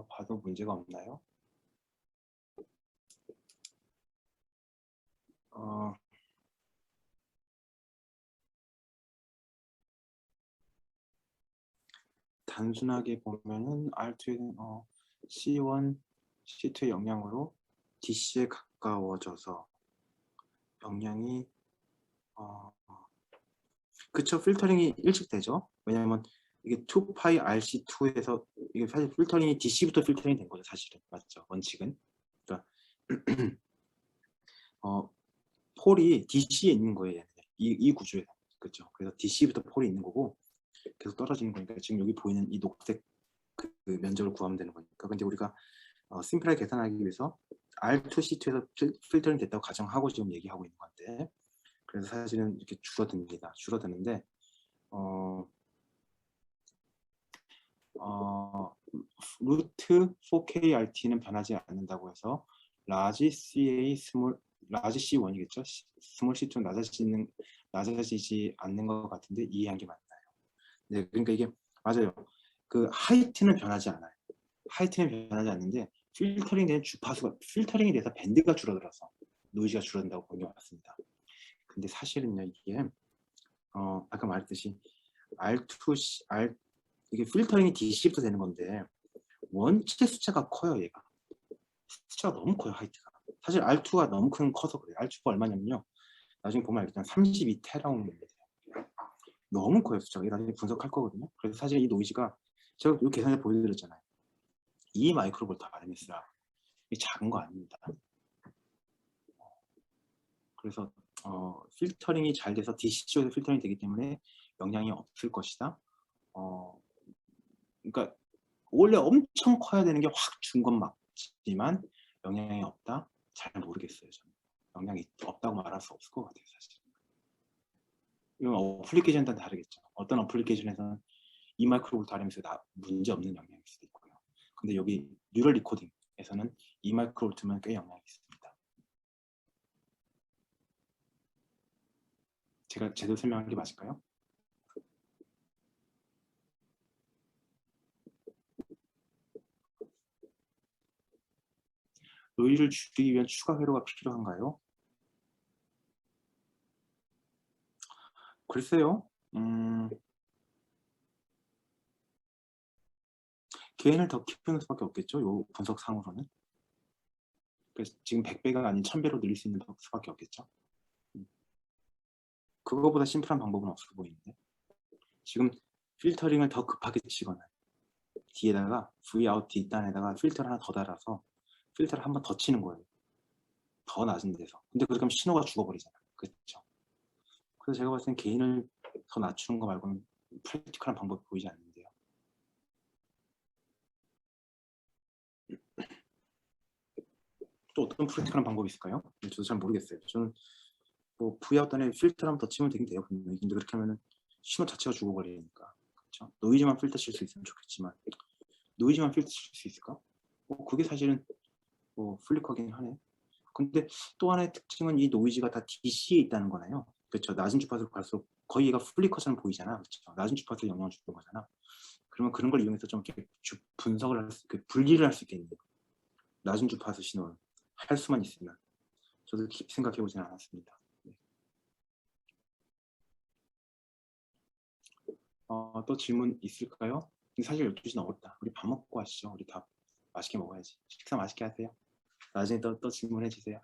봐도 문제가 없나요? 단순하게 보면은 R2는 C1, C2의 영향으로 DC에 가까워져서 영향이 그쵸, 필터링이 일찍 되죠. 왜냐하면 이게 2파이 RC2에서 이게 사실 필터링이 DC부터 필터링이 된 거죠, 사실은. 맞죠, 원칙은. 그러니까 폴이 DC에 있는 거예요. 이 구조에. 그렇죠. 그래서 DC부터 폴이 있는 거고 계속 떨어지는 거니까 지금 여기 보이는 이 녹색 그 면적을 구하면 되는 거니까. 근데 우리가 심플하게 계산하기 위해서 R2C2에서 필터링 됐다고 가정하고 지금 얘기하고 있는 건데, 그래서 사실은 이렇게 줄어듭니다. 줄어드는데 루트 4KRT는 변하지 않는다고 해서 라지 CA 라지 C1이겠죠. 스몰 C2는 낮아지지 않는 것 같은데 이해한 게 맞나요? 네, 그러니까 이게 맞아요. 그 하이트는 변하지 않아요. 하이트는 변하지 않는데 필터링 된 주파수가 필터링이 돼서 밴드가 줄어들어서 노이즈가 줄어든다고 보는 게 맞습니다. 근데 사실은요, 이게 아까 말했듯이 이게 필터링이 DC부터 되는 건데 원체 숫자가 커요. 얘가 숫자가 너무 커요. 하이트가 사실 R2가 너무 커서 그래요. R2가 얼마냐면요, 나중에 보면 알겠지만 32테라옴입니다. 너무 커요. 숫자가. 나중에 분석할 거거든요. 그래서 사실 이 노이즈가 제가 이 계산을 보여드렸잖아요. 2 마이크로볼트 RMS라 이게 작은 거 아닙니다. 그래서 필터링이 잘 돼서 DC 쪽에서 필터링이 되기 때문에 영향이 없을 것이다. 그러니까 원래 엄청 커야 되는 게 확 준 건 맞지만 영향이 없다? 잘 모르겠어요. 저는. 영향이 없다고 말할 수 없을 것 같아요. 사실. 이건 어플리케이션에 따라 다르겠죠. 어떤 어플리케이션에서는 2마이크로볼트 RMS에 문제 없는 영향일 수도 있고요. 근데 여기 뉴럴 리코딩에서는 2마이크로볼트면 꽤 영향이 있습니다. 제가 제대로 설명한 게 맞을까요? 노이즈를 줄이기 위한 추가 회로가 필요한가요? 글쎄요. 개인을 더 키우는 수밖에 없겠죠. 요 분석상으로는. 그래서 지금 100배가 아닌 1000배로 늘릴 수 있는 수밖에 없겠죠. 그거보다 심플한 방법은 없어 보이는데. 지금 필터링을 더 급하게 치거나 뒤에다가 Vout 뒷단에다가 필터를 하나 더 달아서 필터를 한 번 더 치는 거예요. 더 낮은 데서. 근데 그렇게 하면 신호가 죽어버리잖아. 그렇죠. 그래서 제가 봤을 땐 개인을 더 낮추는 거 말고는 프랙티컬한 방법이 보이지 않는데요. 또 어떤 프랙티컬한 방법이 있을까요? 저도 잘 모르겠어요. 저는 뭐 Vout단에 필터를 한 번 더 치면 되긴 돼요. 근데 그렇게 하면은 신호 자체가 죽어버리니까. 그렇죠. 노이즈만 필터 칠 수 있으면 좋겠지만 노이즈만 필터 칠 수 있을까? 그게 사실은 플리커긴 하네. 근데 또 하나의 특징은 이 노이즈가 다 DC에 있다는 거네요. 그렇죠. 낮은 주파수로 갈수록 거의 얘가 플리커처럼 보이잖아. 그렇죠. 낮은 주파수에 영향을 주는 거잖아. 그러면 그런 걸 이용해서 좀 이렇게 분석을 할 수, 분리를 할 수 있겠네요. 낮은 주파수 신호를 할 수만 있으면. 저도 깊이 생각해 보지는 않았습니다. 네. 또 질문 있을까요? 사실 12시 넘었다. 우리 밥 먹고 하시죠. 우리 다 맛있게 먹어야지. 식사 맛있게 하세요. 나중에 또 질문해 주세요.